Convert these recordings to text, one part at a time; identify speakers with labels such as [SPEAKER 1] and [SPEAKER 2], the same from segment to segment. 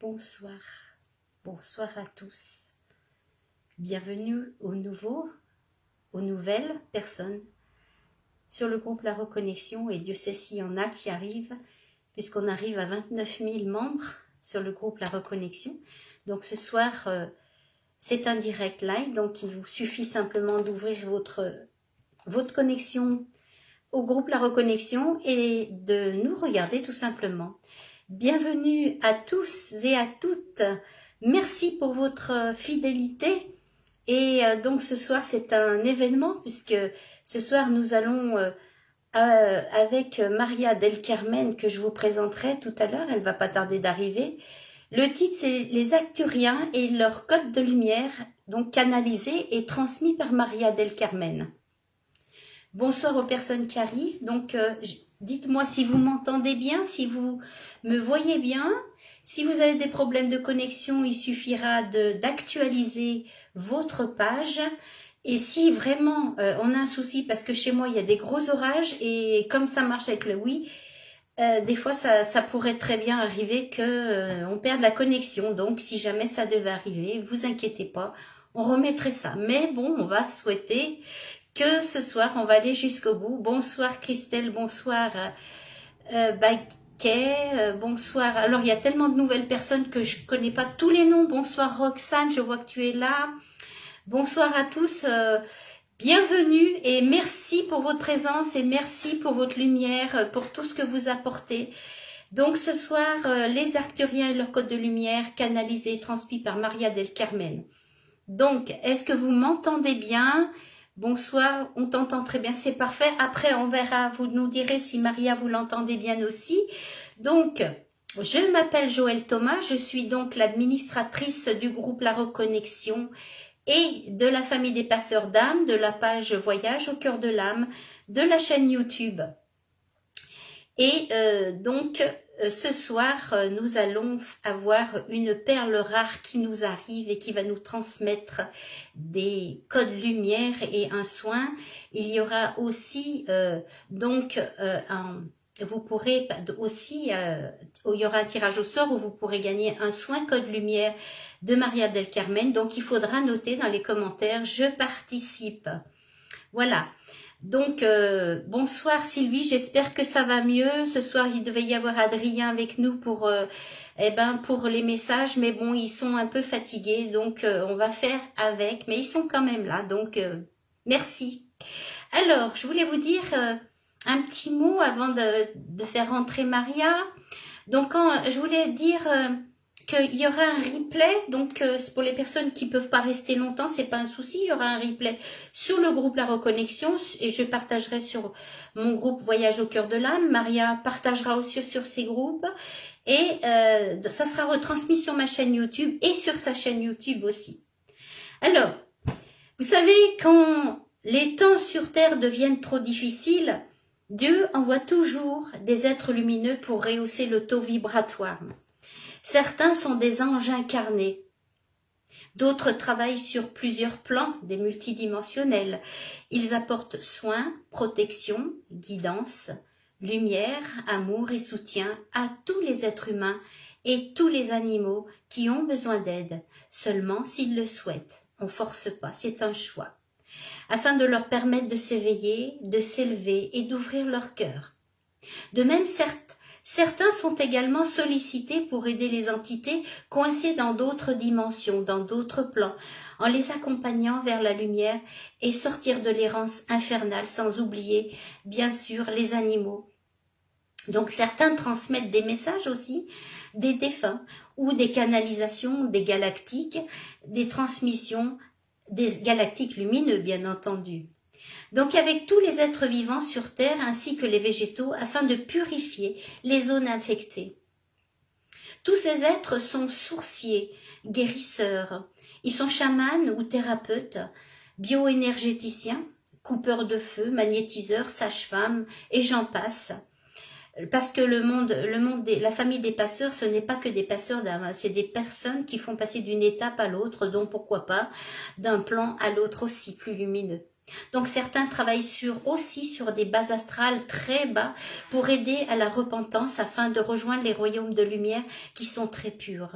[SPEAKER 1] Bonsoir, bonsoir à tous. Bienvenue aux nouvelles personnes sur le groupe La Reconnexion, et Dieu sait s'il y en a qui arrivent, puisqu'on arrive à 29 000 membres sur le groupe La Reconnexion. Donc ce soir, c'est un direct live, donc il vous suffit simplement d'ouvrir votre connexion au groupe La Reconnexion et de nous regarder tout simplement. Bienvenue à tous et à toutes. Merci pour votre fidélité. Et donc ce soir, c'est un événement, puisque ce soir, nous allons avec Maria del Carmen, que je vous présenterai tout à l'heure. Elle va pas tarder d'arriver. Le titre, c'est Les Acturiens et leur code de lumière, donc canalisé et transmis par Maria del Carmen. Bonsoir aux personnes qui arrivent. Donc, dites-moi si vous m'entendez bien, si vous me voyez bien. Si vous avez des problèmes de connexion, il suffira d'actualiser votre page. Et si vraiment on a un souci, parce que chez moi, il y a des gros orages, et comme ça marche avec le oui, des fois, ça pourrait très bien arriver que on perde la connexion. Donc, si jamais ça devait arriver, vous inquiétez pas, on remettrait ça. Mais bon, on va souhaiter que ce soir, on va aller jusqu'au bout. Bonsoir Christelle, bonsoir Baquet, bonsoir. Alors, il y a tellement de nouvelles personnes que je connais pas tous les noms. Bonsoir Roxane, je vois que tu es là. Bonsoir à tous, bienvenue et merci pour votre présence et merci pour votre lumière, pour tout ce que vous apportez. Donc ce soir, les Arcturiens et leur code de lumière canalisé et transmis par Maria del Carmen. Donc, est-ce que vous m'entendez bien ? Bonsoir, on t'entend très bien, c'est parfait. Après, on verra, vous nous direz si Maria, vous l'entendez bien aussi. Donc, je m'appelle Joëlle Thomas, je suis donc l'administratrice du groupe La Reconnexion et de la famille des passeurs d'âme, de la page Voyage au cœur de l'âme, de la chaîne YouTube. Et donc, ce soir, nous allons avoir une perle rare qui nous arrive et qui va nous transmettre des codes lumière et un soin. Il y aura aussi vous pourrez aussi, il y aura un tirage au sort où vous pourrez gagner un soin code lumière de Maria del Carmen. Donc, il faudra noter dans les commentaires « Je participe ». Voilà. Donc, bonsoir Sylvie, j'espère que ça va mieux. Ce soir, il devait y avoir Adrien avec nous pour les messages, mais bon, ils sont un peu fatigués, donc on va faire avec, mais ils sont quand même là, donc merci. Alors, je voulais vous dire un petit mot avant de faire rentrer Maria. Donc, je voulais dire qu'il y aura un replay, donc pour les personnes qui peuvent pas rester longtemps, c'est pas un souci, il y aura un replay sur le groupe La Reconnexion et je partagerai sur mon groupe Voyage au cœur de l'âme. Maria partagera aussi sur ses groupes et ça sera retransmis sur ma chaîne YouTube et sur sa chaîne YouTube aussi. Alors, vous savez, quand les temps sur Terre deviennent trop difficiles, Dieu envoie toujours des êtres lumineux pour rehausser le taux vibratoire. Certains sont des anges incarnés. D'autres travaillent sur plusieurs plans, des multidimensionnels. Ils apportent soins, protection, guidance, lumière, amour et soutien à tous les êtres humains et tous les animaux qui ont besoin d'aide, seulement s'ils le souhaitent. On ne force pas, c'est un choix. Afin de leur permettre de s'éveiller, de s'élever et d'ouvrir leur cœur. De même, certains sont également sollicités pour aider les entités coincées dans d'autres dimensions, dans d'autres plans, en les accompagnant vers la lumière et sortir de l'errance infernale, sans oublier, bien sûr, les animaux. Donc certains transmettent des messages aussi, des défunts, ou des canalisations, des galactiques, des transmissions, des galactiques lumineux, bien entendu. Donc avec tous les êtres vivants sur Terre ainsi que les végétaux afin de purifier les zones infectées. Tous ces êtres sont sourciers, guérisseurs, ils sont chamans ou thérapeutes, bioénergéticiens, coupeurs de feu, magnétiseurs, sages-femmes et j'en passe. Parce que la famille des passeurs, ce n'est pas que des passeurs d'âme, c'est des personnes qui font passer d'une étape à l'autre, donc pourquoi pas d'un plan à l'autre aussi plus lumineux. Donc certains travaillent aussi sur des bases astrales très bas pour aider à la repentance afin de rejoindre les royaumes de lumière qui sont très purs.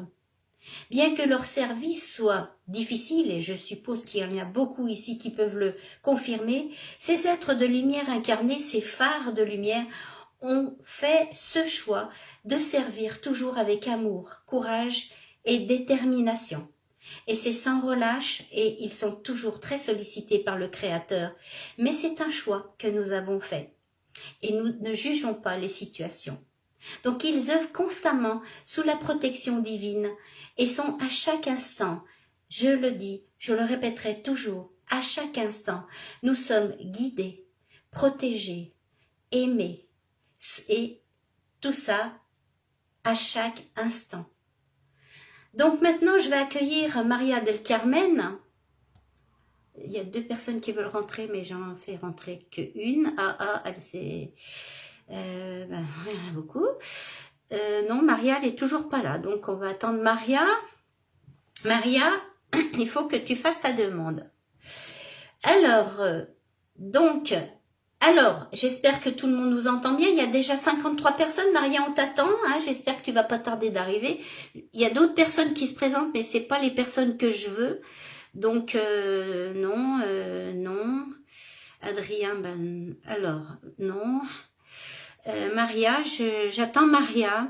[SPEAKER 1] Bien que leur service soit difficile, et je suppose qu'il y en a beaucoup ici qui peuvent le confirmer, ces êtres de lumière incarnés, ces phares de lumière, ont fait ce choix de servir toujours avec amour, courage et détermination. Et c'est sans relâche et ils sont toujours très sollicités par le Créateur. Mais c'est un choix que nous avons fait. Et nous ne jugeons pas les situations. Donc ils œuvrent constamment sous la protection divine et sont à chaque instant, je le dis, je le répéterai toujours, à chaque instant, nous sommes guidés, protégés, aimés et tout ça à chaque instant. Donc maintenant, je vais accueillir Maria del Carmen. Il y a 2 personnes qui veulent rentrer, mais j'en fais rentrer qu'une. Elle s'est... il y en a beaucoup. Non, Maria, elle est toujours pas là. Donc, on va attendre Maria. Maria, il faut que tu fasses ta demande. Alors, j'espère que tout le monde nous entend bien. Il y a déjà 53 personnes. Maria, on t'attend. Hein, j'espère que tu vas pas tarder d'arriver. Il y a d'autres personnes qui se présentent, mais c'est pas les personnes que je veux. Donc, non. Adrien, alors, non. Maria, j'attends Maria.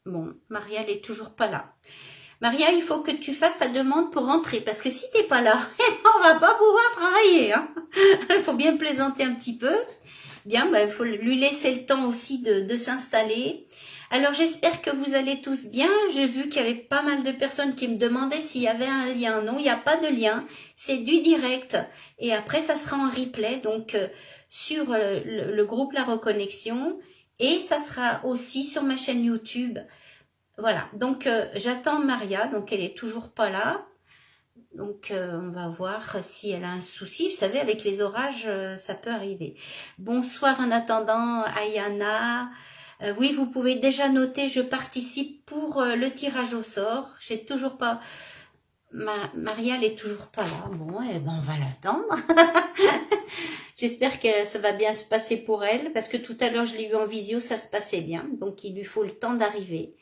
[SPEAKER 1] Bon, Maria, elle est toujours pas là. Maria, il faut que tu fasses ta demande pour rentrer, parce que si t'es pas là, on va pas pouvoir travailler. Hein. Il faut bien plaisanter un petit peu. Bien, il faut lui laisser le temps aussi de s'installer. Alors, j'espère que vous allez tous bien. J'ai vu qu'il y avait pas mal de personnes qui me demandaient s'il y avait un lien. Non, il n'y a pas de lien. C'est du direct. Et après, ça sera en replay, donc sur le groupe La Reconnexion. Et ça sera aussi sur ma chaîne YouTube. Voilà, donc j'attends Maria, donc elle est toujours pas là. Donc on va voir si elle a un souci. Vous savez, avec les orages, ça peut arriver. Bonsoir en attendant, Ayana. Oui, vous pouvez déjà noter, je participe pour le tirage au sort. J'ai toujours pas... Maria, elle est toujours pas là. Bon, eh ben, on va l'attendre. J'espère que ça va bien se passer pour elle, parce que tout à l'heure, je l'ai eu en visio, ça se passait bien. Donc, il lui faut le temps d'arriver.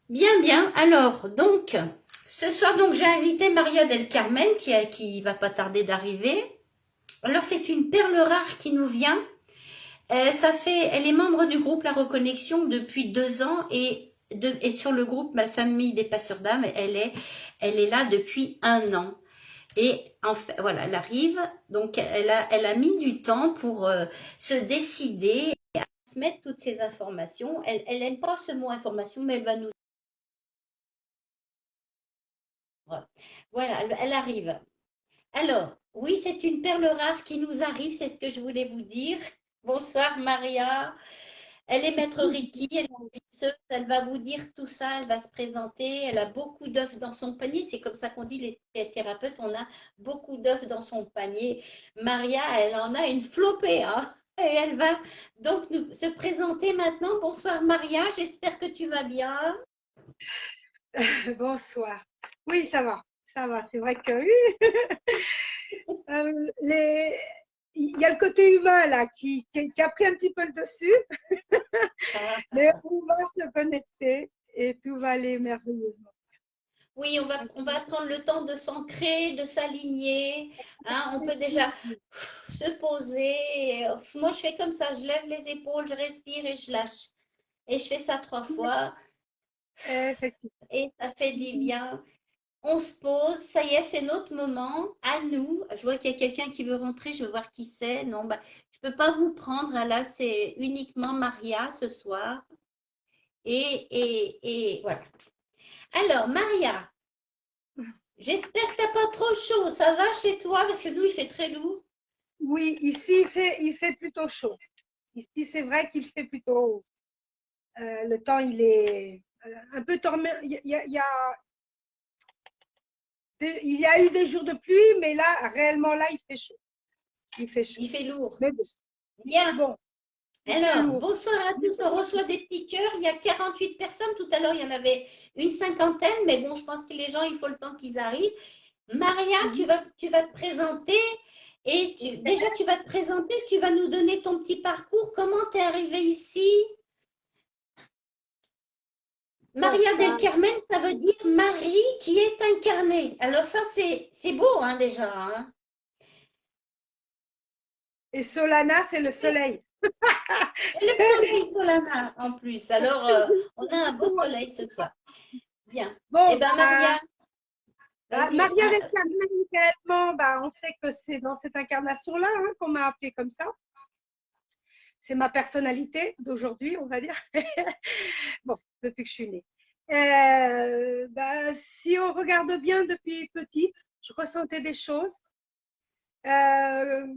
[SPEAKER 1] Bien. Alors, donc, ce soir, donc, j'ai invité Maria del Carmen, qui va pas tarder d'arriver. Alors, c'est une perle rare qui nous vient. Elle est membre du groupe La Reconnexion depuis 2 ans et sur le groupe Ma Famille des Passeurs d'âme, elle est là depuis 1 an. Et en fait, voilà, elle arrive, donc elle a mis du temps pour se décider à se mettre toutes ces informations. Elle n'aime pas ce mot information, mais elle va nous... Voilà, elle arrive. Alors, oui, c'est une perle rare qui nous arrive, c'est ce que je voulais vous dire. Bonsoir Maria. Elle est maître Reiki, elle est guérisseuse, elle va vous dire tout ça, elle va se présenter, elle a beaucoup d'œufs dans son panier, c'est comme ça qu'on dit les thérapeutes, on a beaucoup d'œufs dans son panier. Maria, elle en a une flopée, hein, et elle va donc se présenter maintenant. Bonsoir Maria, j'espère que tu vas bien.
[SPEAKER 2] Bonsoir. Oui, ça va. C'est vrai que il y a le côté humain là qui a pris un petit peu le dessus, mais on va se connecter et tout va aller merveilleusement.
[SPEAKER 1] Oui, on va prendre le temps de s'ancrer, de s'aligner. Hein, on peut déjà se poser. Moi, je fais comme ça, je lève les épaules, je respire et je lâche. Et je fais ça 3 fois.
[SPEAKER 2] Effectivement.
[SPEAKER 1] Et ça fait du bien. On se pose, ça y est, c'est notre moment, à nous. Je vois qu'il y a quelqu'un qui veut rentrer, je veux voir qui c'est. Non, je ne peux pas vous prendre, hein, là, c'est uniquement Maria ce soir. Et voilà. Alors, Maria, j'espère que tu n'as pas trop chaud. Ça va chez toi? Parce que nous, il fait très lourd.
[SPEAKER 2] Oui, ici il fait plutôt chaud. Ici, c'est vrai qu'il fait plutôt. Le temps, il est un peu tourmenté. Il y a eu des jours de pluie, mais là, réellement, là, il fait chaud. Il fait chaud.
[SPEAKER 1] Il fait lourd.
[SPEAKER 2] Mais bon.
[SPEAKER 1] Bien.
[SPEAKER 2] Bon.
[SPEAKER 1] Alors, bonsoir à tous. On reçoit des petits cœurs. Il y a 48 personnes. Tout à l'heure, il y en avait une cinquantaine. Mais bon, je pense que les gens, il faut le temps qu'ils arrivent. Maria, tu vas te présenter. Et déjà, tu vas te présenter. Tu vas nous donner ton petit parcours. Comment tu es arrivée ici?
[SPEAKER 2] Bon,
[SPEAKER 1] Maria del
[SPEAKER 2] bah,
[SPEAKER 1] Carmen, ça veut dire Marie qui est incarnée. Alors ça, c'est beau hein, déjà. Hein.
[SPEAKER 2] et Solana, c'est le soleil.
[SPEAKER 1] Et le soleil, Solana, en plus. Alors, on a un beau soleil ce soir. Bien. Eh
[SPEAKER 2] Bon,
[SPEAKER 1] bien,
[SPEAKER 2] bah,
[SPEAKER 1] Maria, vas-y.
[SPEAKER 2] Maria del Carmen, réellement, bah, on sait que c'est dans cette incarnation-là hein, qu'on m'a appelée comme ça. C'est ma personnalité d'aujourd'hui, on va dire. Bon, depuis que je suis née. Bah, si on regarde bien depuis petite, je ressentais des choses euh,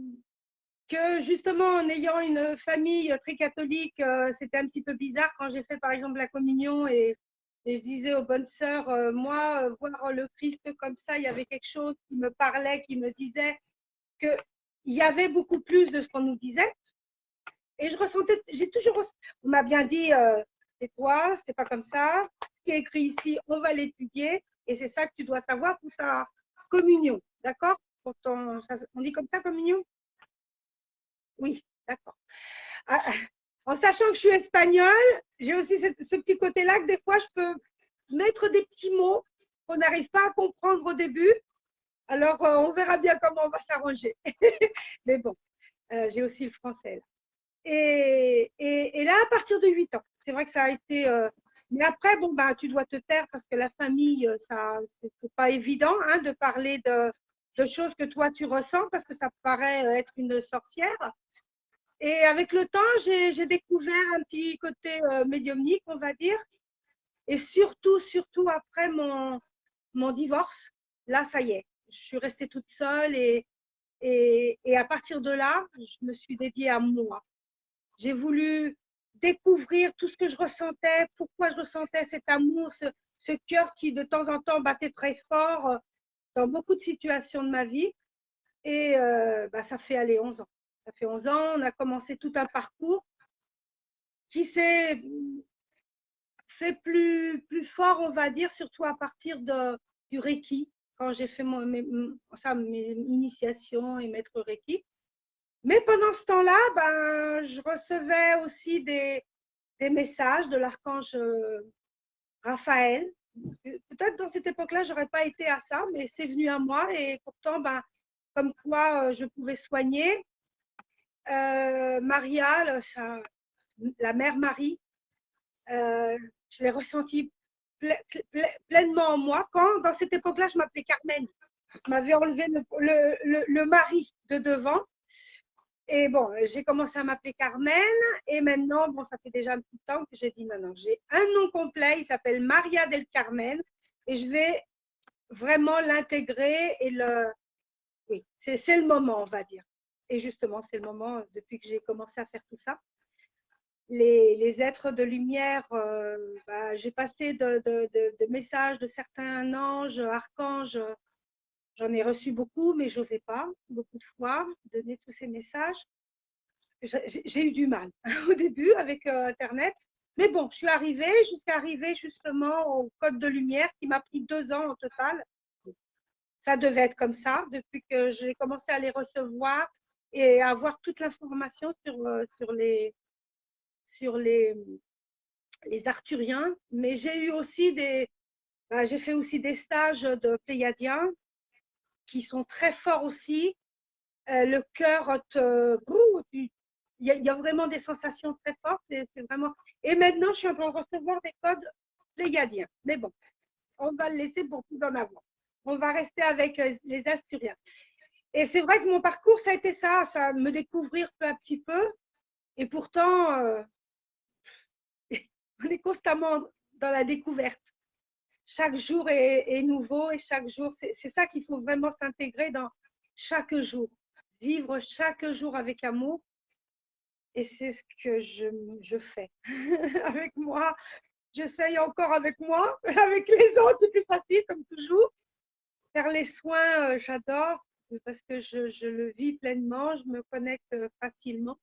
[SPEAKER 2] que justement en ayant une famille très catholique, c'était un petit peu bizarre quand j'ai fait par exemple la communion et je disais aux bonnes sœurs, moi, voir le Christ comme ça, il y avait quelque chose qui me parlait, qui me disait qu'il y avait beaucoup plus de ce qu'on nous disait. Et je ressentais, j'ai toujours, on m'a bien dit, c'est toi, c'est pas comme ça. Ce qui est écrit ici, on va l'étudier. Et c'est ça que tu dois savoir pour ta communion. D'accord? On dit comme ça, communion? Oui, d'accord. Ah, en sachant que je suis espagnole, j'ai aussi ce petit côté-là que des fois, je peux mettre des petits mots qu'on n'arrive pas à comprendre au début. Alors, on verra bien comment on va s'arranger. Mais bon, j'ai aussi le français là. Et là, à partir de 8 ans, c'est vrai que ça a été. Mais après, bon, bah, tu dois te taire parce que la famille, ça, c'est pas évident hein, de parler de choses que toi tu ressens parce que ça paraît être une sorcière. Et avec le temps, j'ai découvert un petit côté médiumnique, on va dire. Et surtout après mon divorce, là, ça y est, je suis restée toute seule et à partir de là, je me suis dédiée à moi. J'ai voulu découvrir tout ce que je ressentais, pourquoi je ressentais cet amour, ce cœur qui de temps en temps battait très fort dans beaucoup de situations de ma vie. Et bah, ça fait aller 11 ans. Ça fait 11 ans, on a commencé tout un parcours qui s'est fait plus fort, on va dire, surtout à partir du Reiki, quand j'ai fait mes initiations et maître Reiki. Mais pendant ce temps-là, ben, je recevais aussi des messages de l'archange Raphaël. Peut-être dans cette époque-là, je n'aurais pas été à ça, mais c'est venu à moi et pourtant, ben, comme quoi je pouvais soigner. Maria, la mère Marie, je l'ai ressenti pleinement en moi. Quand, dans cette époque-là, je m'appelais Carmen. Je m'avais enlevé le mari de devant. Et bon, j'ai commencé à m'appeler Carmen. Et maintenant, bon, ça fait déjà un petit temps que j'ai dit non, non, j'ai un nom complet. Il s'appelle Maria del Carmen. Et je vais vraiment l'intégrer. Oui, c'est le moment, on va dire. Et justement, c'est le moment depuis que j'ai commencé à faire tout ça. Les êtres de lumière, bah, j'ai passé de messages de certains anges, archanges. J'en ai reçu beaucoup, mais je n'osais pas, beaucoup de fois, donner tous ces messages. J'ai eu du mal au début avec Internet. Mais bon, je suis arrivée jusqu'à arriver justement au code de lumière qui m'a pris 2 ans au total. Ça devait être comme ça depuis que j'ai commencé à les recevoir et à avoir toute l'information sur les Arthuriens. Mais j'ai eu aussi j'ai fait aussi des stages de Pléiadiens qui sont très forts aussi. Le cœur il y a vraiment des sensations très fortes. C'est vraiment. Et maintenant, je suis en train de recevoir des codes pléiadiens. Mais bon, on va le laisser pour plus en avant. On va rester avec les Asturiens. Et c'est vrai que mon parcours, ça a été ça me découvrir peu à petit peu. Et pourtant, on est constamment dans la découverte. Chaque jour est nouveau et chaque jour, c'est ça qu'il faut vraiment s'intégrer dans chaque jour. Vivre chaque jour avec amour. Et c'est ce que je fais avec moi. J'essaye encore avec moi. Avec les autres, c'est plus facile, comme toujours. Faire les soins, j'adore parce que je le vis pleinement. Je me connecte facilement.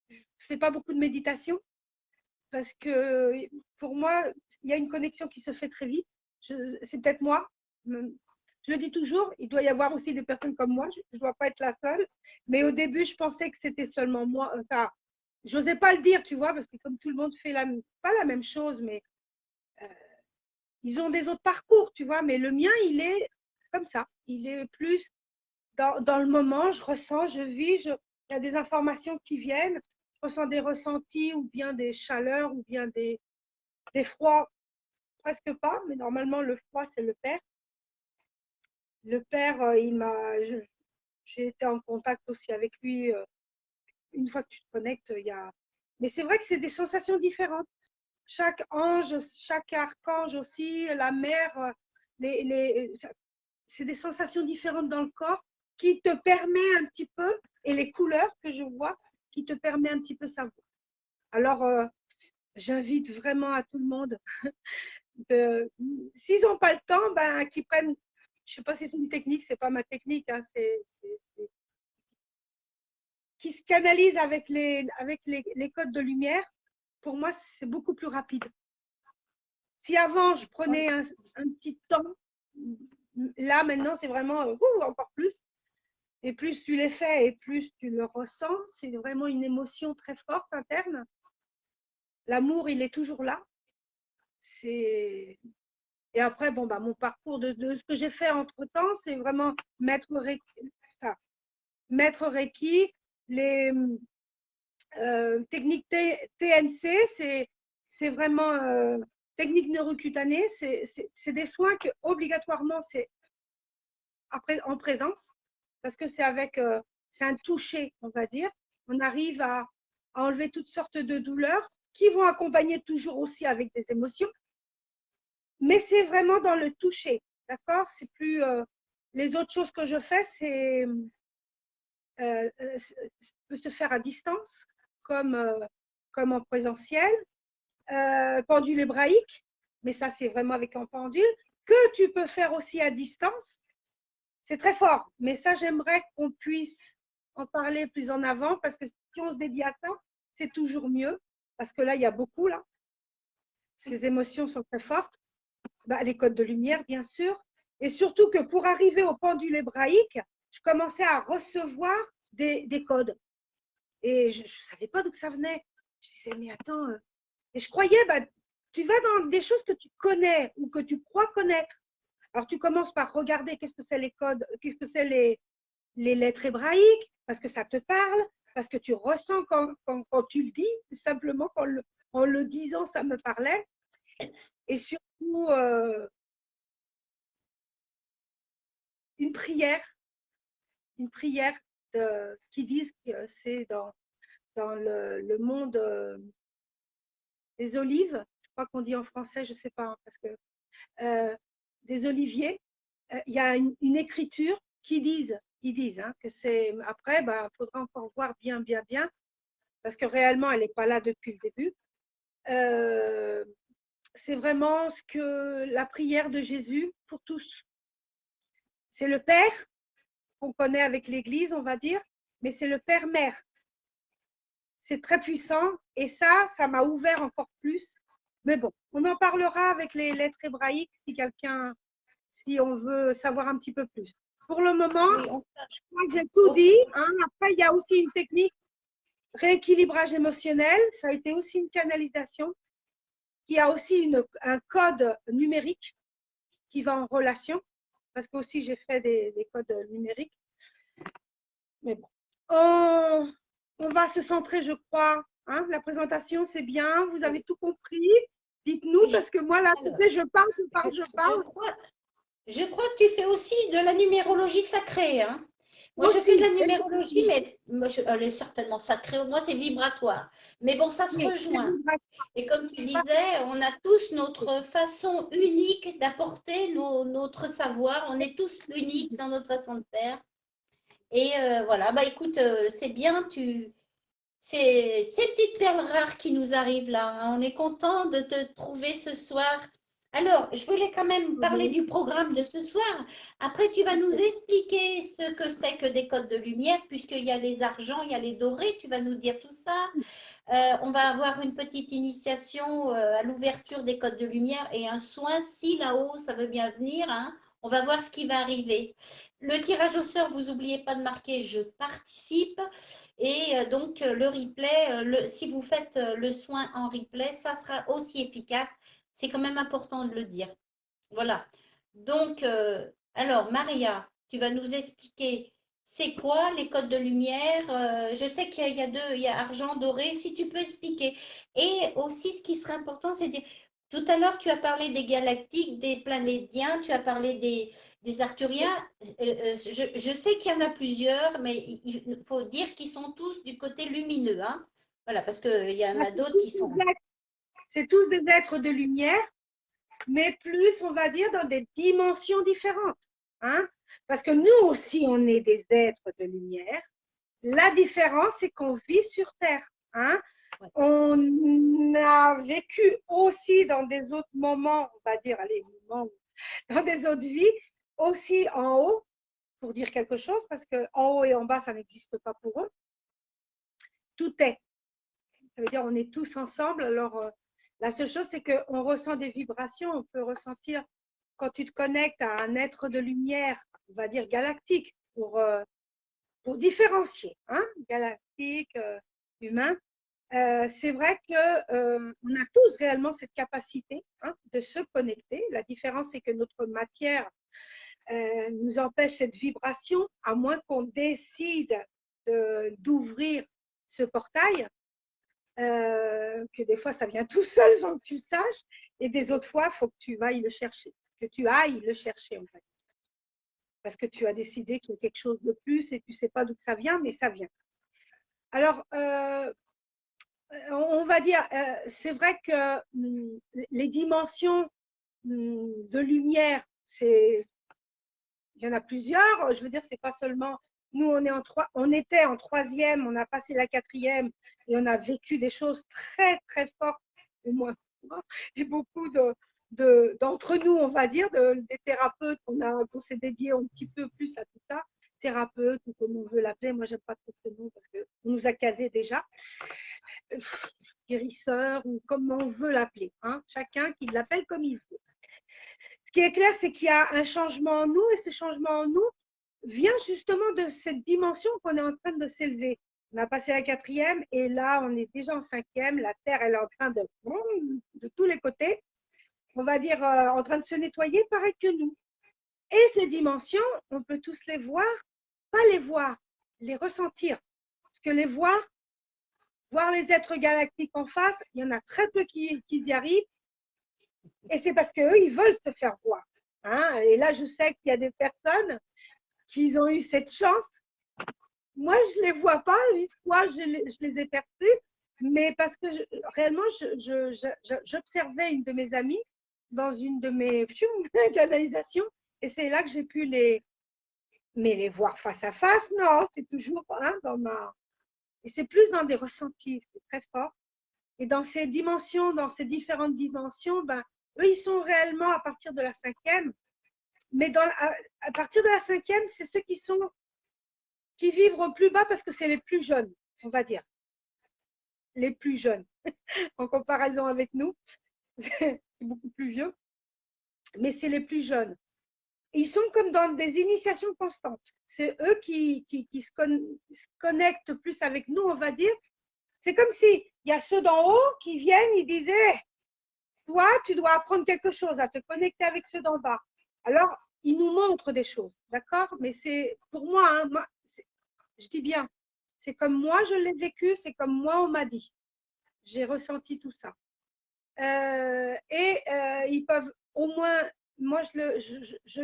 [SPEAKER 2] Je ne fais pas beaucoup de méditation parce que pour moi, il y a une connexion qui se fait très vite. C'est peut-être moi. Je le dis toujours, il doit y avoir aussi des personnes comme moi. Je ne dois pas être la seule. Mais au début, je pensais que c'était seulement moi. j'osais pas le dire, tu vois, parce que comme tout le monde fait pas la même chose, mais ils ont des autres parcours, tu vois, mais le mien, il est comme ça. Il est plus dans le moment, je ressens, je vis, il y a des informations qui viennent, je ressens des ressentis ou bien des chaleurs ou bien des froids, presque pas, mais normalement le froid, c'est le père. Le père, j'ai été en contact aussi avec lui. Une fois que tu te connectes, il y a. Mais c'est vrai que c'est des sensations différentes. Chaque ange, chaque archange aussi, la mer, c'est des sensations différentes dans le corps qui te permet un petit peu, et les couleurs que je vois, qui te permet un petit peu savoir. Alors, j'invite vraiment à tout le monde s'ils n'ont pas le temps, ben, qu'ils prennent, je ne sais pas si c'est une technique, c'est pas ma technique, hein, qui se canalisent avec les codes de lumière. Pour moi, c'est beaucoup plus rapide. Si avant, je prenais un petit temps, là, maintenant, c'est vraiment encore plus. Et plus tu les fais et plus tu le ressens, c'est vraiment une émotion très forte interne. L'amour, il est toujours là. Et après, bon, bah, mon parcours de ce que j'ai fait entre-temps, c'est vraiment maître Reiki, les techniques TNC, c'est vraiment technique neurocutanée, c'est des soins que obligatoirement c'est en présence, parce que c'est un toucher, on va dire. On arrive à enlever toutes sortes de douleurs qui vont accompagner toujours aussi avec des émotions, mais c'est vraiment dans le toucher, d'accord? C'est plus les autres choses que je fais, c'est peut se faire à distance, comme en présentiel, pendule hébraïque, mais ça c'est vraiment avec un pendule, que tu peux faire aussi à distance. C'est très fort, mais ça j'aimerais qu'on puisse en parler plus en avant, parce que si on se dédie à ça, c'est toujours mieux, parce que là il y a beaucoup là. Ces émotions sont très fortes. Bah, les codes de lumière, bien sûr. Et surtout que pour arriver au pendule hébraïque, je commençais à recevoir des codes. Et je ne savais pas d'où ça venait. Je disais, mais attends. Et je croyais, bah, tu vas dans des choses que tu connais ou que tu crois connaître. Alors, tu commences par regarder qu'est-ce que c'est les codes, qu'est-ce que c'est les lettres hébraïques, parce que ça te parle, parce que tu ressens quand tu le dis, simplement en le disant, ça me parlait. Et surtout, une prière qui disent que c'est dans le monde des olives, je crois qu'on dit en français, je ne sais pas, hein, parce que des oliviers, il y a une écriture ils disent hein, que c'est. Après, il faudra encore voir bien, parce que réellement, elle n'est pas là depuis le début. C'est vraiment ce que la prière de Jésus pour tous. C'est le Père qu'on connaît avec l'Église, on va dire, mais c'est le Père-Mère. C'est très puissant et ça m'a ouvert encore plus. Mais bon, on en parlera avec les lettres hébraïques si on veut savoir un petit peu plus. Pour le moment, je crois que j'ai tout dit. Hein. Après, il y a aussi une technique rééquilibrage émotionnel. Ça a été aussi une canalisation qui a aussi un code numérique qui va en relation, parce que aussi j'ai fait des codes numériques. Mais bon, on va se centrer, je crois. Hein, la présentation, c'est bien. Vous avez tout compris. Dites-nous, parce que moi, là, je parle.
[SPEAKER 1] Je crois que tu fais aussi de la numérologie sacrée. Hein. Moi, je fais de la numérologie, mais elle est certainement sacrée. Moi, c'est vibratoire. Mais bon, ça se rejoint. Et comme tu disais, on a tous notre façon unique d'apporter notre savoir. On est tous uniques dans notre façon de faire. Et voilà, bah écoute, c'est bien, c'est ces petites perles rares qui nous arrivent là. Hein. On est content de te trouver ce soir. Alors, je voulais quand même parler du programme de ce soir. Après, tu vas nous expliquer ce que c'est que des codes de lumière, puisqu'il y a les argents, il y a les dorés. Tu vas nous dire tout ça. On va avoir une petite initiation à l'ouverture des codes de lumière et un soin si là-haut, ça veut bien venir. Hein. On va voir ce qui va arriver. Le tirage au sort, vous n'oubliez pas de marquer je participe. Et donc, le replay, si vous faites le soin en replay, ça sera aussi efficace. C'est quand même important de le dire. Voilà. Donc, alors, Maria, tu vas nous expliquer c'est quoi les codes de lumière. Je sais qu'il y a deux, il y a argent, doré, si tu peux expliquer. Et aussi, ce qui serait important, c'est tout à l'heure, tu as parlé des galactiques, des planédiens, tu as parlé des arthuriens. Je sais qu'il y en a plusieurs, mais il faut dire qu'ils sont tous du côté lumineux, hein. Voilà, parce qu'il y en
[SPEAKER 2] Là,
[SPEAKER 1] a d'autres qui sont.
[SPEAKER 2] c'est tous des êtres de lumière, mais plus, on va dire, dans des dimensions différentes. Hein? Parce que nous aussi, on est des êtres de lumière. La différence, c'est qu'on vit sur Terre. Hein?
[SPEAKER 1] Ouais.
[SPEAKER 2] On a vécu aussi dans des autres moments, on va dire, allez, moments, dans des autres vies, aussi en haut, pour dire quelque chose, parce qu'en haut et en bas, ça n'existe pas pour eux. Tout est. Ça veut dire on est tous ensemble. Alors, la seule chose, c'est qu'on ressent des vibrations. On peut ressentir quand tu te connectes à un être de lumière, on va dire galactique, pour différencier, hein, galactique, humain. C'est vrai qu'on a tous réellement cette capacité, hein, de se connecter. La différence, c'est que notre matière nous empêche cette vibration, à moins qu'on décide d'ouvrir ce portail. Que des fois ça vient tout seul sans que tu saches, et des autres fois, il faut que tu ailles le chercher, en fait. Parce que tu as décidé qu'il y a quelque chose de plus et tu ne sais pas d'où ça vient, mais ça vient. Alors, on va dire, c'est vrai que les dimensions de lumière, il y en a plusieurs. Je veux dire, c'est pas seulement nous, on était en troisième, on a passé la quatrième et on a vécu des choses très très fortes, et moi et beaucoup d'entre nous, on va dire, des thérapeutes qu'on s'est dédiés un petit peu plus à tout ça, thérapeutes ou comme on veut l'appeler. Moi, j'aime pas trop ce nom parce qu'on nous a casé déjà, guérisseurs ou comme on veut l'appeler, hein, chacun qui l'appelle comme il veut. Ce qui est clair, c'est qu'il y a un changement en nous, et ce changement en nous vient justement de cette dimension qu'on est en train de s'élever. On a passé la quatrième et là, on est déjà en cinquième. La Terre, elle est en train de tous les côtés, on va dire, en train de se nettoyer, pareil que nous. Et ces dimensions, on peut tous les voir, pas les voir, les ressentir. Parce que les voir les êtres galactiques en face, il y en a très peu qui y arrivent. Et c'est parce qu'eux, ils veulent se faire voir. Hein? Et là, je sais qu'il y a des personnes qui ont eu cette chance. Moi, je ne les vois pas. Une fois, je les ai perçus. Mais parce que réellement, j'observais une de mes amies dans une de mes canalisations. Et c'est là que j'ai pu les voir face à face. Non, c'est toujours dans ma... Et c'est plus dans des ressentis. C'est très fort. Et dans ces dimensions, dans ces différentes dimensions, ben, eux, ils sont réellement à partir de la cinquième. Mais à partir de la cinquième, c'est ceux qui vivent au plus bas parce que c'est les plus jeunes, on va dire. Les plus jeunes, en comparaison avec nous. C'est beaucoup plus vieux. Mais c'est les plus jeunes. Ils sont comme dans des initiations constantes. C'est eux qui se connectent plus avec nous, on va dire. C'est comme s'il y a ceux d'en haut qui viennent, ils disaient, toi, tu dois apprendre quelque chose, à te connecter avec ceux d'en bas. Alors, ils nous montrent des choses, d'accord? Mais c'est pour moi, hein, je dis bien, c'est comme moi je l'ai vécu, c'est comme moi on m'a dit. J'ai ressenti tout ça. Ils peuvent au moins, moi je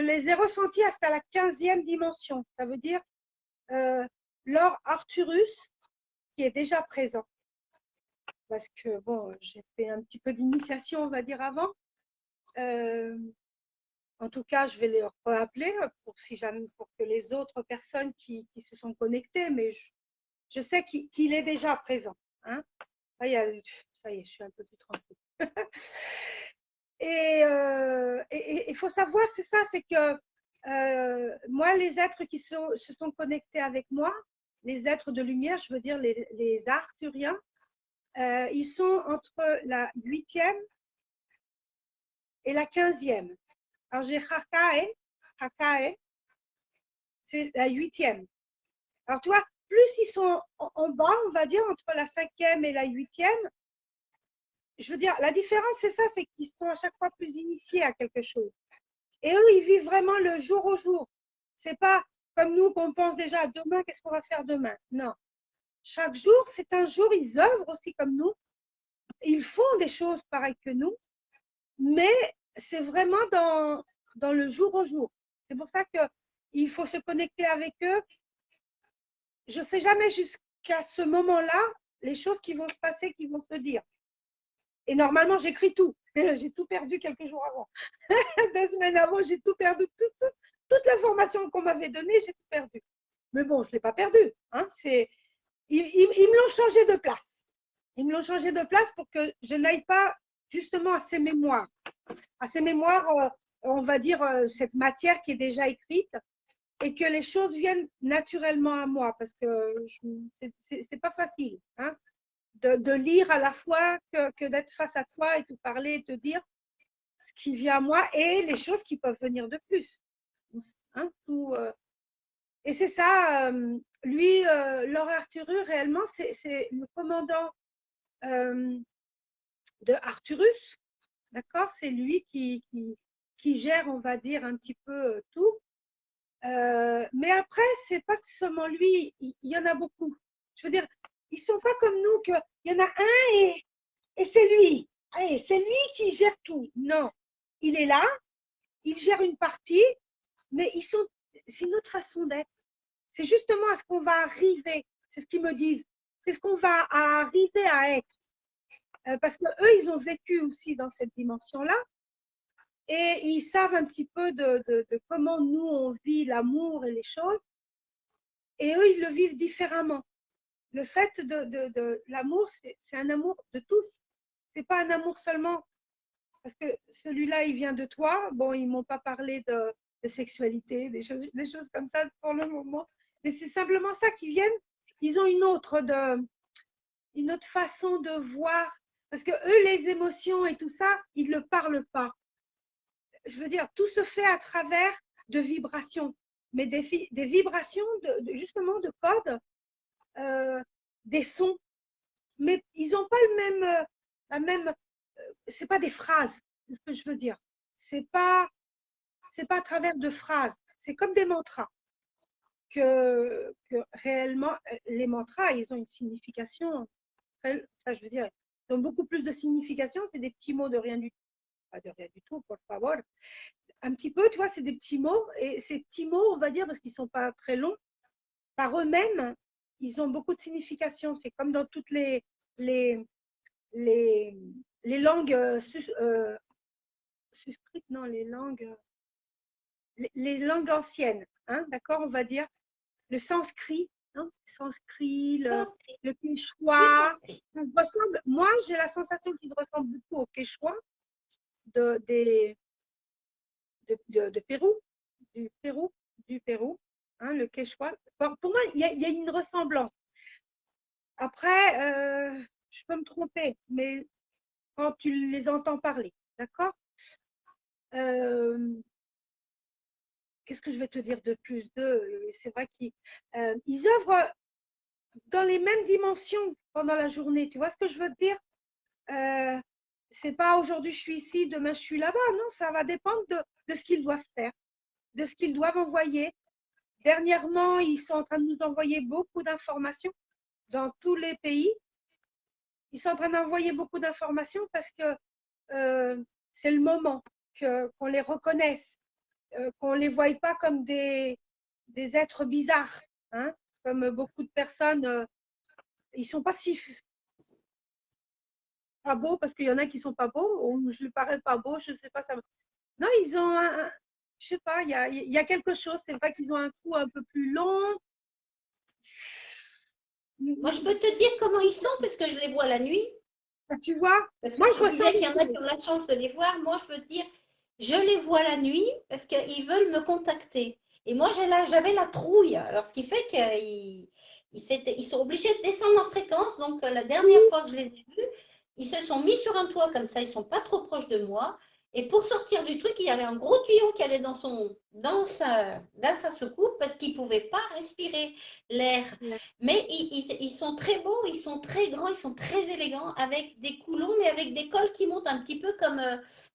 [SPEAKER 2] les ai ressentis jusqu'à la 15e dimension. Ça veut dire Lord Arturus qui est déjà présent. Parce que bon, j'ai fait un petit peu d'initiation, on va dire, avant. En tout cas, je vais les rappeler pour que les autres personnes qui se sont connectées, mais je sais qu'il est déjà présent. Hein. Ça y est, je suis un peu plus tranquille. Et il faut savoir, c'est ça, c'est que moi, les êtres qui se sont connectés avec moi, les êtres de lumière, je veux dire les Arthuriens, ils sont entre la 8e et la 15e. Alors, j'ai Chakae, Hakae, c'est la 8e. Alors, tu vois, plus ils sont en bas, on va dire, entre la 5e et la 8e, je veux dire, la différence, c'est ça, c'est qu'ils sont à chaque fois plus initiés à quelque chose. Et eux, ils vivent vraiment le jour au jour. C'est pas comme nous qu'on pense déjà à demain, qu'est-ce qu'on va faire demain? Non. Chaque jour, c'est un jour, ils œuvrent aussi comme nous. Ils font des choses pareilles que nous, mais c'est vraiment dans le jour au jour. C'est pour ça qu'il faut se connecter avec eux. Je ne sais jamais jusqu'à ce moment-là les choses qui vont se passer, qui vont se dire. Et normalement, j'écris tout. J'ai tout perdu quelques jours avant. 2 semaines avant, j'ai tout perdu. Toute l'information qu'on m'avait donnée, j'ai tout perdu. Mais bon, je ne l'ai pas perdu. Hein. Ils me l'ont changé de place. Ils me l'ont changé de place pour que je n'aille pas justement à ces mémoires. À ces mémoires, on va dire, cette matière qui est déjà écrite et que les choses viennent naturellement à moi parce que c'est pas facile. Hein. De lire à la fois que d'être face à toi et te parler et te dire ce qui vient à moi et les choses qui peuvent venir de plus. Hein, et c'est ça, lui, Lord Arturus, réellement, c'est le commandant de Arturus, d'accord? C'est lui qui gère, on va dire, un petit peu tout. Mais après, c'est pas que seulement lui, il y en a beaucoup. Je veux dire, ils sont pas comme nous, qu'il y en a un et c'est lui. Allez, c'est lui qui gère tout. Non, il est là, il gère une partie, mais c'est une autre façon d'être. C'est justement à ce qu'on va arriver, c'est ce qu'ils me disent, c'est ce qu'on va arriver à être. Parce que eux, ils ont vécu aussi dans cette dimension-là et ils savent un petit peu de comment nous, on vit l'amour et les choses. Et eux, ils le vivent différemment. Le fait de l'amour, c'est un amour de tous. C'est pas un amour seulement parce que celui-là, il vient de toi. Bon, ils m'ont pas parlé de sexualité, des choses comme ça pour le moment. Mais c'est simplement ça qu'ils viennent. Ils ont une autre façon de voir. Parce que eux, les émotions et tout ça, ils ne le parlent pas. Je veux dire, tout se fait à travers de vibrations. Mais des vibrations, justement, de codes, des sons. Mais ils n'ont pas la même. C'est pas des phrases, c'est ce que je veux dire. C'est pas à travers de phrases. C'est comme des mantras. Que réellement, les mantras, ils ont une signification. Ça, je veux dire, ils ont beaucoup plus de signification. C'est des petits mots de rien du tout. Pas de rien du tout, por favor. Un petit peu, tu vois, c'est des petits mots. Et ces petits mots, on va dire, parce qu'ils ne sont pas très longs, par eux-mêmes, ils ont beaucoup de signification. C'est comme dans toutes les langues suscrites, non, les langues anciennes, hein, d'accord, on va dire. Le sanskrit, hein, le sanskrit, le quechua. Moi, j'ai la sensation qu'ils se ressemblent beaucoup au quechua de Pérou, du Pérou, hein, le quechua. Pour moi, il y a une ressemblance. Après, je peux me tromper, mais quand tu les entends parler, d'accord? Qu'est-ce que je vais te dire de plus d'eux? C'est vrai qu'ils œuvrent dans les mêmes dimensions pendant la journée. Tu vois ce que je veux te dire? C'est pas aujourd'hui je suis ici, demain je suis là-bas. Non, ça va dépendre de ce qu'ils doivent faire, de ce qu'ils doivent envoyer. Dernièrement, ils sont en train de nous envoyer beaucoup d'informations dans tous les pays. Ils sont en train d'envoyer beaucoup d'informations parce que c'est le moment qu'on les reconnaisse, qu'on ne les voie pas comme des êtres bizarres, hein, comme beaucoup de personnes. Ils ne sont pas si pas beaux parce qu'il y en a qui ne sont pas beaux ou je ne parais pas beau, je ne sais pas. Ça... Non, ils ont je sais pas, il y a quelque chose. C'est vrai qu'ils ont un cou un peu plus long.
[SPEAKER 1] Moi, je peux te dire comment ils sont parce que je les vois la nuit.
[SPEAKER 2] Tu vois,
[SPEAKER 1] parce que moi, je ressens qu'il y en a qui ont la chance de les voir. Moi, je veux dire, je les vois la nuit parce qu'ils veulent me contacter. Et moi, j'avais la trouille. Alors, ce qui fait qu'ils sont obligés de descendre en fréquence. Donc, la dernière fois que je les ai vus, ils se sont mis sur un toit comme ça. Ils ne sont pas trop proches de moi. Et pour sortir du truc, il y avait un gros tuyau qui allait dans sa soucoupe parce qu'il ne pouvait pas respirer l'air. Mais ils sont très beaux, ils sont très grands, ils sont très élégants avec des coulons, mais avec des cols qui montent un petit peu comme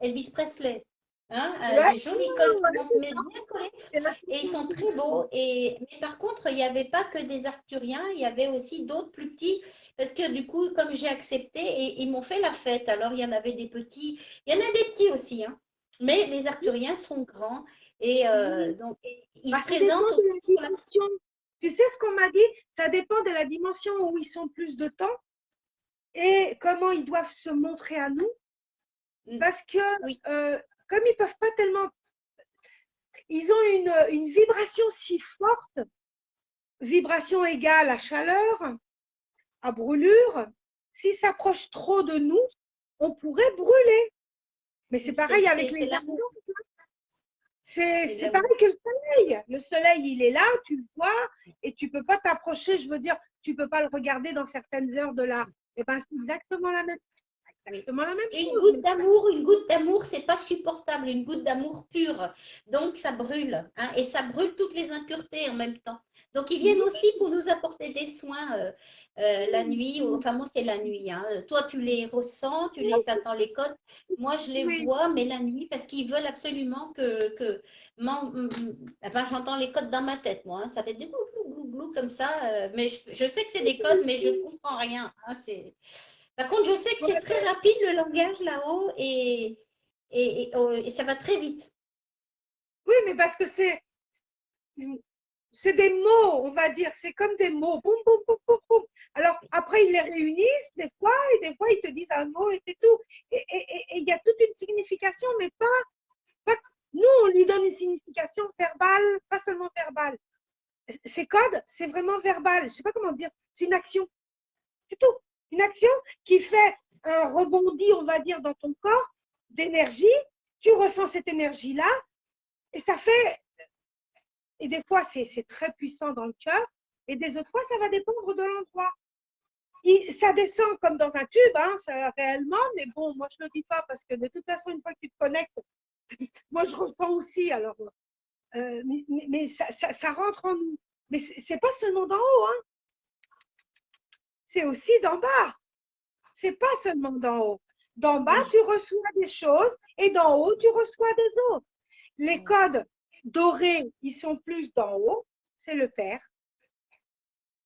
[SPEAKER 1] Elvis Presley. Hein,
[SPEAKER 2] Ouais,
[SPEAKER 1] des jolis cols qui montent, mais
[SPEAKER 2] ouais,
[SPEAKER 1] bien collés.
[SPEAKER 2] c'est la
[SPEAKER 1] Et ils sont
[SPEAKER 2] soucoupe.
[SPEAKER 1] très beaux. Mais par contre, il n'y avait pas que des Arcturiens, il y avait aussi d'autres plus petits. Parce que du coup, comme j'ai accepté, et ils m'ont fait la fête. Alors, il y en avait des petits, il y en a des petits aussi, hein. Mais les Arcturiens sont grands. Et
[SPEAKER 2] Oui.
[SPEAKER 1] donc, ils
[SPEAKER 2] Bah,
[SPEAKER 1] se
[SPEAKER 2] ça dépend
[SPEAKER 1] présentent
[SPEAKER 2] de la
[SPEAKER 1] aussi sur la...
[SPEAKER 2] dimension. Tu sais ce qu'on m'a dit? Ça dépend de la dimension où ils sont plus de temps et comment ils doivent se montrer à nous. Parce que
[SPEAKER 1] Oui,
[SPEAKER 2] comme ils peuvent pas tellement, ils ont une vibration si forte, vibration égale à chaleur, à brûlure. S'ils s'approchent trop de nous, on pourrait brûler. Mais c'est pareil avec
[SPEAKER 1] c'est
[SPEAKER 2] les
[SPEAKER 1] l'amour.
[SPEAKER 2] avions.
[SPEAKER 1] C'est de
[SPEAKER 2] C'est
[SPEAKER 1] l'amour.
[SPEAKER 2] pareil que le soleil. Le soleil, il est là, tu le vois, et tu peux pas t'approcher. Je veux dire, tu peux pas le regarder dans certaines heures de là. Et ben, c'est
[SPEAKER 1] Oui.
[SPEAKER 2] exactement la même
[SPEAKER 1] Et
[SPEAKER 2] chose.
[SPEAKER 1] une goutte d'amour, c'est pas supportable, une goutte d'amour pure. Donc ça brûle, hein, et ça brûle toutes les impuretés en même temps. Donc ils viennent aussi pour nous apporter des soins la nuit. Enfin moi c'est la nuit. Hein. Toi tu les ressens, t'attends les codes. Moi je les
[SPEAKER 2] Oui,
[SPEAKER 1] vois, mais la nuit parce qu'ils veulent absolument enfin, j'entends les codes dans ma tête moi. Hein. Ça fait du glou glou glou glou comme ça. Mais je sais que c'est des codes, mais je comprends rien. Hein. Par contre, je sais que c'est très rapide le langage là-haut et ça va très vite.
[SPEAKER 2] oui, mais parce que c'est des mots, on va dire, c'est comme des mots. Boum, boum, boum, boum, boum. Alors après, ils les réunissent des fois, et des fois, ils te disent un mot et c'est tout. Et il y a toute une signification, mais pas. Nous, on lui donne une signification verbale, pas seulement verbale. Ces codes, c'est vraiment verbal. Je sais pas comment dire. C'est une action. C'est tout. Une action qui fait un rebondi, on va dire, dans ton corps d'énergie. Tu ressens cette énergie-là et ça fait. Et des fois, c'est très puissant dans le cœur. Et des autres fois, ça va dépendre de l'endroit. Ça descend comme dans un tube, hein, ça, réellement. Mais bon, moi, je ne le dis pas parce que de toute façon, une fois que tu te connectes, moi, je ressens aussi. Alors, mais ça rentre en nous. Mais c'est pas seulement d'en haut, hein, c'est aussi d'en bas. C'est pas seulement d'en haut. D'en bas,
[SPEAKER 1] Oui.
[SPEAKER 2] tu reçois des choses et d'en haut, tu reçois des autres. Les codes dorés, ils sont plus d'en haut, c'est le père,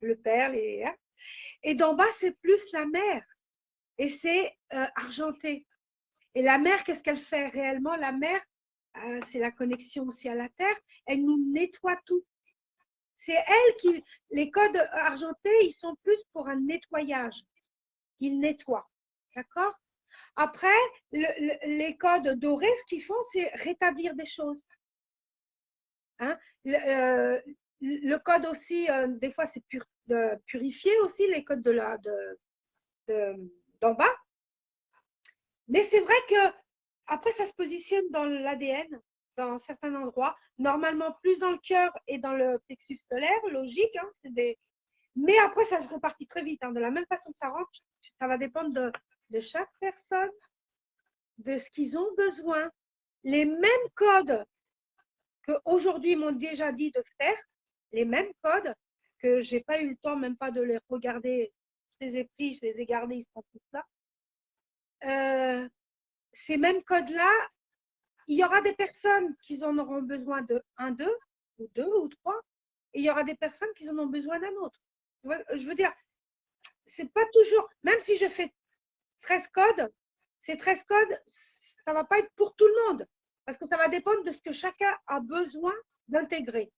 [SPEAKER 2] hein. Et d'en bas, c'est plus la mer et c'est argenté. Et la mer, qu'est-ce qu'elle fait réellement? La mer, c'est la connexion aussi à la terre, elle nous nettoie tout. C'est elle qui, les codes argentés, ils sont plus pour un nettoyage. Ils nettoient. D'accord? Après, les codes dorés, ce qu'ils font, c'est rétablir des choses. Hein? Le code aussi, des fois, c'est de purifier aussi les codes d'en bas. Mais c'est vrai que après, ça se positionne dans l'ADN, dans certains endroits. Normalement, plus dans le cœur et dans le plexus solaire, logique. Hein, mais après, ça se répartit très vite. Hein, de la même façon que ça rentre, ça va dépendre de chaque personne, de ce qu'ils ont besoin. Les mêmes codes qu'aujourd'hui ils m'ont déjà dit de faire, les mêmes codes que j'ai pas eu le temps même pas de les regarder, je les ai pris, je les ai gardés, ils sont tous là. Ces mêmes codes-là, il y aura des personnes qui en auront besoin de un, deux ou trois, et il y aura des personnes qui en ont besoin d'un autre. Je veux dire, c'est pas toujours, même si je fais 13 codes, ces 13 codes, ça va pas être pour tout le monde, parce que ça va dépendre de ce que chacun a besoin d'intégrer.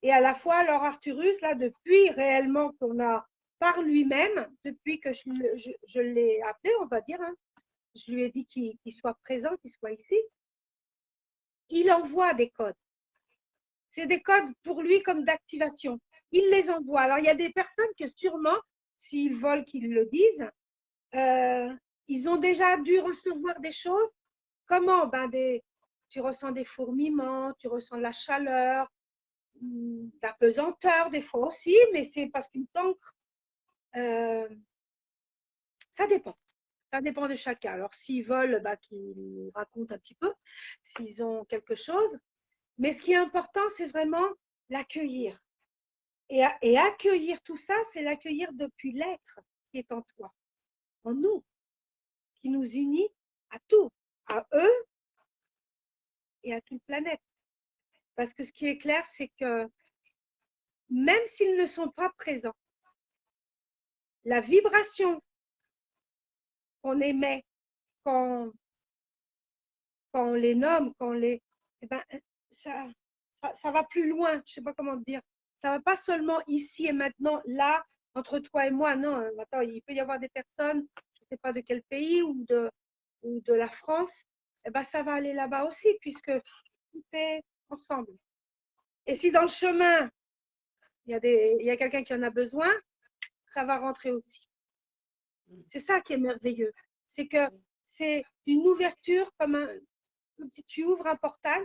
[SPEAKER 2] Et à la fois, alors Arthurus, là, depuis réellement qu'on a par lui-même, depuis que je l'ai appelé, on va dire, hein, je lui ai dit qu'il soit présent, qu'il soit ici, il envoie des codes. C'est des codes pour lui comme d'activation. Il les envoie. Alors, il y a des personnes que sûrement, s'ils veulent qu'ils le disent, ils ont déjà dû recevoir des choses. Comment? Tu ressens des fourmillements, tu ressens de la chaleur, de la pesanteur des fois aussi, mais c'est parce qu'une t'ancre. Ça dépend. Ça dépend de chacun. Alors, s'ils veulent, bah, qu'ils nous racontent un petit peu, s'ils ont quelque chose. Mais ce qui est important, c'est vraiment l'accueillir. Et accueillir tout ça, c'est l'accueillir depuis l'être qui est en toi, en nous, qui nous unit à tout, à eux et à toute planète. Parce que ce qui est clair, c'est que même s'ils ne sont pas présents, la vibration qu'on émet quand on les nomme, eh ben, ça va plus loin. Je ne sais pas comment te dire. Ça ne va pas seulement ici et maintenant, là, entre toi et moi. Non, attends, il peut y avoir des personnes, je ne sais pas de quel pays ou de la France. Eh ben, ça va aller là-bas aussi, puisque tout est ensemble. Et si dans le chemin, il y a quelqu'un qui en a besoin, ça va rentrer aussi. C'est ça qui est merveilleux. C'est que c'est une ouverture comme si tu ouvres un portail.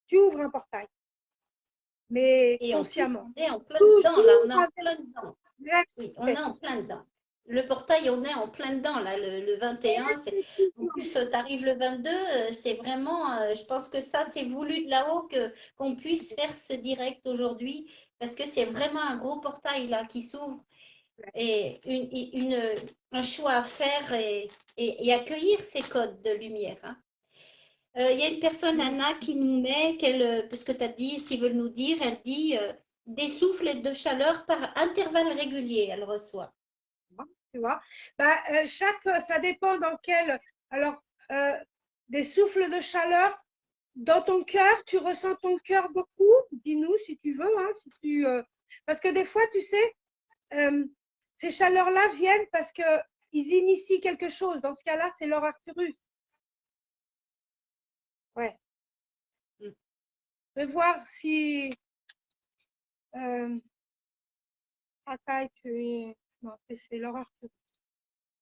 [SPEAKER 2] Tu ouvres un portail. Mais
[SPEAKER 1] Et
[SPEAKER 2] consciemment.
[SPEAKER 1] on est en plein dedans, là, on est en plein dedans. Oui, on est en plein dedans. Le portail, on est en plein dedans, là, le 21. En plus, tu arrives le 22, c'est vraiment, je pense que ça, c'est voulu de là-haut qu'on puisse faire ce direct aujourd'hui, parce que c'est vraiment un gros portail, là, qui s'ouvre, et un choix à faire et accueillir ces codes de lumière. Hein. Il y a une personne, Anna, qui nous met, parce que tu as dit, s'ils veulent nous dire, elle dit des souffles de chaleur par intervalles réguliers, elle reçoit.
[SPEAKER 2] Tu vois, bah, ça dépend dans quel. Alors, des souffles de chaleur dans ton cœur, tu ressens ton cœur beaucoup. Dis-nous si tu veux, hein, parce que des fois, tu sais, ces chaleurs-là viennent parce que ils initient quelque chose. Dans ce cas-là, c'est leur Arcturus. Ouais. Je vais voir si non, c'est leur Arcturus.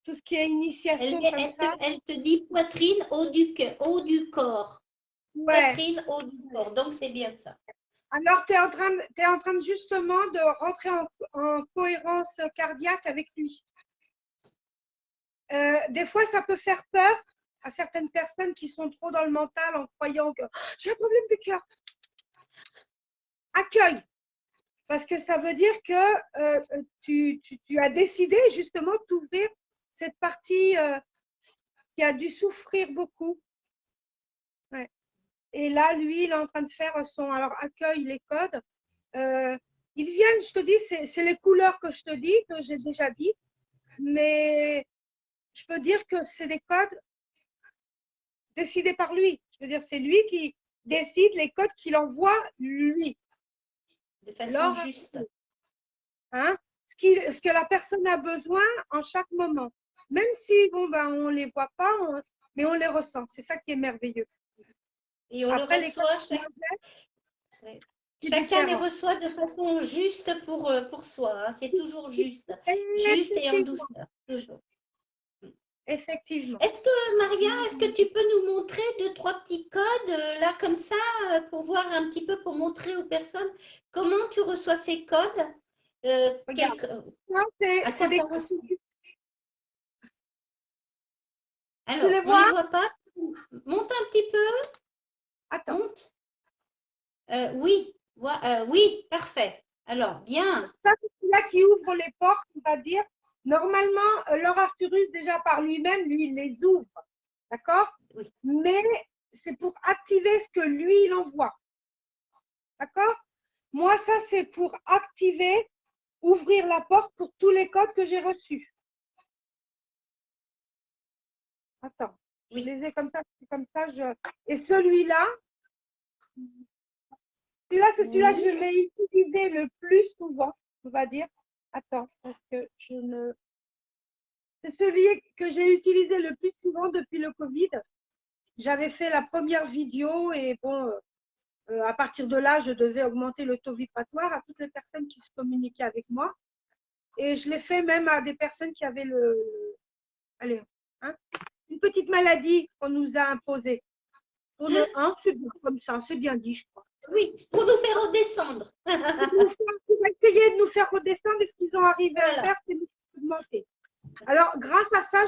[SPEAKER 2] Tout ce qui est initiation comme ça.
[SPEAKER 1] Elle te dit poitrine, haut du corps.
[SPEAKER 2] Ouais.
[SPEAKER 1] Poitrine, haut du corps. Donc, c'est bien ça.
[SPEAKER 2] Alors, tu es en train justement de rentrer en cohérence cardiaque avec lui. Des fois, ça peut faire peur à certaines personnes qui sont trop dans le mental en croyant que j'ai un problème de cœur. Accueille. Parce que ça veut dire que tu as décidé justement d'ouvrir cette partie qui a dû souffrir beaucoup. Ouais. Et là, lui, il est en train de faire alors accueille les codes. Ils viennent, je te dis, c'est les couleurs que je te dis, que j'ai déjà dit, mais je peux dire que c'est des codes décidés par lui. Je veux dire, c'est lui qui décide les codes qu'il envoie lui.
[SPEAKER 1] De façon juste.
[SPEAKER 2] Hein, ce que la personne a besoin en chaque moment. Même si, bon, ben, on ne les voit pas, mais on les ressent. C'est ça qui est merveilleux.
[SPEAKER 1] Et on après, le reçoit, chacun les reçoit de façon juste pour soi. Hein. C'est toujours juste. Juste et en douceur. Toujours.
[SPEAKER 2] Effectivement.
[SPEAKER 1] Est-ce que, Maria, est-ce que tu peux nous montrer 2-3 petits codes, là, comme ça, pour voir un petit peu, pour montrer aux personnes comment tu reçois ces codes
[SPEAKER 2] non, c'est des codes.
[SPEAKER 1] Alors, on ne les voit pas. Monte un petit peu.
[SPEAKER 2] Attends.
[SPEAKER 1] Monte. Oui, oui, parfait. Alors, bien.
[SPEAKER 2] Ça, c'est celui-là qui ouvre les portes, on va dire. Normalement, leur Arcturus, déjà par lui-même, lui, il les ouvre. D'accord?
[SPEAKER 1] Oui.
[SPEAKER 2] Mais c'est pour activer ce que lui, il envoie. D'accord? Moi, ça, c'est pour activer, ouvrir la porte pour tous les codes que j'ai reçus. Attends, oui. Je les ai comme ça. Et celui-là, c'est celui-là que je l'ai utilisé le plus souvent, on va dire. Attends, parce que c'est celui que j'ai utilisé le plus souvent depuis le Covid. J'avais fait la première vidéo et bon, à partir de là, je devais augmenter le taux vibratoire à toutes les personnes qui se communiquaient avec moi. Et je l'ai fait même à des personnes qui avaient une petite maladie qu'on nous a imposée. C'est bien comme ça, c'est bien dit, je crois.
[SPEAKER 1] Oui, pour nous faire redescendre.
[SPEAKER 2] Pour essayer de nous faire redescendre, et ce qu'ils ont arrivé à faire, c'est nous augmenter. Alors, grâce à ça,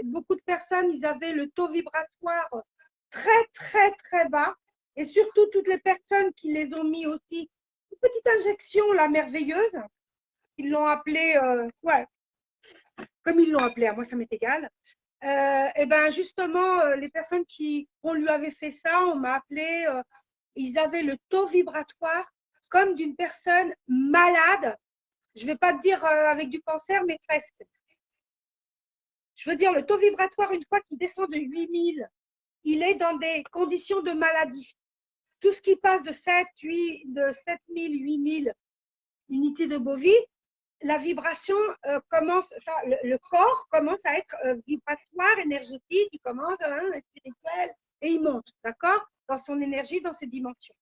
[SPEAKER 2] beaucoup de personnes, ils avaient le taux vibratoire très, très, très bas. Et surtout, toutes les personnes qui les ont mis aussi, une petite injection, la merveilleuse, ils l'ont appelée, ouais, comme ils l'ont appelée, à moi, ça m'est égal. Et ben justement, les personnes on lui avait fait ça, on m'a appelé, ils avaient le taux vibratoire comme d'une personne malade. Je ne vais pas te dire avec du cancer, mais presque. Je veux dire, le taux vibratoire, une fois qu'il descend de 8000, il est dans des conditions de maladie. Tout ce qui passe de 7000, 8000 unités de Bovie, la vibration commence, le corps commence à être vibratoire, énergétique, il commence spirituel, et il monte, d'accord, dans son énergie, dans ses dimensions.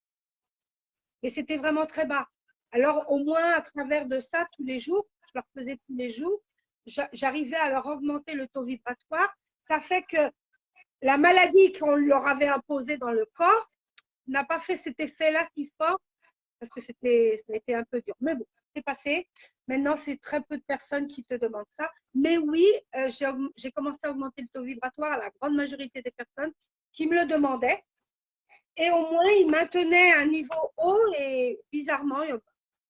[SPEAKER 2] Et c'était vraiment très bas. Alors, au moins, à travers de ça, tous les jours, je leur faisais tous les jours, j'arrivais à leur augmenter le taux vibratoire. Ça fait que la maladie qu'on leur avait imposée dans le corps n'a pas fait cet effet-là si fort, parce que ça a été un peu dur. Mais bon, c'est passé. Maintenant, c'est très peu de personnes qui te demandent ça. Mais oui, j'ai commencé à augmenter le taux vibratoire à la grande majorité des personnes qui me le demandaient. Et au moins, ils maintenaient un niveau haut et bizarrement, il n'y a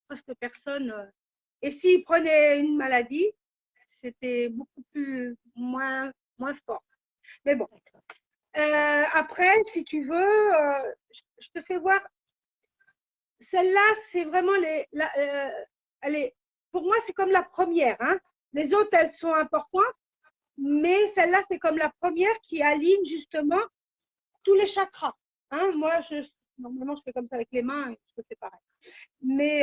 [SPEAKER 2] presque personne. Et s'ils prenaient une maladie, c'était beaucoup moins fort. Mais bon. Après, si tu veux, je te fais voir. Celle-là, c'est vraiment pour moi, c'est comme la première. Hein. Les autres, elles sont importantes, mais celle-là, c'est comme la première qui aligne justement tous les chakras. Hein. Moi, normalement, je fais comme ça avec les mains, et je fais pareil. Mais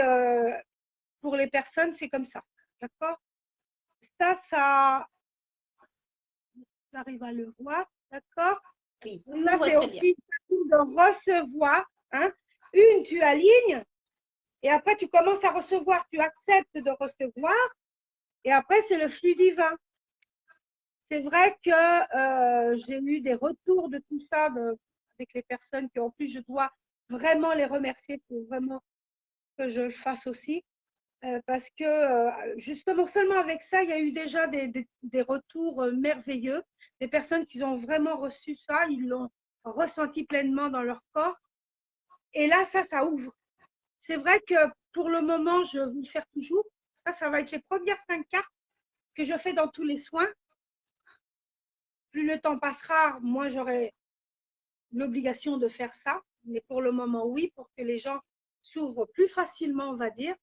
[SPEAKER 2] pour les personnes, c'est comme ça. D'accord? Ça, j'arrive à le voir. D'accord?
[SPEAKER 1] Oui,
[SPEAKER 2] ça, c'est aussi de recevoir. Hein. Une, tu alignes. Et après, tu commences à recevoir, tu acceptes de recevoir. Et après, c'est le flux divin. C'est vrai que j'ai eu des retours de tout ça avec les personnes qui, en plus, je dois vraiment les remercier pour vraiment que je le fasse aussi. Parce que justement, seulement avec ça, il y a eu déjà des retours merveilleux. Des personnes qui ont vraiment reçu ça, ils l'ont ressenti pleinement dans leur corps. Et là, ça ouvre. C'est vrai que pour le moment, je vais le faire toujours. Ça va être les premières 5 cartes que je fais dans tous les soins. Plus le temps passera, moins j'aurai l'obligation de faire ça. Mais pour le moment, oui, pour que les gens s'ouvrent plus facilement, on va dire.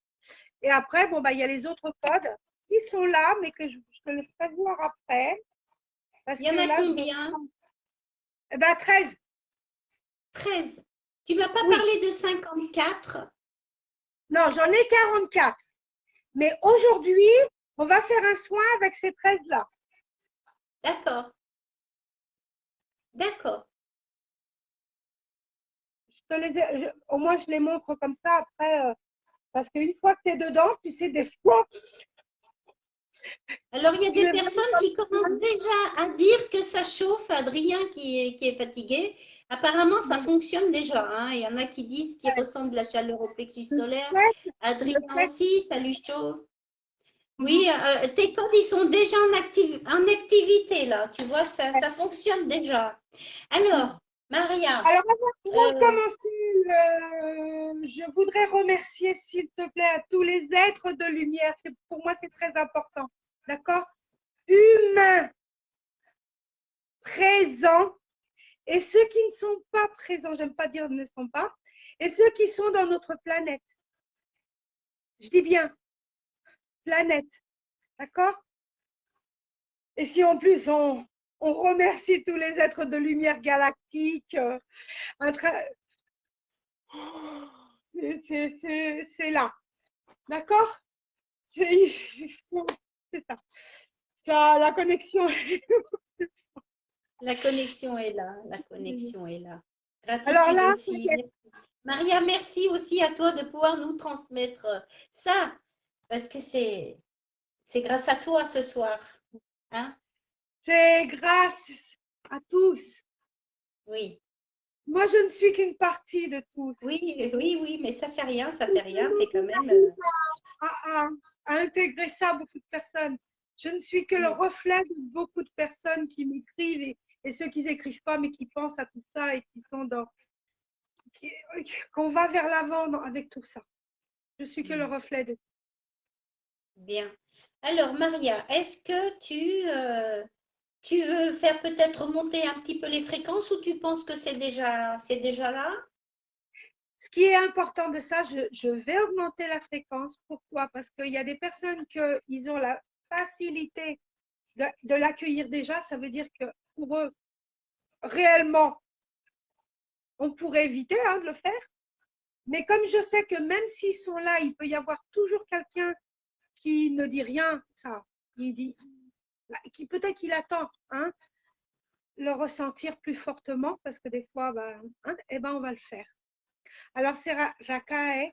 [SPEAKER 2] Et après, bon, il y a les autres codes qui sont là, mais que je te les ferai voir après.
[SPEAKER 1] Il y en a combien?
[SPEAKER 2] 13.
[SPEAKER 1] 13. Tu ne m'as pas parlé de 54?
[SPEAKER 2] Non, j'en ai 44. Mais aujourd'hui, on va faire un soin avec ces 13-là.
[SPEAKER 1] D'accord. D'accord.
[SPEAKER 2] Au moins, je les montre comme ça après, parce qu'une fois que tu es dedans, tu sais, des fois.
[SPEAKER 1] Alors, il y a des personnes qui commencent déjà à dire que ça chauffe. Adrien qui est fatigué. Apparemment, ça fonctionne déjà. Hein. Il y en a qui disent qu'ils ressentent de la chaleur au plexus solaire. Adrien aussi, ça lui chauffe. Oui, tes codes, ils sont déjà en activité, là. Tu vois, ça fonctionne déjà. Alors, Maria.
[SPEAKER 2] Alors, avant de commencer, je voudrais remercier, s'il te plaît, à tous les êtres de lumière. Pour moi, c'est très important. D'accord? Humains, présents, et ceux qui ne sont pas présents, j'aime pas dire ne sont pas, et ceux qui sont dans notre planète. Je dis bien, planète. D'accord? Et si en plus on remercie tous les êtres de lumière galactique, c'est là. D'accord? C'est ça. La connexion.
[SPEAKER 1] La connexion est là. La connexion est là. Gratitude
[SPEAKER 2] Alors là,
[SPEAKER 1] aussi. Merci. Maria, merci aussi à toi de pouvoir nous transmettre ça. Parce que c'est grâce à toi ce soir. Hein?
[SPEAKER 2] C'est grâce à tous.
[SPEAKER 1] Oui.
[SPEAKER 2] Moi, je ne suis qu'une partie de tous.
[SPEAKER 1] Oui, mais ça fait rien, ça fait rien. C'est quand même.
[SPEAKER 2] À intégrer ça, beaucoup de personnes. Je ne suis que le reflet de beaucoup de personnes qui m'écrivent et ceux qui n'écrivent pas, mais qui pensent à tout ça et qui sont qu'on va vers l'avant avec tout ça. Je suis que le reflet de.
[SPEAKER 1] Bien. Alors, Maria, est-ce que tu veux faire peut-être monter un petit peu les fréquences ou tu penses que c'est déjà là?
[SPEAKER 2] Ce qui est important de ça, je vais augmenter la fréquence. Pourquoi? Parce qu'il y a des personnes qui ont la facilité de l'accueillir déjà. Ça veut dire que pour eux, réellement, on pourrait éviter de le faire. Mais comme je sais que même s'ils sont là, il peut y avoir toujours quelqu'un qui ne dit rien, ça, il dit, qui peut-être qu'il attend, le ressentir plus fortement, parce que des fois, on va le faire. Alors, c'est Rakae,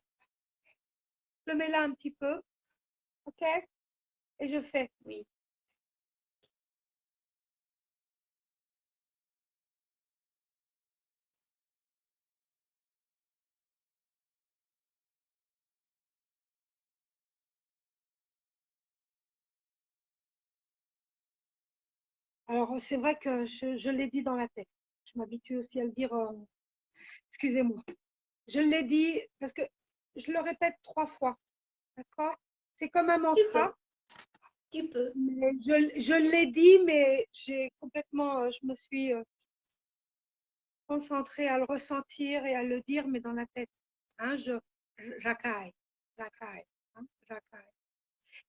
[SPEAKER 2] je le mets là un petit peu, ok? Et je fais.
[SPEAKER 1] Oui.
[SPEAKER 2] Alors, c'est vrai que je l'ai dit dans la tête. Je m'habitue aussi à le dire, excusez-moi. Je l'ai dit parce que je le répète 3 fois, d'accord? C'est comme un mantra.
[SPEAKER 1] Tu peux.
[SPEAKER 2] Mais je l'ai dit, mais j'ai complètement, je me suis concentrée à le ressentir et à le dire, mais dans la tête. J'accaille, j'accaille, j'accaille.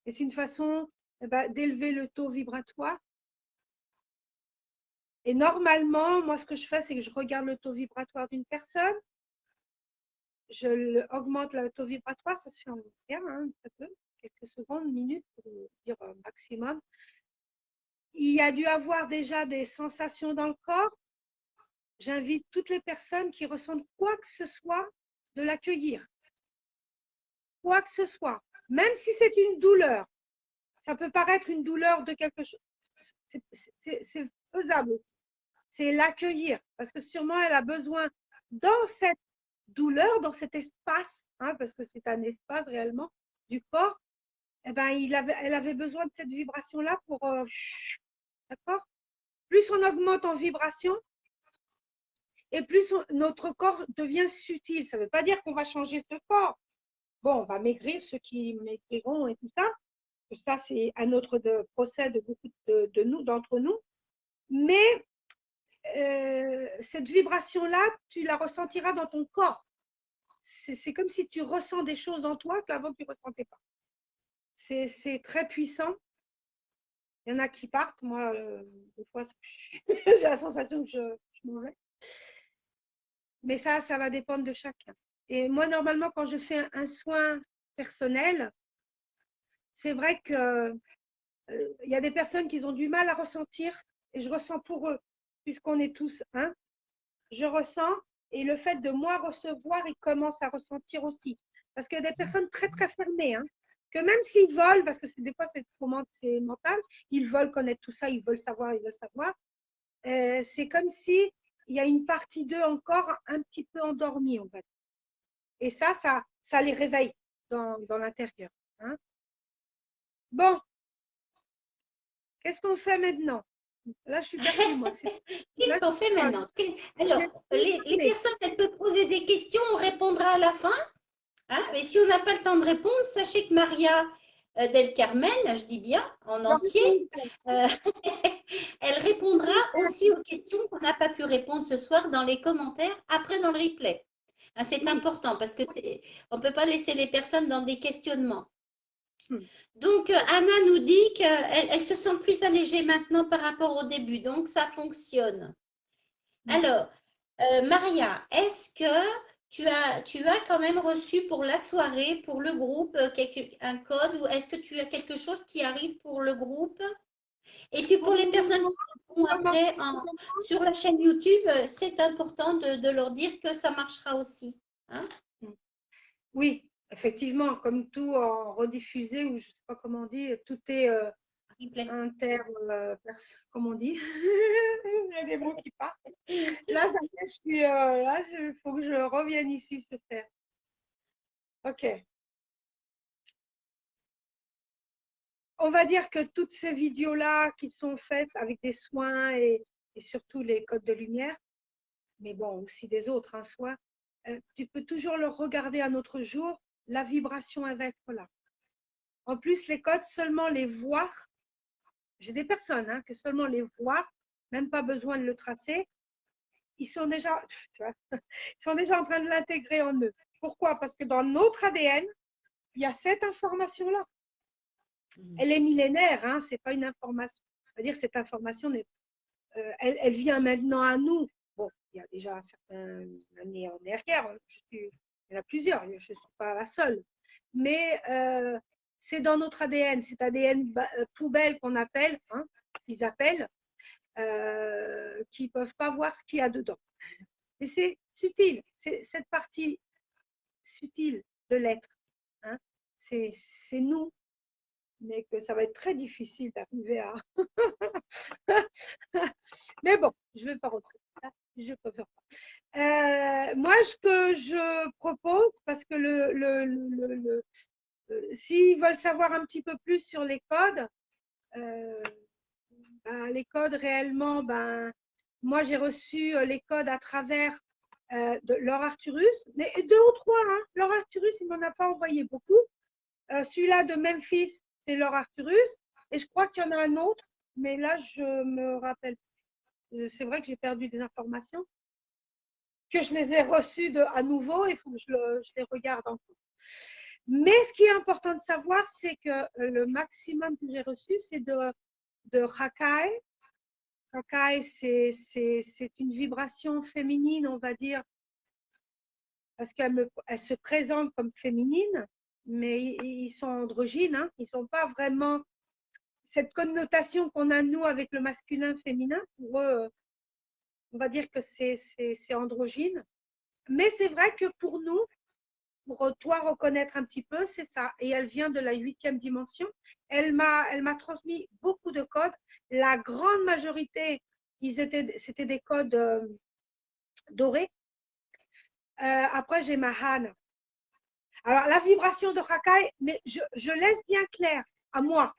[SPEAKER 2] Et c'est une façon d'élever le taux vibratoire. Et normalement, moi, ce que je fais, c'est que je regarde le taux vibratoire d'une personne, augmente le taux vibratoire, ça se fait en bien, un peu, quelques secondes, minutes, pour dire maximum. Il y a dû avoir déjà des sensations dans le corps. J'invite toutes les personnes qui ressentent quoi que ce soit de l'accueillir. Quoi que ce soit. Même si c'est une douleur. Ça peut paraître une douleur de quelque chose. C'est faisable aussi. C'est l'accueillir. Parce que sûrement, elle a besoin dans cette douleur, dans cet espace, parce que c'est un espace réellement du corps, elle avait besoin de cette vibration-là pour. D'accord? Plus on augmente en vibration, et plus notre corps devient subtil. Ça ne veut pas dire qu'on va changer ce corps. Bon, on va maigrir, ceux qui maigriront et tout ça. Ça, c'est un autre procès de beaucoup d'entre nous. Mais cette vibration-là, tu la ressentiras dans ton corps. C'est comme si tu ressens des choses en toi qu'avant tu ne ressentais pas. C'est très puissant. Il y en a qui partent. Moi, des fois, j'ai la sensation que je m'en vais. Mais ça va dépendre de chacun. Et moi, normalement, quand je fais un soin personnel, c'est vrai que y a des personnes qui ont du mal à ressentir et je ressens pour eux, puisqu'on est tous un. Je ressens et le fait de moi recevoir, ils commencent à ressentir aussi. Parce qu'il y a des personnes très, très fermées, que même s'ils veulent, parce que des fois c'est mental, ils veulent connaître tout ça, ils veulent savoir, c'est comme si il y a une partie d'eux encore un petit peu endormie, on va dire. Et ça les réveille dans l'intérieur. Bon, qu'est-ce qu'on fait maintenant? Là, je suis perdue, moi.
[SPEAKER 1] Qu'est-ce qu'on fait maintenant? Alors, les personnes, elles peuvent poser des questions, on répondra à la fin. Mais si on n'a pas le temps de répondre, sachez que Maria Del Carmen, je dis bien en entier, elle répondra aussi aux questions qu'on n'a pas pu répondre ce soir dans les commentaires, après dans le replay. C'est important parce que on ne peut pas laisser les personnes dans des questionnements. Donc, Anna nous dit qu'elle se sent plus allégée maintenant par rapport au début. Donc, ça fonctionne. Alors, Maria, est-ce que tu as quand même reçu pour la soirée, pour le groupe, un code ou est-ce que tu as quelque chose qui arrive pour le groupe? Et puis, pour les personnes qui vont après sur la chaîne YouTube, c'est important de leur dire que ça marchera aussi.
[SPEAKER 2] Oui, effectivement, comme tout en rediffusé, ou je ne sais pas comment on dit, tout est comment on dit? Il y a des mots qui partent. Là, ça fait, il faut que je revienne ici sur Terre. Ok. on va dire que toutes ces vidéos-là qui sont faites avec des soins et surtout les codes de lumière, mais bon, aussi des autres hein, soins, tu peux toujours le regarder un autre jour, la vibration, elle va être là. En plus, les codes, seulement les voir, j'ai des personnes hein, que seulement les voir, même pas besoin de le tracer, ils sont déjà, tu vois, ils sont déjà en train de l'intégrer en eux. Pourquoi? Parce que dans notre ADN, il y a cette information-là. Elle est millénaire, hein, ce n'est pas une information. C'est-à-dire cette information, elle vient maintenant à nous. Bon, il y a déjà certaines années en arrière, il y en a plusieurs, je ne suis pas la seule. Mais c'est dans notre ADN, cet ADN poubelle qu'on appelle, hein, qu'ils appellent, qui ne peuvent pas voir ce qu'il y a dedans. Et c'est subtil, c'est cette partie subtile de l'être. Hein. C'est nous, mais que ça va être très difficile d'arriver à. Mais bon, je ne vais pas rentrer ça, je préfère pas. Moi, ce que je propose, parce que s'ils veulent savoir un petit peu plus sur les codes, les codes réellement, moi j'ai reçu les codes à travers de Laure Arcturus, mais 2 ou 3, hein. Laure Arcturus, il ne m'en a pas envoyé beaucoup. Celui-là de Memphis, c'est Laure Arcturus, et je crois qu'il y en a un autre, mais là je me rappelle. C'est vrai que j'ai perdu des informations, que je les ai reçues à nouveau, il faut que je les regarde encore. Mais ce qui est important de savoir, c'est que le maximum que j'ai reçu, c'est de Hakai. Hakai, c'est une vibration féminine, on va dire, parce qu'elle se présente comme féminine, mais ils sont androgynes, hein, ils ne sont pas vraiment cette connotation qu'on a, nous, avec le masculin féminin. Pour eux, on va dire que c'est androgyne. Mais c'est vrai que pour nous, pour toi reconnaître un petit peu, c'est ça. Et elle vient de la 8e dimension. Elle m'a transmis beaucoup de codes. La grande majorité, c'était des codes dorés. Après, j'ai ma Han. Alors, la vibration de Hakai, mais je laisse bien clair à moi,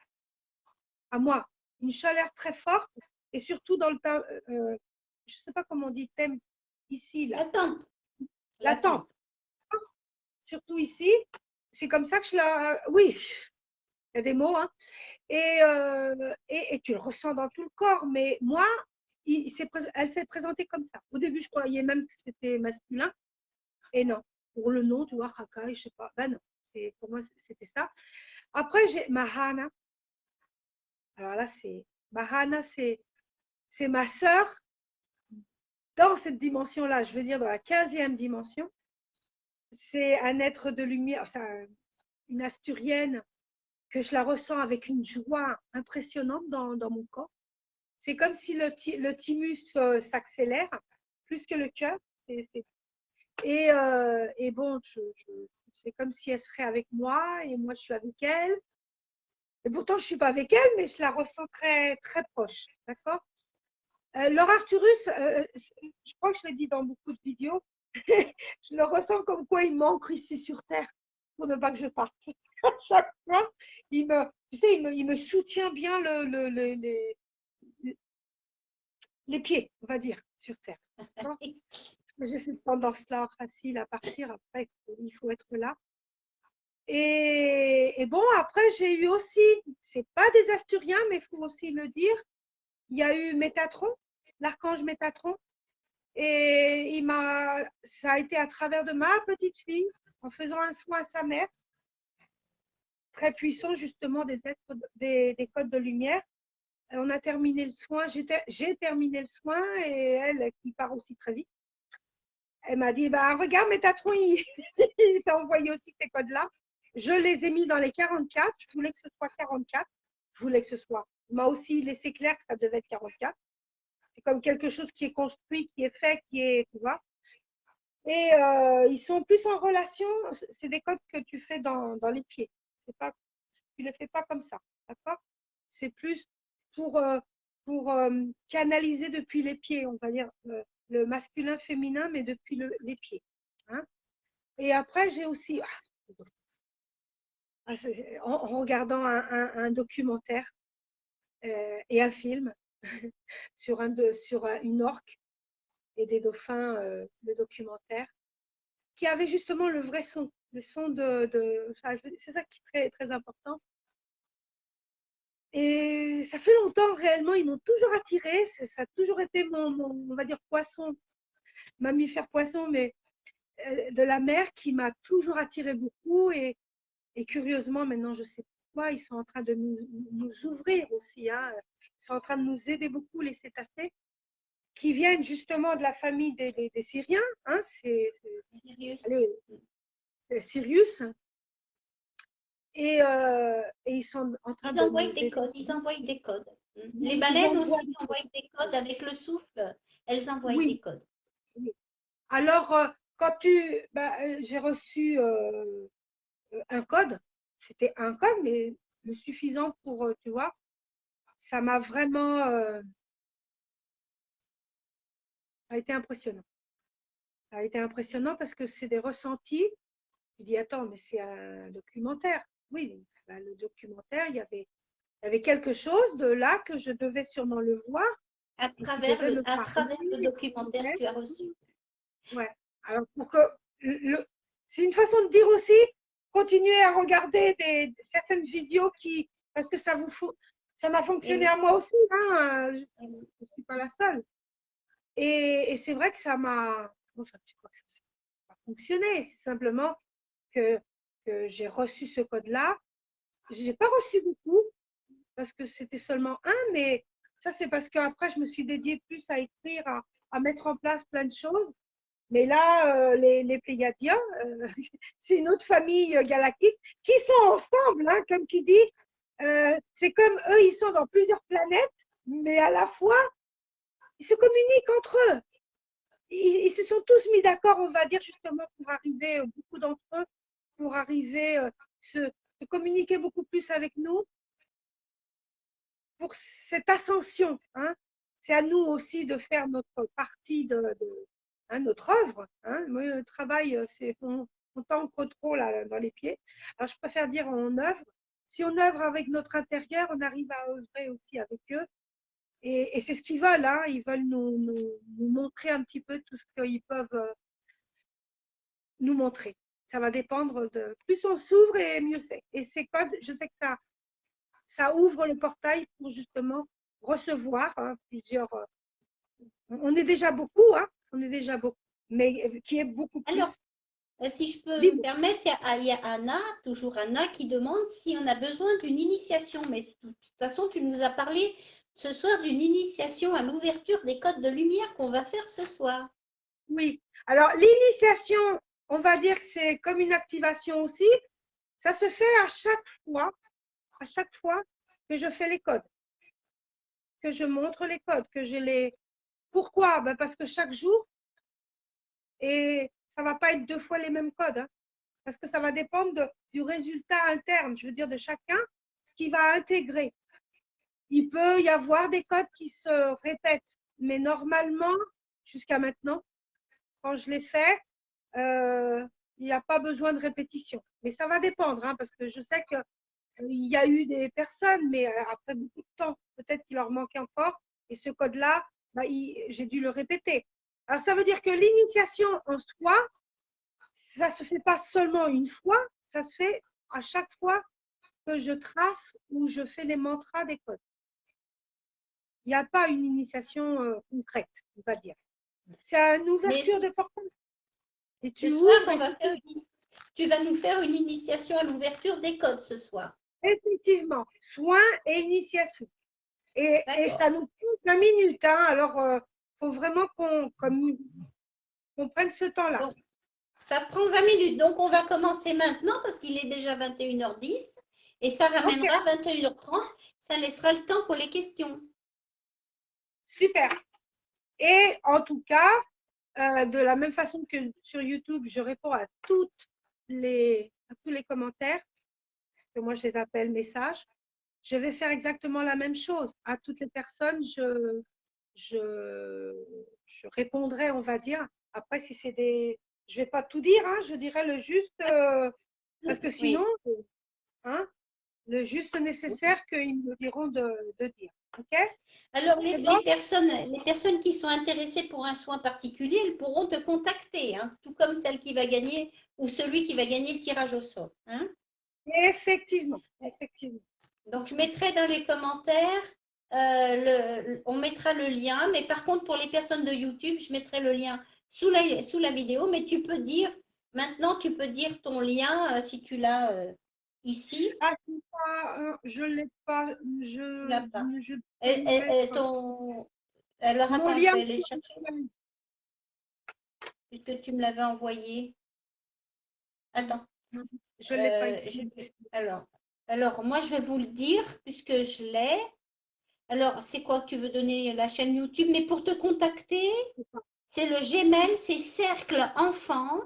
[SPEAKER 2] une chaleur très forte et surtout dans le temps, je ne sais pas comment on dit, thème ici, là. La tempe. Surtout ici, c'est comme ça que je la. Oui, il y a des mots, hein. Et tu le ressens dans tout le corps, mais moi, elle s'est présentée comme ça. Au début, je croyais même que c'était masculin, et non. Pour le nom, tu vois, Hakai, je sais pas. Ben non, pour moi, c'était ça. Après, j'ai Mahana. Alors là, Mahana, c'est ma sœur dans cette dimension-là, je veux dire dans la 15e dimension. C'est un être de lumière, une asturienne que je la ressens avec une joie impressionnante dans mon corps. C'est comme si le thymus s'accélère plus que le cœur. Et bon, c'est comme si elle serait avec moi et moi je suis avec elle. Et pourtant, je ne suis pas avec elle, mais je la ressens très, très proche. D'accord. Laure Arcturus, je crois que je l'ai dit dans beaucoup de vidéos, je le ressens comme quoi il m'ancre ici sur Terre pour ne pas que je parte. À chaque fois, il me soutient bien les pieds, on va dire, sur Terre. J'ai cette tendance-là facile à partir. Après, il faut être là. Et bon, après, j'ai eu aussi, c'est pas des Asturiens, mais il faut aussi le dire, il y a eu Métatron, l'archange Métatron. Et ça a été à travers de ma petite fille, en faisant un soin à sa mère, très puissant justement des codes de lumière. On a terminé le soin, j'ai terminé le soin et elle qui part aussi très vite. Elle m'a dit, regarde, Métatron, il t'a envoyé aussi ces codes-là. Je les ai mis dans les 44. Je voulais que ce soit 44. Je voulais que ce soit. Il m'a aussi laissé clair que ça devait être 44. C'est comme quelque chose qui est construit, qui est fait, qui est, tu vois. Et ils sont plus en relation. C'est des codes que tu fais dans les pieds. Tu ne le fais pas comme ça. D'accord. C'est plus pour canaliser depuis les pieds, on va dire. Le masculin féminin, mais depuis les pieds. Hein. Et après, j'ai aussi. en regardant un documentaire et un film sur une orque et des dauphins, le documentaire, qui avait justement le vrai son, le son enfin, c'est ça qui est très, très important. Et ça fait longtemps réellement, ils m'ont toujours attiré, ça a toujours été on va dire, poisson, mammifère poisson, mais de la mer qui m'a toujours attiré beaucoup. Et curieusement, maintenant, je sais pourquoi, ils sont en train de nous ouvrir aussi. Hein. Ils sont en train de nous aider beaucoup, les cétacés, qui viennent justement de la famille des Syriens. Hein.
[SPEAKER 1] Sirius.
[SPEAKER 2] Allez, c'est Sirius. Et ils sont en train
[SPEAKER 1] Ils
[SPEAKER 2] de
[SPEAKER 1] envoient
[SPEAKER 2] nous
[SPEAKER 1] des
[SPEAKER 2] aider.
[SPEAKER 1] codes, ils envoient des codes. Les
[SPEAKER 2] Ils
[SPEAKER 1] baleines
[SPEAKER 2] envoient
[SPEAKER 1] aussi envoient des codes avec le souffle, elles envoient des
[SPEAKER 2] Oui,
[SPEAKER 1] codes.
[SPEAKER 2] oui. Alors, j'ai reçu un code. C'était un code, mais le suffisant pour, tu vois, ça m'a vraiment, ça a été impressionnant. Ça a été impressionnant parce que c'est des ressentis. Tu dis, attends, mais c'est un documentaire. Oui, bah, le documentaire, il y avait quelque chose de là que je devais sûrement le voir et qui devait me
[SPEAKER 1] À
[SPEAKER 2] parler.
[SPEAKER 1] travers le documentaire que tu as reçu.
[SPEAKER 2] Ouais. Alors, c'est une façon de dire aussi, continuez à regarder certaines vidéos parce que ça m'a
[SPEAKER 1] Et
[SPEAKER 2] fonctionné
[SPEAKER 1] oui,
[SPEAKER 2] à moi aussi, hein,
[SPEAKER 1] et oui.
[SPEAKER 2] je ne suis pas la seule. Et c'est vrai que ça m'a, bon, je crois que ça a fonctionné. C'est simplement que, que j'ai reçu ce code-là. Je n'ai pas reçu beaucoup parce que c'était seulement un, mais ça, c'est parce qu'après, je me suis dédiée plus à écrire, à mettre en place plein de choses. Mais là, les Pléiadiens, c'est une autre famille galactique qui sont ensemble, hein, comme qui dit. C'est comme eux, ils sont dans plusieurs planètes, mais à la fois, ils se communiquent entre eux. Ils se sont tous mis d'accord, on va dire, justement, pour arriver, beaucoup d'entre eux, pour arriver, se communiquer beaucoup plus avec nous, pour cette ascension. Hein. C'est à nous aussi de faire notre partie hein, notre œuvre. Hein. Moi, le travail, on t'ancre trop là, dans les pieds. Alors, je préfère dire on œuvre. Si on œuvre avec notre intérieur, on arrive à œuvrer aussi avec eux. Et c'est ce qu'ils veulent. Hein. Ils veulent nous montrer un petit peu tout ce qu'ils peuvent nous montrer. Ça va dépendre de plus on s'ouvre et mieux c'est. Et ces codes, je sais que ça ouvre le portail pour justement recevoir hein, plusieurs. On est déjà beaucoup, hein, on est déjà beaucoup, mais qui est beaucoup plus
[SPEAKER 1] Alors, si je peux me
[SPEAKER 2] libre.
[SPEAKER 1] permettre, il y a Anna, toujours Anna, qui demande si on a besoin d'une initiation. Mais de toute façon, tu nous as parlé ce soir d'une initiation à l'ouverture des codes de lumière qu'on va faire ce soir.
[SPEAKER 2] Oui. Alors l'initiation, on va dire que c'est comme une activation aussi. Ça se fait à chaque fois que je fais les codes, que je montre les codes, que je les. Pourquoi? Ben parce que chaque jour, et ça va pas être deux fois les mêmes codes. Hein. Parce que ça va dépendre du résultat interne, je veux dire, de chacun, ce qu'il va intégrer. Il peut y avoir des codes qui se répètent, mais normalement, jusqu'à maintenant, quand je l'ai fait, il n'y a pas besoin de répétition. Mais ça va dépendre, hein, parce que je sais qu'il y a eu des personnes, mais après beaucoup de temps, peut-être qu'il leur manquait encore. Et ce code-là, bah, j'ai dû le répéter. Alors, ça veut dire que l'initiation en soi, ça ne se fait pas seulement une fois, ça se fait à chaque fois que je trace ou je fais les mantras des codes. Il n'y a pas une initiation concrète, on va dire. C'est une
[SPEAKER 1] Mais
[SPEAKER 2] ouverture de portail. Et
[SPEAKER 1] ce
[SPEAKER 2] tu
[SPEAKER 1] soir,
[SPEAKER 2] ouvres
[SPEAKER 1] on
[SPEAKER 2] et
[SPEAKER 1] va faire tu vas nous faire une initiation à l'ouverture des codes ce soir.
[SPEAKER 2] effectivement, soins et initiation. Et
[SPEAKER 1] D'accord.
[SPEAKER 2] ça nous prend 20 minutes. Hein, alors, il faut vraiment qu'on prenne ce temps-là.
[SPEAKER 1] Donc, ça prend 20 minutes. Donc, on va commencer maintenant parce qu'il est déjà 21h10 et ça
[SPEAKER 2] Ok,
[SPEAKER 1] ramènera 21h30. Ça laissera le temps pour les questions.
[SPEAKER 2] super. Et en tout cas, de la même façon que sur YouTube, je réponds à tous les commentaires, que moi je les appelle messages. Je vais faire exactement la même chose. À toutes les personnes, je, je répondrai, on va dire. Après, si c'est des. Je ne vais pas tout dire, hein, je dirai le juste, parce que sinon,
[SPEAKER 1] Oui.
[SPEAKER 2] hein, le juste nécessaire qu'ils me diront de dire. OK?
[SPEAKER 1] Alors,
[SPEAKER 2] C'est bon?
[SPEAKER 1] les personnes qui sont intéressées pour un soin particulier, elles pourront te contacter, hein, tout comme celle qui va gagner ou celui qui va gagner le tirage au sort. Hein.
[SPEAKER 2] Effectivement, effectivement.
[SPEAKER 1] Donc, je mettrai dans les commentaires, on mettra le lien, mais par contre, pour les personnes de YouTube, je mettrai le lien sous la vidéo, mais tu peux dire, maintenant, tu peux dire ton lien si tu l'as ici.
[SPEAKER 2] Ah, je l'ai pas,
[SPEAKER 1] Tu l'as pas.
[SPEAKER 2] je dois mettre
[SPEAKER 1] Alors,
[SPEAKER 2] mon
[SPEAKER 1] attends, je
[SPEAKER 2] lien.
[SPEAKER 1] vais aller le chercher, puisque tu me l'avais envoyé. Attends.
[SPEAKER 2] Je l'ai pas ici.
[SPEAKER 1] Alors, moi, je vais vous le dire, puisque je l'ai. Alors, c'est quoi que tu veux donner la chaîne YouTube? Mais pour te contacter, c'est le Gmail, c'est Cercle Enfant,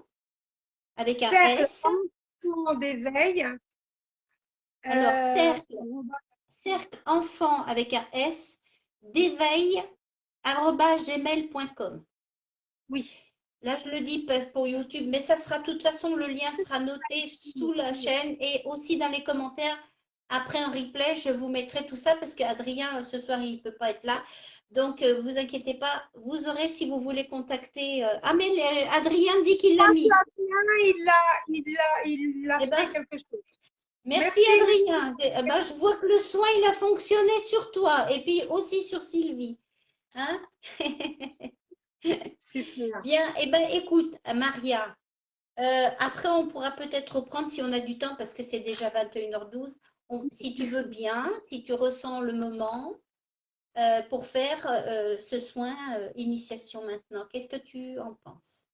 [SPEAKER 1] avec un
[SPEAKER 2] Cercle
[SPEAKER 1] S.
[SPEAKER 2] enfant d'éveil.
[SPEAKER 1] Alors, cercle Enfant, avec un S, d'éveil, @gmail.com.
[SPEAKER 2] Oui.
[SPEAKER 1] Là, je le dis pour YouTube, mais ça sera, de toute façon, le lien sera noté sous la chaîne et aussi dans les commentaires. Après un replay, je vous mettrai tout ça parce qu'Adrien, ce soir, il ne peut pas être là. Donc, vous inquiétez pas, vous aurez, si vous voulez contacter… Ah, mais Adrien dit qu'il l'a mis.
[SPEAKER 2] Il a
[SPEAKER 1] Eh ben,
[SPEAKER 2] fait quelque chose.
[SPEAKER 1] merci Adrien. Eh ben, je vois que le soin, il a fonctionné sur toi et puis aussi sur Sylvie. Hein.
[SPEAKER 2] Super.
[SPEAKER 1] Bien, eh ben, écoute, Maria, après, on pourra peut-être reprendre si on a du temps parce que c'est déjà 21h12. Si tu veux bien, si tu ressens le moment pour faire ce soin initiation maintenant. Qu'est-ce que tu en penses?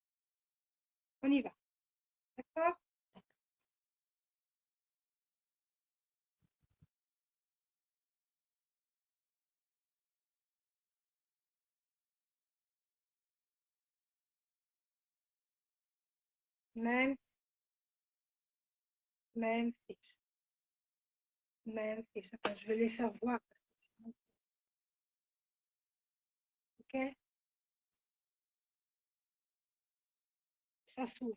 [SPEAKER 2] On y va. D'accord? Même, même fixe. Même fixe. Attends, je vais les faire voir. OK? Ça s'ouvre.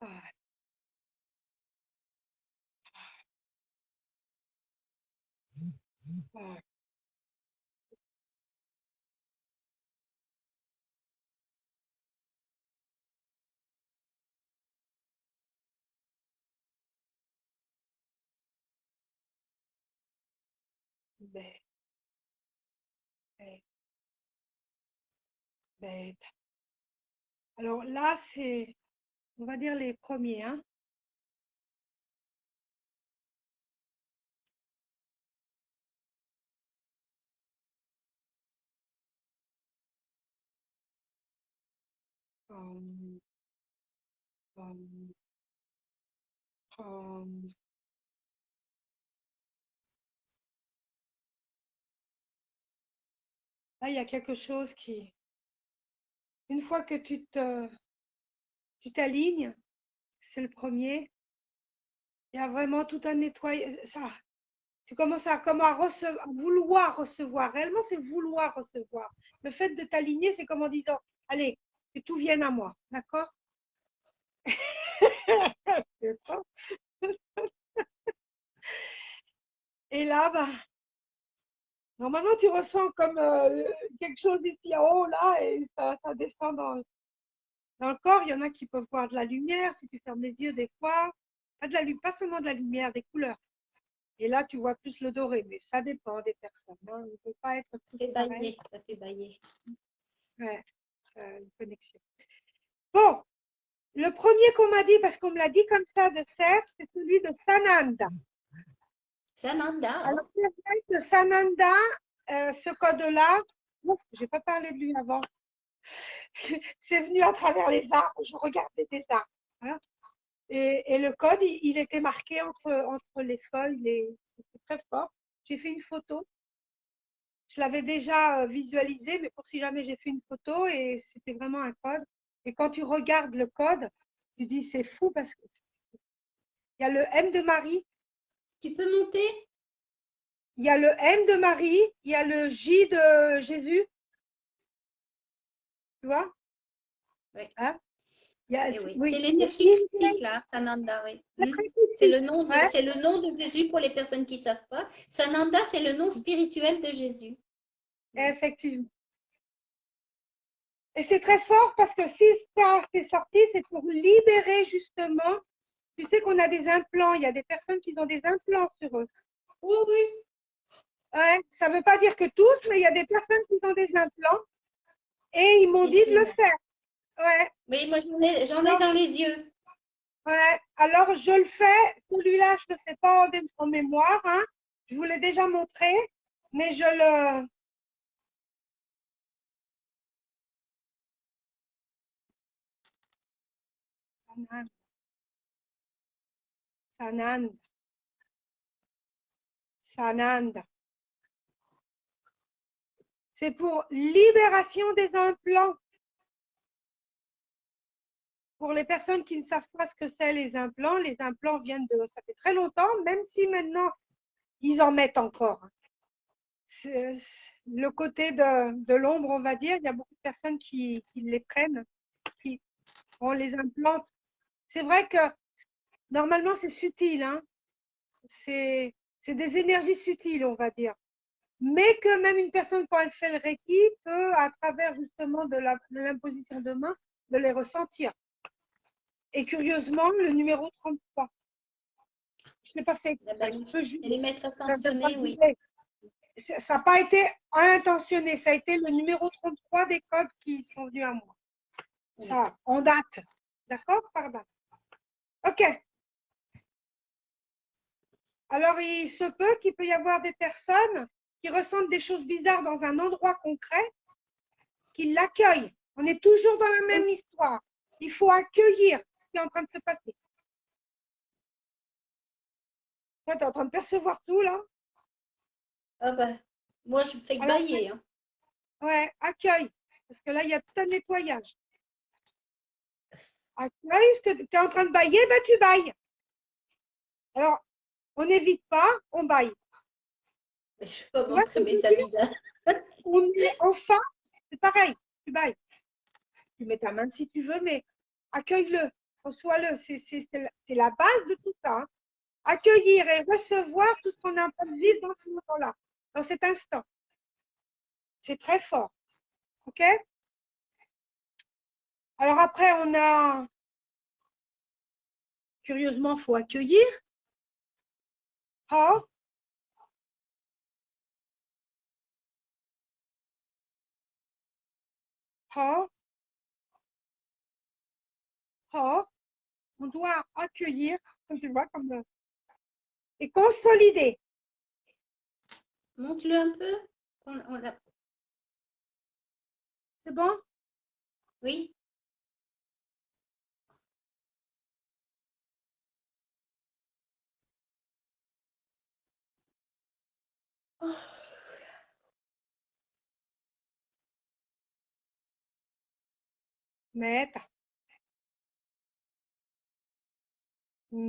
[SPEAKER 2] Ah, ah. Bête, bête, bête. Alors là, c'est, on va dire les premiers, hein. Hum, hum, hum. Là, il y a quelque chose qui, une fois que tu t'alignes, c'est le premier, il y a vraiment tout un nettoyage. Ça, tu commences à, comme à, à vouloir recevoir. Réellement, c'est vouloir recevoir. Le fait de t'aligner, c'est comme en disant, allez, que tout vienne à moi. D'accord? Et là, bah, normalement, tu ressens comme quelque chose ici en haut, là, et ça descend dans le corps. Il y en a qui peuvent voir de la lumière, si tu fermes les yeux des fois. Pas, pas seulement de la lumière, des couleurs. Et là, tu vois plus le doré, mais ça dépend des personnes. Hein. On ne peut pas être tous pareils.
[SPEAKER 1] Ça fait bailler.
[SPEAKER 2] Ouais, une connexion. Bon, le premier qu'on m'a dit, parce qu'on me l'a dit comme ça de faire, c'est celui de Sananda.
[SPEAKER 1] Sananda.
[SPEAKER 2] Alors, c'est vrai que Sananda, ce code-là, je n'ai pas parlé de lui avant. C'est venu à travers les arbres. Je regardais des arbres. Hein. Et le code, il était marqué entre les feuilles. C'était très fort. J'ai fait une photo. Je l'avais déjà visualisé, mais pour si jamais j'ai fait une photo et c'était vraiment un code. Et quand tu regardes le code, tu dis c'est fou parce qu'il y a le M de Marie,
[SPEAKER 1] Tu peux monter?
[SPEAKER 2] il y a le M de Marie, il y a le J de Jésus, tu vois,
[SPEAKER 1] Oui.
[SPEAKER 2] hein? Il y a,
[SPEAKER 1] Eh oui. C'est
[SPEAKER 2] oui,
[SPEAKER 1] l'énergie critique, là, Sananda, oui.
[SPEAKER 2] c'est très
[SPEAKER 1] C'est
[SPEAKER 2] précis. Ouais,
[SPEAKER 1] c'est le nom de Jésus pour les personnes qui ne savent pas. Sananda, c'est le nom spirituel de Jésus.
[SPEAKER 2] effectivement. Et c'est très fort parce que si ça est sorti, c'est pour libérer justement. Tu sais qu'on a des implants, il y a des personnes qui ont des implants sur eux.
[SPEAKER 1] Oui, oui.
[SPEAKER 2] Ouais, ça ne veut pas dire que tous, mais il y a des personnes qui ont des implants et ils m'ont dit de
[SPEAKER 1] Ici,
[SPEAKER 2] le
[SPEAKER 1] là.
[SPEAKER 2] faire. Ouais,
[SPEAKER 1] Oui, moi, j'en ai
[SPEAKER 2] alors,
[SPEAKER 1] dans les yeux.
[SPEAKER 2] ouais, alors je le fais. Celui-là, je ne le fais pas en mémoire. Hein. Je vous l'ai déjà montré, mais je le. Sananda. Sananda. Sananda. C'est pour libération des implants. Pour les personnes qui ne savent pas ce que c'est les implants viennent de, ça fait très longtemps, même si maintenant ils en mettent encore. C'est le côté de l'ombre, on va dire, il y a beaucoup de personnes qui les prennent, qui on les implante. C'est vrai que normalement c'est subtil, hein. C'est des énergies subtiles, on va dire. Mais que même une personne, quand elle fait le Reiki, peut, à travers justement de l'imposition de main, de les ressentir. Et curieusement, le numéro 33. Je ne l'ai pas fait
[SPEAKER 1] Eh
[SPEAKER 2] exprès.
[SPEAKER 1] ben,
[SPEAKER 2] Je peux
[SPEAKER 1] et les maîtres
[SPEAKER 2] ça
[SPEAKER 1] ascensionnés, oui.
[SPEAKER 2] n'a pas été intentionné. Ça a été le numéro 33 des codes qui sont venus à moi.
[SPEAKER 1] Oui.
[SPEAKER 2] Ça, en date. D'accord? Par date. OK. Alors, il se peut qu'il peut y avoir des personnes qui ressentent des choses bizarres dans un endroit concret, qui l'accueillent. On est toujours dans la même histoire. Il faut accueillir ce qui est en train de se passer. Toi, tu es en train de percevoir tout, là.
[SPEAKER 1] Ah ben, moi, je fais que
[SPEAKER 2] Alors,
[SPEAKER 1] bailler. Hein.
[SPEAKER 2] ouais, accueille. Parce que là, il y a tout un nettoyage. Accueille, ce que tu es en train de bailler, ben tu bailles. Alors, on n'évite pas, on baille.
[SPEAKER 1] Je ne vais pas
[SPEAKER 2] Tu vois ce
[SPEAKER 1] montrer
[SPEAKER 2] que je
[SPEAKER 1] mes
[SPEAKER 2] veux dire?
[SPEAKER 1] habits là.
[SPEAKER 2] On est en face, c'est pareil, tu bailles. Tu mets ta main si tu veux, mais accueille-le, reçois-le. C'est la base de tout ça. Hein. Accueillir et recevoir tout ce qu'on est en train de vivre dans ce moment-là, dans cet instant. C'est très fort. OK? Alors après, on a, curieusement, il faut accueillir. Ah, ah, ah. On doit accueillir, tu vois, comme, et consolider.
[SPEAKER 1] Monte-le un peu.
[SPEAKER 2] C'est bon?
[SPEAKER 1] Oui. Oh,
[SPEAKER 2] Meta,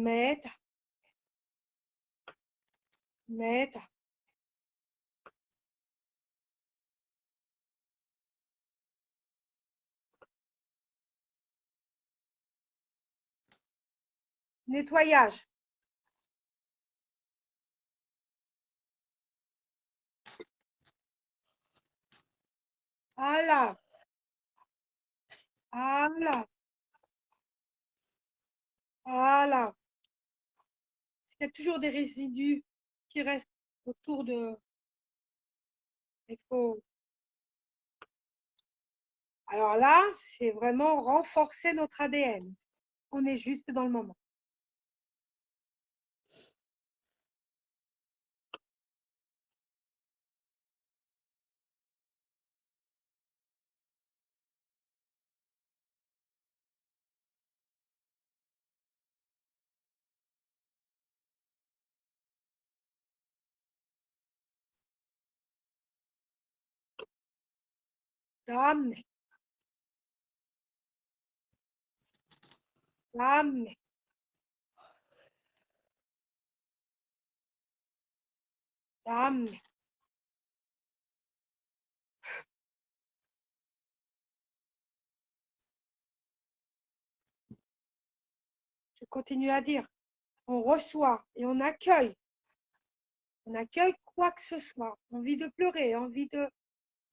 [SPEAKER 2] meta, meta. Nettoyage. Voilà, voilà, voilà. Il y a toujours des résidus qui restent autour de. Il faut. Alors là, c'est vraiment renforcer notre ADN. On est juste dans le moment. Dame, Amen. Amen. Je continue à dire, on reçoit et on accueille. On accueille quoi que ce soit. Envie de pleurer, envie de,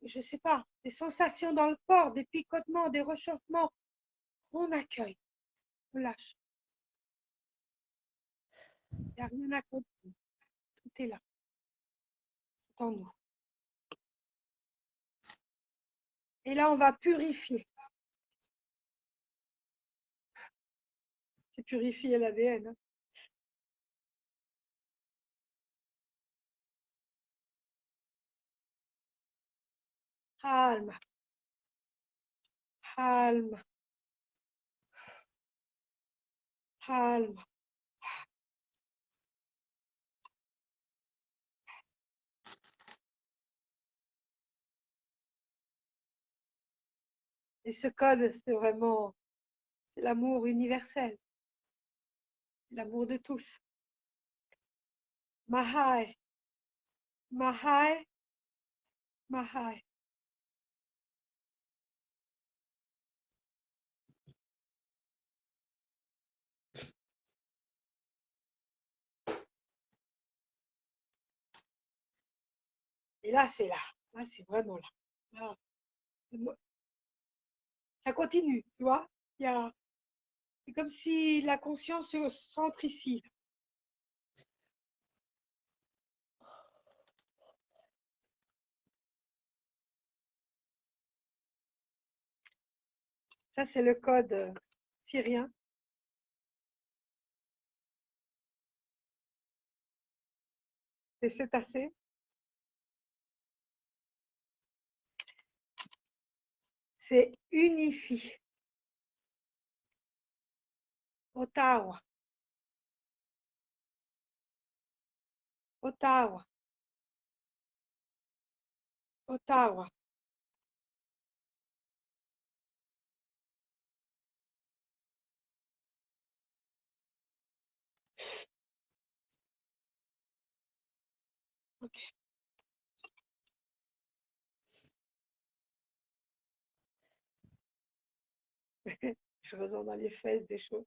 [SPEAKER 2] je sais pas, des sensations dans le corps, des picotements, des réchauffements. On accueille. On lâche. Il n'y a rien à comprendre. Tout est là. C'est en nous. Et là, on va purifier. C'est purifier l'ADN. Hein. Calme. Calme. Calme. Et ce code, c'est vraiment, c'est l'amour universel. L'amour de tous. Mahai. Mahai. Mahai. Et là, c'est là. Là, c'est vraiment là. Là, ça continue, tu vois. Il y a, c'est comme si la conscience se centre ici. Ça, c'est le code syrien. C'est cétacé. C'est unifie. Ottawa. Ottawa. Ottawa. Ok. Je ressens dans les fesses des choses.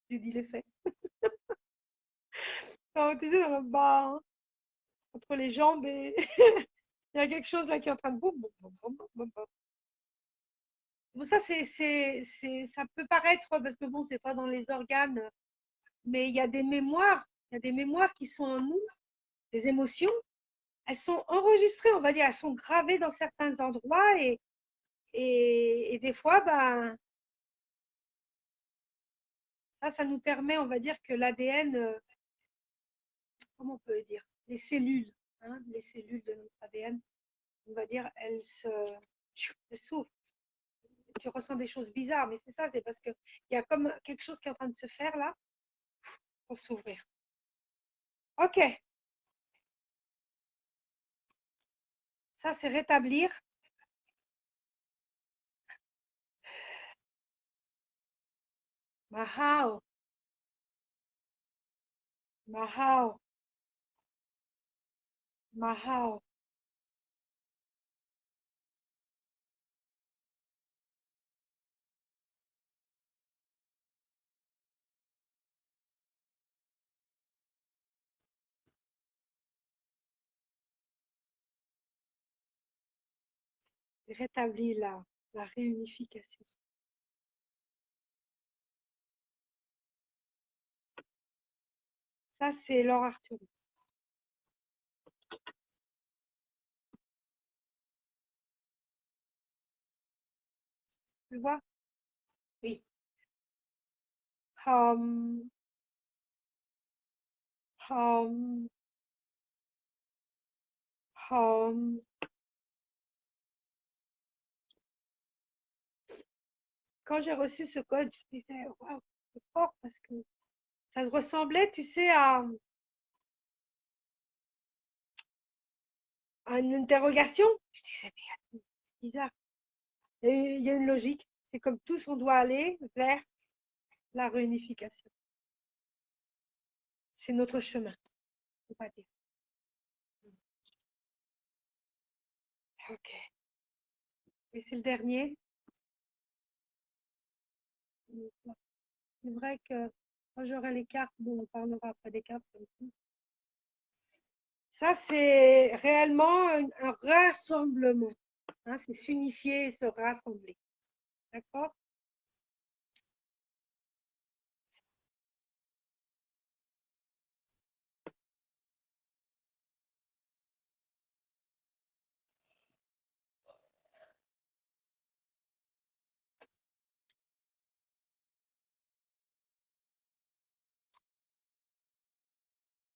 [SPEAKER 2] J'ai dit les fesses. Non, tu sais, dans le bas, hein, entre les jambes et il y a quelque chose là qui est en train de boum, boum, boum, boum, boum, boum, boum. Bon, ça, ça peut paraître, parce que bon, c'est pas dans les organes, mais il y a des mémoires, il y a des mémoires qui sont en nous, des émotions. Elles sont enregistrées, on va dire, elles sont gravées dans certains endroits et des fois, ben, ça nous permet, on va dire, que l'ADN, comment on peut dire, les cellules, hein, les cellules de notre ADN, on va dire, elles s'ouvrent. Tu ressens des choses bizarres, mais c'est ça, c'est parce qu'il y a comme quelque chose qui est en train de se faire là pour s'ouvrir. Ok, ça c'est rétablir. Mahao, Mahao, Mahao. Rétablir la réunification. Ça c'est Laure Arthurie. Tu vois?
[SPEAKER 1] Oui.
[SPEAKER 2] Hum, hum, hum. Quand j'ai reçu ce code, je disais, waouh, c'est fort parce que ça se ressemblait, tu sais, à une interrogation. Je disais, mais attends, c'est bizarre. Et il y a une logique. C'est comme tous, on doit aller vers la réunification. C'est notre chemin, on va dire. Ok. Et c'est le dernier. C'est vrai que quand j'aurai les cartes, bon, on parlera après des cartes. Ça, c'est réellement un rassemblement. Hein, c'est s'unifier et se rassembler. D'accord?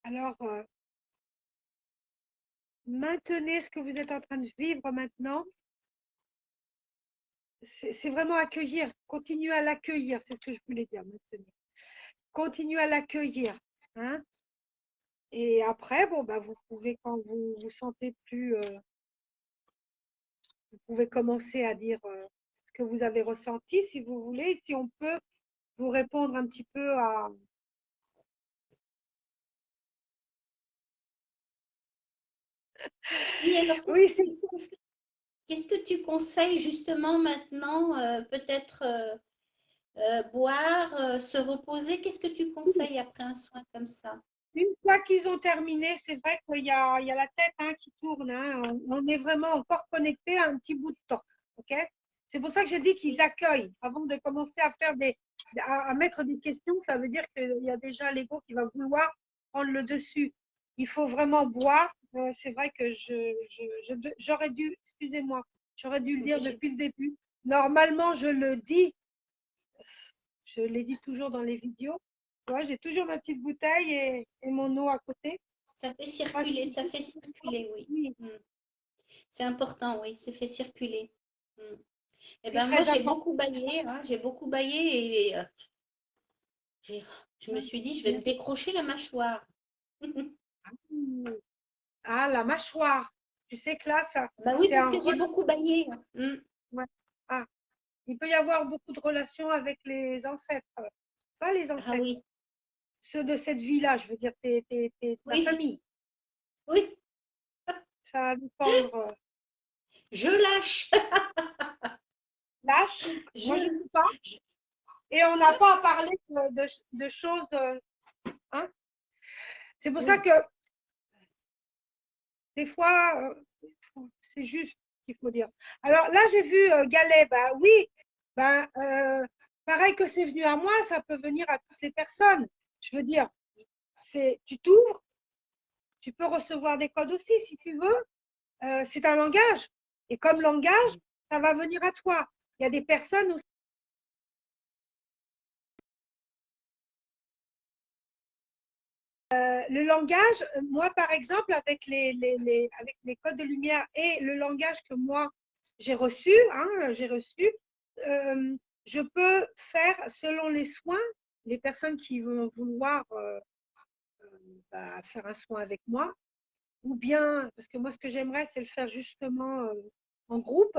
[SPEAKER 2] Alors, maintenez ce que vous êtes en train de vivre maintenant. C'est vraiment accueillir. Continuez à l'accueillir. C'est ce que je voulais dire maintenant. Continuez à l'accueillir. Hein? Et après, bon, bah, vous pouvez, quand vous vous sentez plus, vous pouvez commencer à dire ce que vous avez ressenti, si vous voulez. Si on peut vous répondre un petit peu à…
[SPEAKER 1] Oui, alors
[SPEAKER 2] Oui, c'est…
[SPEAKER 1] qu'est-ce que tu conseilles justement maintenant? Peut-être boire, se reposer. Qu'est-ce que tu conseilles après un soin comme ça?
[SPEAKER 2] Une fois qu'ils ont terminé, c'est vrai qu'il y a la tête hein, qui tourne. Hein. On est vraiment encore connecté à un petit bout de temps. Ok. C'est pour ça que j'ai dit qu'ils accueillent. Avant de commencer à faire à mettre des questions, ça veut dire qu'il y a déjà l'ego qui va vouloir prendre le dessus. Il faut vraiment boire. C'est vrai que j'aurais dû, excusez-moi, j'aurais dû le dire depuis le début. Normalement, je le dis, je l'ai dit toujours dans les vidéos. Ouais, j'ai toujours ma petite bouteille et mon eau à côté.
[SPEAKER 1] Ça fait circuler, oui.
[SPEAKER 2] Oui,
[SPEAKER 1] Mm. C'est important, oui, ça fait circuler. Mm. Eh
[SPEAKER 2] c'est
[SPEAKER 1] ben moi,
[SPEAKER 2] très
[SPEAKER 1] j'ai
[SPEAKER 2] important.
[SPEAKER 1] beaucoup baillé, hein, j'ai beaucoup baillé et je me suis dit, je vais me décrocher la mâchoire.
[SPEAKER 2] Ah, la mâchoire. Tu sais que là, ça,
[SPEAKER 1] Bah oui,
[SPEAKER 2] c'est
[SPEAKER 1] parce
[SPEAKER 2] un
[SPEAKER 1] que j'ai beaucoup baillé. Mm.
[SPEAKER 2] ouais. Ah, il peut y avoir beaucoup de relations avec les ancêtres. Pas les
[SPEAKER 1] Ah
[SPEAKER 2] ancêtres,
[SPEAKER 1] oui,
[SPEAKER 2] ceux de cette vie-là, je veux dire, ta
[SPEAKER 1] oui,
[SPEAKER 2] famille.
[SPEAKER 1] oui,
[SPEAKER 2] Ça va dépendre.
[SPEAKER 1] je lâche.
[SPEAKER 2] Lâche, moi je ne
[SPEAKER 1] Je,
[SPEAKER 2] sais pas. Et on n'a pas à parler de choses. Hein. C'est pour ça
[SPEAKER 1] oui,
[SPEAKER 2] que des fois, c'est juste qu'il faut dire. Alors là, j'ai vu Galet, bah oui, bah, pareil que c'est venu à moi, ça peut venir à toutes les personnes. Je veux dire, tu t'ouvres, tu peux recevoir des codes aussi si tu veux. C'est un langage. Et comme langage, ça va venir à toi. Il y a des personnes aussi. Le langage, moi par exemple, avec avec les codes de lumière et le langage que moi j'ai reçu, euh, je peux faire selon les soins, les personnes qui vont vouloir faire un soin avec moi, ou bien, parce que moi ce que j'aimerais, c'est le faire justement en groupe,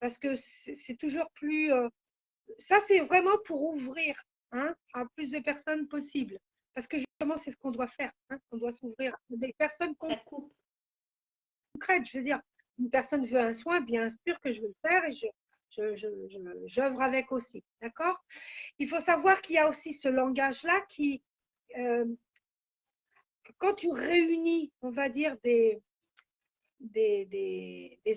[SPEAKER 2] parce que c'est toujours plus… ça, c'est vraiment pour ouvrir hein, à plus de personnes possible. Parce que justement, c'est ce qu'on doit faire. Hein, on doit s'ouvrir à des personnes
[SPEAKER 1] ça coupe.
[SPEAKER 2] concrètes. Je veux dire, une personne veut un soin, bien sûr que je veux le faire et j'œuvre avec aussi. D'accord. Il faut savoir qu'il y a aussi ce langage-là qui, euh, quand tu réunis, on va dire, des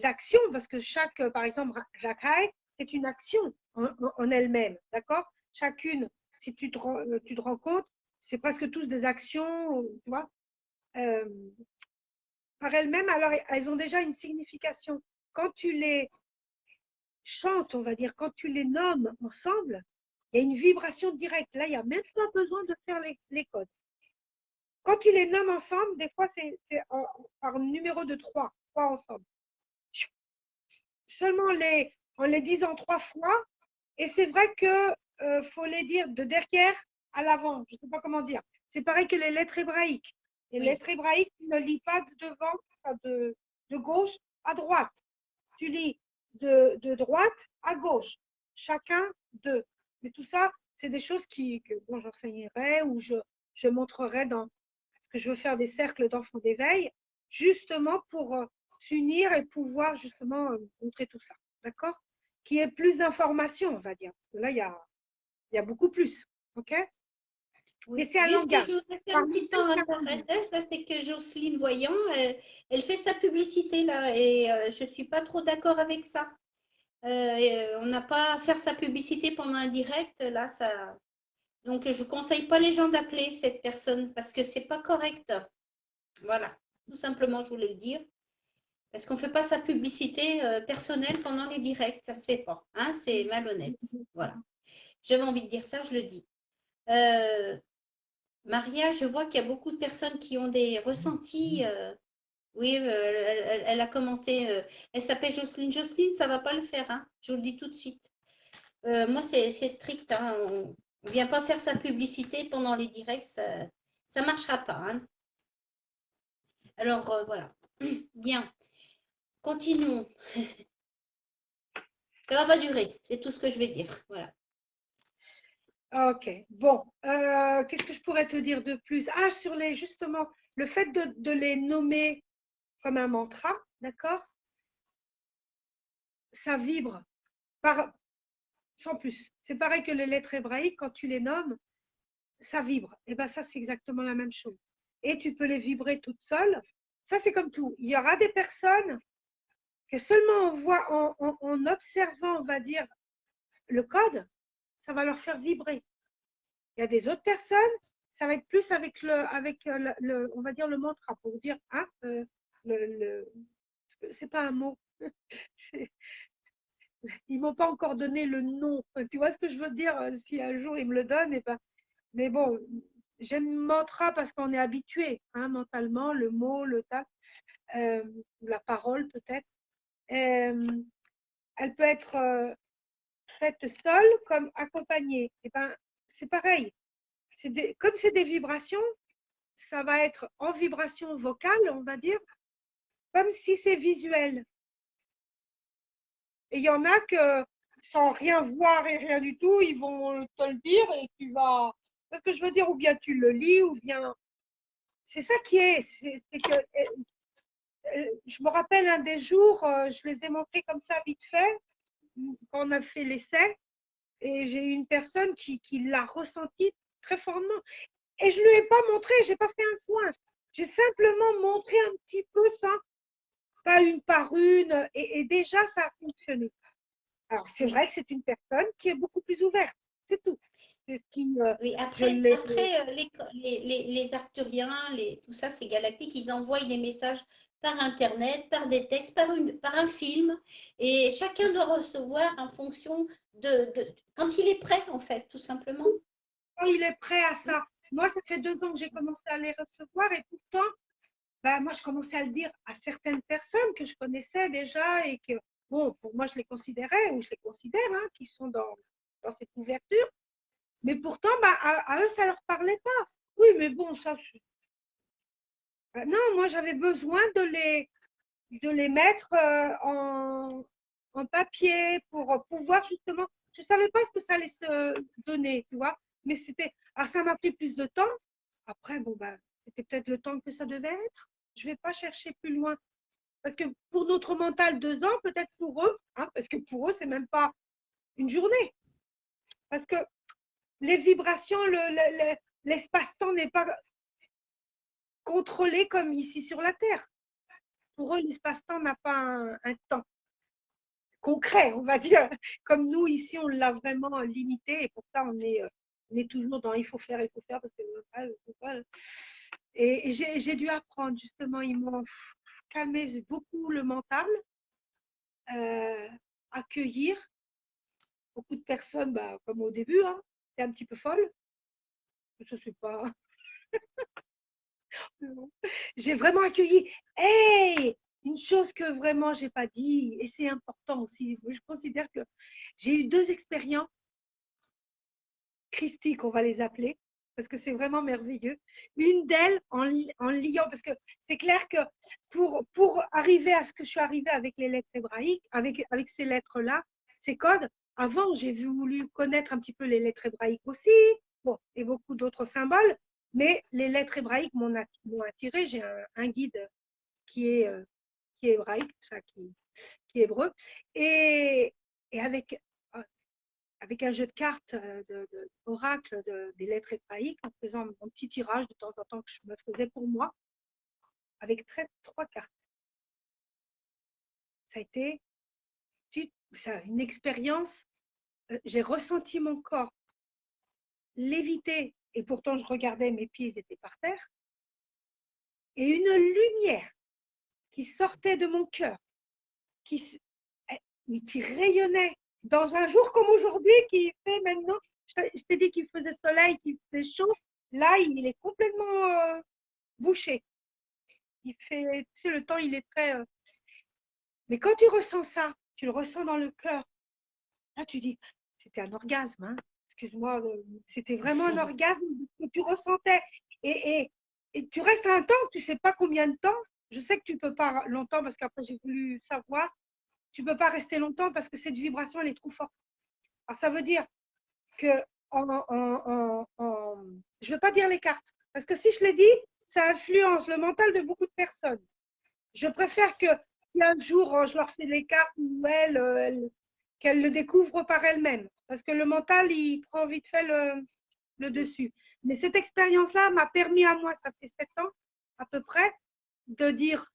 [SPEAKER 2] actions, parce que chaque, par exemple, Rakai, c'est une action en elle-même, d'accord. Chacune, si tu te rends compte, c'est presque tous des actions, tu vois, euh, par elles-mêmes, alors elles ont déjà une signification. Quand tu les chantes, on va dire, quand tu les nommes ensemble, il y a une vibration directe. Là, il n'y a même pas besoin de faire les codes. Quand tu les nommes ensemble, des fois, c'est par numéro de trois ensemble. Seulement en les disant 3 fois. Et c'est vrai que faut les dire de derrière à l'avant. Je ne sais pas comment dire. C'est pareil que les lettres hébraïques. Les
[SPEAKER 1] Oui,
[SPEAKER 2] lettres hébraïques, tu ne lis pas de devant, de gauche à droite. Tu lis de droite à gauche. Chacun deux. Mais tout ça, c'est des choses que bon, j'enseignerai ou je montrerai parce que je veux faire des cercles d'enfants d'éveil, justement pour s'unir et pouvoir justement montrer tout ça. D'accord? Qu'il y ait plus d'informations, on va dire. Parce que là, il y a beaucoup plus. OK? Mais
[SPEAKER 1] Oui,
[SPEAKER 2] c'est un
[SPEAKER 1] juste,
[SPEAKER 2] langage.
[SPEAKER 1] je voudrais faire une
[SPEAKER 2] Parmi
[SPEAKER 1] petite
[SPEAKER 2] eux, c'est un langage.
[SPEAKER 1] parenthèse, là, c'est que Jocelyne Voyant, elle fait sa publicité là, et je suis pas trop d'accord avec ça. On n'a pas à faire sa publicité pendant un direct, là, ça. Donc, je conseille pas les gens d'appeler cette personne parce que c'est pas correct. Voilà, tout simplement, je voulais le dire. Parce qu'on fait pas sa publicité personnelle pendant les directs, ça se fait pas, hein, c'est malhonnête. Voilà, j'avais envie de dire ça, je le dis. Maria, je vois qu'il y a beaucoup de personnes qui ont des ressentis. Oui, elle a commenté. Elle s'appelle Jocelyne. Jocelyne, ça va pas le faire, hein, je vous le dis tout de suite. Moi, c'est strict. Hein, on ne vient pas faire sa publicité pendant les directs, ça ne marchera pas. Hein. Alors, voilà. Bien. Continuons. Ça va pas durer, c'est tout ce que je vais dire. Voilà.
[SPEAKER 2] Ok, bon, qu'est-ce que je pourrais te dire de plus? Ah, sur justement, le fait de les nommer comme un mantra, d'accord? Ça vibre par, sans plus. C'est pareil que les lettres hébraïques, quand tu les nommes, ça vibre. Et bien ça, c'est exactement la même chose. Et tu peux les vibrer toutes seules. Ça, c'est comme tout. Il y aura des personnes que seulement on voit en observant, on va dire, le code, ça va leur faire vibrer. Il y a des autres personnes, ça va être plus avec on va dire le mantra pour dire, hein, c'est pas un mot. Ils m'ont pas encore donné le nom. Tu vois ce que je veux dire? Si un jour ils me le donnent, et ben, mais bon, j'aime mantra parce qu'on est habitué, hein, mentalement, le mot, le tact, la parole peut-être. Elle peut être faite seule comme accompagnée. Et ben, c'est pareil. Comme c'est des vibrations, ça va être en vibration vocale, on va dire, comme si c'est visuel. Et il y en a que, sans rien voir et rien du tout, ils vont te le dire et tu vas. C'est ce que je veux dire, ou bien tu le lis, ou bien. C'est ça qui est. C'est que. Je me rappelle un des jours, je les ai montrés comme ça vite fait, quand on a fait l'essai, et j'ai eu une personne qui l'a ressenti très fortement. Et je ne lui ai pas montré, je n'ai pas fait un soin. J'ai simplement montré un petit peu ça, pas une par une, et déjà ça a fonctionné. Alors c'est
[SPEAKER 1] Oui.
[SPEAKER 2] vrai que c'est une personne qui est beaucoup plus ouverte, c'est tout. C'est ce qui me,
[SPEAKER 1] Oui,
[SPEAKER 2] je
[SPEAKER 1] après,
[SPEAKER 2] l'ai.
[SPEAKER 1] les Arcturiens, tout ça, c'est galactique, ils envoient les messages par Internet, par des textes, par un film, et chacun doit recevoir en fonction quand il est prêt, en fait, tout simplement.
[SPEAKER 2] Quand il est prêt à ça. Moi, ça fait 2 ans que j'ai commencé à les recevoir et pourtant, ben, moi, je commençais à le dire à certaines personnes que je connaissais déjà et que, bon, pour moi, je les considérais ou je les considère, hein, qui sont dans cette ouverture. Mais pourtant, bah, à eux, ça ne leur parlait pas. Oui, mais bon, ça. Non, moi, j'avais besoin de les mettre en papier pour pouvoir justement. Je ne savais pas ce que ça allait se donner, tu vois. Mais c'était. Alors, ça m'a pris plus de temps. Après, bon, bah, c'était peut-être le temps que ça devait être. Je ne vais pas chercher plus loin. Parce que pour notre mental, 2 ans, peut-être pour eux, hein, parce que pour eux, c'est même pas une journée. Parce que les vibrations, l'espace-temps n'est pas contrôlé comme ici sur la Terre. Pour eux, l'espace-temps n'a pas un temps concret, on va dire. Comme nous, ici, on l'a vraiment limité et pour ça, on est toujours dans il faut faire parce que et j'ai dû apprendre justement, ils m'ont calmé beaucoup le mental, euh, accueillir beaucoup de personnes, bah, comme au début, hein, c'est un petit peu folle. Je sais pas. J'ai vraiment accueilli. Hey, une chose que vraiment j'ai pas dit et c'est important aussi. Je considère que j'ai eu 2 expériences christiques, on va les appeler, parce que c'est vraiment merveilleux. Une d'elles en liant, parce que c'est clair que pour arriver à ce que je suis arrivée avec les lettres hébraïques, avec ces lettres-là, ces codes, Avant, j'ai voulu connaître un petit peu les lettres hébraïques aussi, bon, et beaucoup d'autres symboles, mais les lettres hébraïques m'ont attiré. J'ai un guide qui est, euh, qui est hébraïque, ça, qui est hébreu, et, et avec un jeu de cartes d'oracle des lettres hébraïques, en faisant mon petit tirage de temps en temps que je me faisais pour moi, avec trois cartes. Ça a été une expérience. J'ai ressenti mon corps léviter, et pourtant je regardais, mes pieds étaient par terre, et une lumière qui sortait de mon cœur, qui, qui rayonnait dans un jour comme aujourd'hui, qui fait maintenant, je t'ai dit qu'il faisait soleil, qu'il faisait chaud, là il est complètement bouché. Il fait, tu sais, le temps il est très... Mais quand tu ressens ça, tu le ressens dans le cœur, là tu dis, c'était un orgasme, hein. Excuse-moi, c'était vraiment un orgasme que tu ressentais. Et, et tu restes un temps, tu ne sais pas combien de temps. Je sais que tu ne peux pas longtemps parce qu'après j'ai voulu savoir. Tu ne peux pas rester longtemps parce que cette vibration, elle est trop forte. Alors ça veut dire que, je ne veux pas dire les cartes, parce que si je l'ai dit, ça influence le mental de beaucoup de personnes. Je préfère que si un jour je leur fais les cartes ou qu'elles le découvrent par elles-mêmes, parce que le mental, il prend vite fait le dessus. Mais cette expérience-là m'a permis à moi, ça fait 7 ans à peu près, de dire,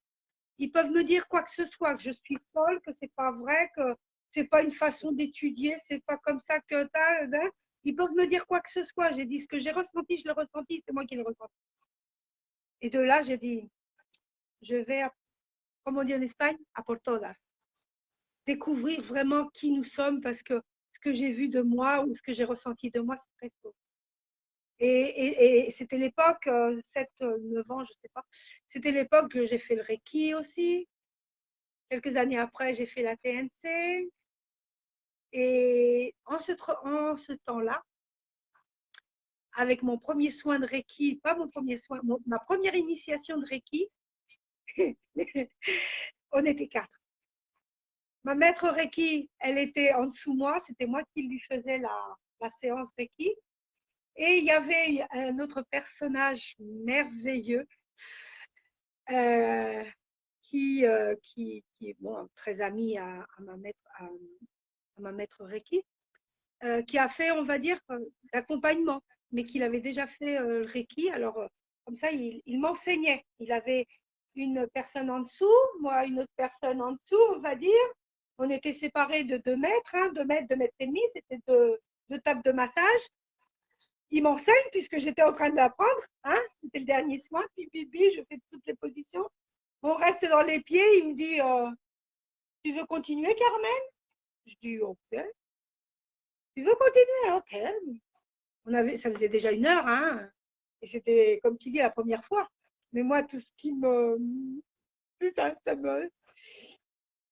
[SPEAKER 2] ils peuvent me dire quoi que ce soit, que je suis folle, que c'est pas vrai, que c'est pas une façon d'étudier, c'est pas comme ça que t'as. Hein. Ils peuvent me dire quoi que ce soit. J'ai dit ce que j'ai ressenti, je l'ai ressenti, c'est moi qui l'ai ressenti. Et de là, j'ai dit, je vais, comme on dit en Espagne, a por todas. Découvrir vraiment qui nous sommes parce que ce que j'ai vu de moi ou ce que j'ai ressenti de moi, c'est très faux. Et c'était l'époque, 7, 9 ans, je ne sais pas, c'était l'époque que j'ai fait le Reiki aussi. Quelques années après, j'ai fait la TNC. Et en ce temps-là, avec mon premier soin de Reiki, pas mon premier soin, ma première initiation de Reiki, on était 4. Ma maître Reiki, elle était en dessous de moi, c'était moi qui lui faisais la séance Reiki. Et il y avait un autre personnage merveilleux qui est bon, très ami à ma maître Reiki, qui a fait, on va dire, l'accompagnement, mais qu'il avait déjà fait le Reiki. Alors, comme ça, il m'enseignait. Il avait une personne en dessous, moi une autre personne en dessous, on va dire. On était séparés de 2 mètres, 2 mètres, 2 mètres et demi, c'était deux tables de massage. Il m'enseigne puisque j'étais en train de l'apprendre. Hein, c'était le dernier soin. Puis, je fais toutes les positions. On reste dans les pieds. Il me dit tu veux continuer, Carmen? Je dis ok. Tu veux continuer? Ok. Ça faisait déjà 1 heure. Hein, et c'était, comme tu dis, la première fois. Mais moi, tout ce qui me. Ça me.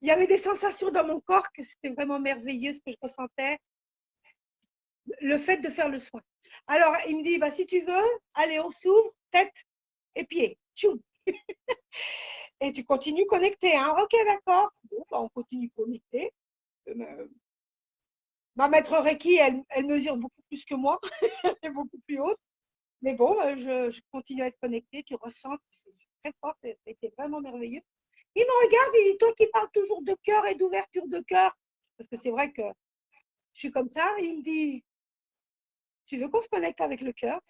[SPEAKER 2] Il y avait des sensations dans mon corps que c'était vraiment merveilleux ce que je ressentais. Le fait de faire le soin. Alors, il me dit, bah, si tu veux, allez, on s'ouvre, tête et pied. Tchoum. Et tu continues connecté. Hein. Ok, d'accord. Bon, bah, on continue connecté. Ma maître Reiki, elle mesure beaucoup plus que moi. Elle est beaucoup plus haute. Mais bon, je continue à être connectée. Tu ressens, c'est très fort. C'était vraiment merveilleux. Il me regarde, il dit, toi qui parles toujours de cœur et d'ouverture de cœur, parce que c'est vrai que je suis comme ça, il me dit, tu veux qu'on se connecte avec le cœur?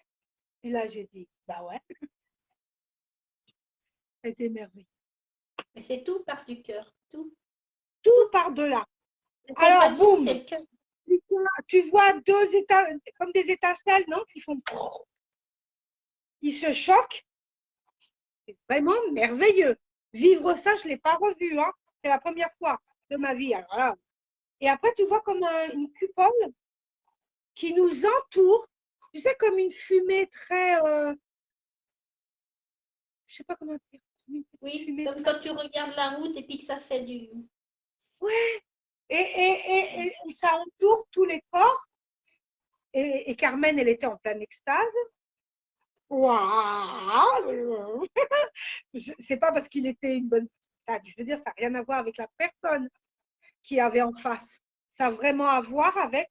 [SPEAKER 2] Et là, j'ai dit, bah ouais. C'était merveilleux.
[SPEAKER 1] Mais c'est tout part du cœur, tout.
[SPEAKER 2] Tout part de là.
[SPEAKER 1] La
[SPEAKER 2] Alors,
[SPEAKER 1] compassion,
[SPEAKER 2] boum,
[SPEAKER 1] c'est le cœur.
[SPEAKER 2] tu vois comme des étincelles, non? Qui font. Ils se choquent. C'est vraiment merveilleux. Vivre ça, je ne l'ai pas revu. Hein. C'est la première fois de ma vie. Alors, là. Et après, tu vois comme une cupole qui nous entoure. Tu sais, comme une fumée très. Je ne sais pas comment dire.
[SPEAKER 1] Oui, comme quand tu regardes la route et puis que ça fait du.
[SPEAKER 2] Ouais. Et ça entoure tous les corps. Et Carmen, elle était en pleine extase. Waouh! C'est pas parce qu'il était une bonne. Je veux dire, ça n'a rien à voir avec la personne qui avait en face. ça a vraiment à voir avec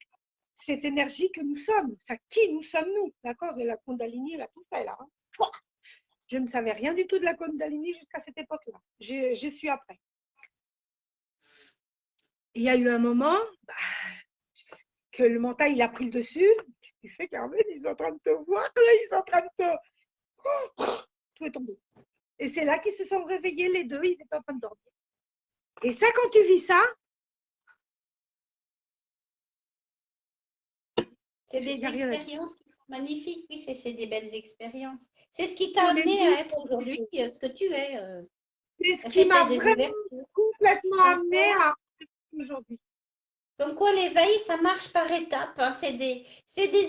[SPEAKER 2] cette énergie que nous sommes. Ça, qui nous sommes nous, d'accord? Et la Kundalini, elle a tout fait là. Hein. Je ne savais rien du tout de la Kundalini jusqu'à cette époque-là. Je suis après. Il y a eu un moment que le mental, il a pris le dessus. Qu'est-ce que tu fais, Carmen? Ils sont en train de te voir, là, ils sont en train de te... Tout est tombé. Et c'est là qu'ils se sont réveillés, les deux, ils étaient en train de dormir. Et ça, quand tu vis ça,
[SPEAKER 1] c'est des expériences qui sont magnifiques. Oui, c'est des belles expériences. C'est ce qui t'a amené à être aujourd'hui ce que tu es.
[SPEAKER 2] C'est ce qui m'a vraiment complètement amené à être aujourd'hui.
[SPEAKER 1] Comme quoi, l'éveil, ça marche par étapes. Hein. C'est des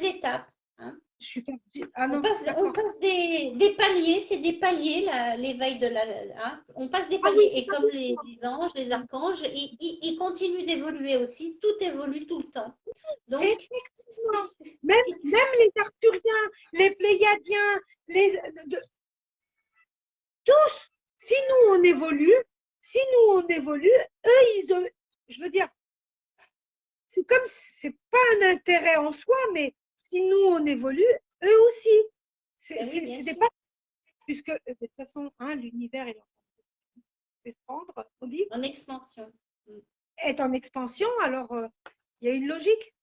[SPEAKER 1] étapes. Hein.
[SPEAKER 2] Je suis perdue.
[SPEAKER 1] Ah non, on passe des paliers, c'est des paliers, l'éveil de la. Hein. On passe des paliers. Et comme les anges, les archanges, ils continuent d'évoluer aussi. Tout évolue tout le temps. Donc,
[SPEAKER 2] même les Arthuriens, les Pléiadiens, tous, si nous on évolue, eux, je veux dire, c'est comme, c'est pas un intérêt en soi, mais si nous on évolue, eux aussi. C'est des pas, puisque de toute façon, hein, l'univers est
[SPEAKER 1] en expansion.
[SPEAKER 2] Est en expansion, alors il y a une logique.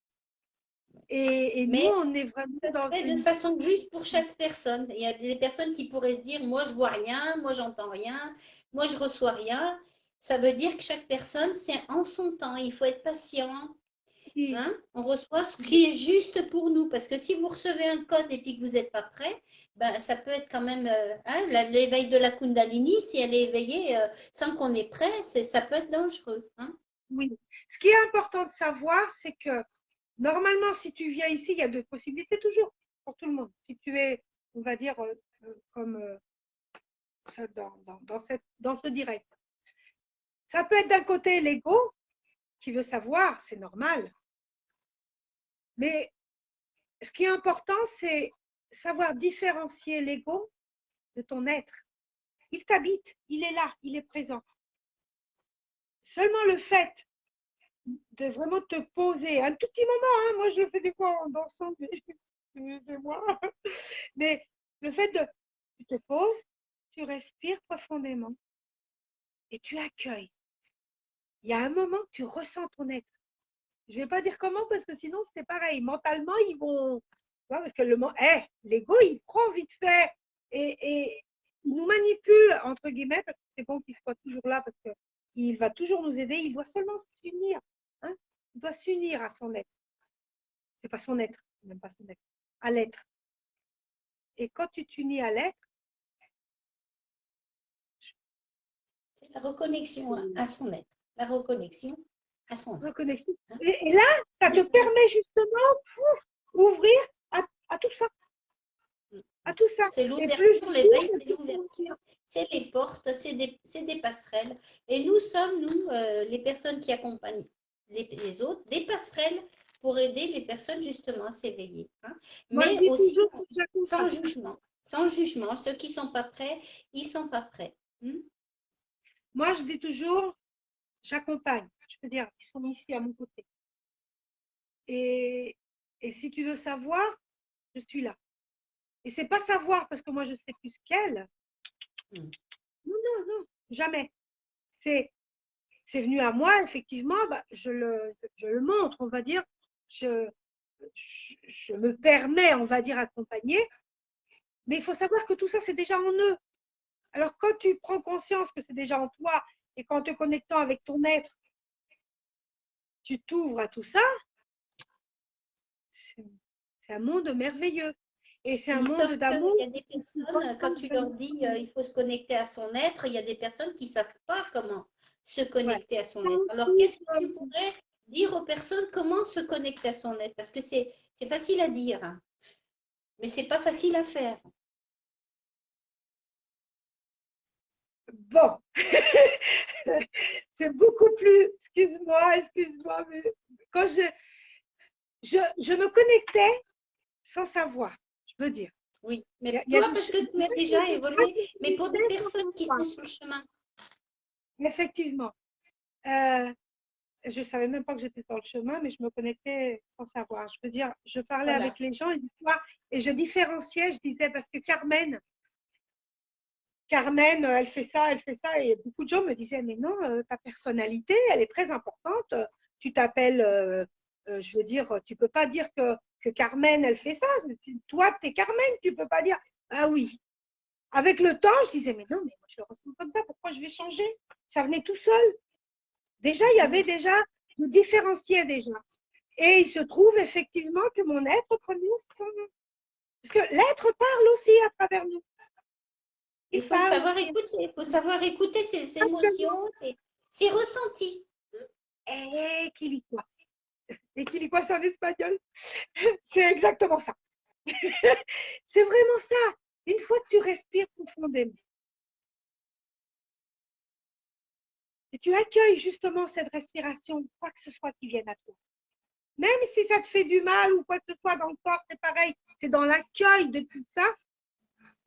[SPEAKER 2] Et
[SPEAKER 1] mais
[SPEAKER 2] nous, on est vraiment
[SPEAKER 1] ça se fait de façon juste pour chaque personne. Il y a des personnes qui pourraient se dire, moi je vois rien, moi j'entends rien, moi je reçois rien. Ça veut dire que chaque personne, c'est en son temps. Il faut être patient. Hein? On reçoit ce qui est juste pour nous. Parce que si vous recevez un code et puis que vous n'êtes pas prêt, ben, ça peut être quand même l'éveil de la Kundalini, si elle est éveillée sans qu'on est prêt, ça peut être dangereux. Hein?
[SPEAKER 2] Oui. Ce qui est important de savoir, c'est que normalement, si tu viens ici, il y a deux possibilités toujours pour tout le monde. Si tu es, on va dire, comme ça, dans ce direct. Ça peut être d'un côté l'ego qui veut savoir, c'est normal. Mais ce qui est important, c'est savoir différencier l'ego de ton être. Il t'habite, il est là, il est présent. Seulement le fait de vraiment te poser un tout petit moment, hein, moi je le fais des fois en dansant, mais c'est moi. Mais le fait de, tu te poses, tu respires profondément et tu accueilles. Il y a un moment, tu ressens ton être. Je ne vais pas dire comment parce que sinon c'est pareil. Mentalement, ils vont. Parce que l'ego, il prend vite fait et il nous manipule, entre guillemets, parce que c'est bon qu'il soit toujours là parce qu'il va toujours nous aider. Il doit seulement s'unir. Hein? Il doit s'unir à son être. C'est pas son être, même pas son être, à l'être. Et quand tu t'unis à l'être,
[SPEAKER 1] c'est la reconnexion à son être. La reconnexion à son être.
[SPEAKER 2] Reconnexion. Et là, ça te permet justement d'ouvrir à tout ça. À tout ça.
[SPEAKER 1] C'est l'ouverture, l'éveil, c'est l'ouverture. C'est les portes, c'est des passerelles. Et nous sommes, nous, les personnes qui accompagnent les autres, des passerelles pour aider les personnes justement à s'éveiller. Hein. Mais aussi sans jugement. Sans jugement. Ceux qui ne sont pas prêts, ils ne sont pas prêts.
[SPEAKER 2] Moi, je dis toujours, j'accompagne. Je veux dire, ils sont ici à mon côté. Et si tu veux savoir, je suis là. Et c'est pas savoir parce que moi, je sais plus qu'elle. Non, non, non, jamais. C'est venu à moi, effectivement, bah, je le montre, on va dire. Je me permets, on va dire, accompagner. Mais il faut savoir que tout ça, c'est déjà en eux. Alors, quand tu prends conscience que c'est déjà en toi et qu'en te connectant avec ton être, tu t'ouvres à tout ça, c'est un monde merveilleux. Et c'est un monde d'amour.
[SPEAKER 1] Il y a des personnes, quand tu leur dis il faut se connecter à son être, il y a des personnes qui ne savent pas comment se connecter à son être. Alors, qu'est-ce que tu pourrais dire aux personnes comment se connecter à son être? Parce que c'est facile à dire, hein, mais ce n'est pas facile à faire.
[SPEAKER 2] Bon, c'est beaucoup plus, excuse-moi, mais quand je me connectais sans savoir, je veux dire.
[SPEAKER 1] Oui, mais toi, parce que tu as déjà évolué, mais pour des personnes qui sont sur le chemin.
[SPEAKER 2] Effectivement. je savais même pas que j'étais dans le chemin, mais je me connectais sans savoir. Je veux dire, je parlais
[SPEAKER 1] Voilà.
[SPEAKER 2] avec les gens et je différenciais, je disais, parce que Carmen, elle fait ça, et beaucoup de gens me disaient, mais non, ta personnalité, elle est très importante. Tu t'appelles, je veux dire, tu peux pas dire que Carmen, elle fait ça. Toi, tu es Carmen, tu peux pas dire, ah oui. Avec le temps, je disais, mais non, mais moi, je le ressens comme ça, pourquoi je vais changer? Ça venait tout seul. Déjà, il y avait déjà, je différenciais déjà. Et il se trouve effectivement que mon être prenait son... Parce que l'être parle aussi à travers nous.
[SPEAKER 1] Il
[SPEAKER 2] Il
[SPEAKER 1] faut
[SPEAKER 2] parle
[SPEAKER 1] savoir
[SPEAKER 2] aussi.
[SPEAKER 1] écouter, il faut savoir écouter ses émotions, ses ressentis.
[SPEAKER 2] Et Quilicua. Et Quilicua, c'est en espagnol. C'est exactement ça. C'est vraiment ça. Une fois que tu respires profondément et tu accueilles justement cette respiration, quoi que ce soit qui vienne à toi. Même si ça te fait du mal ou quoi que ce soit dans le corps, c'est pareil. C'est dans l'accueil de tout ça.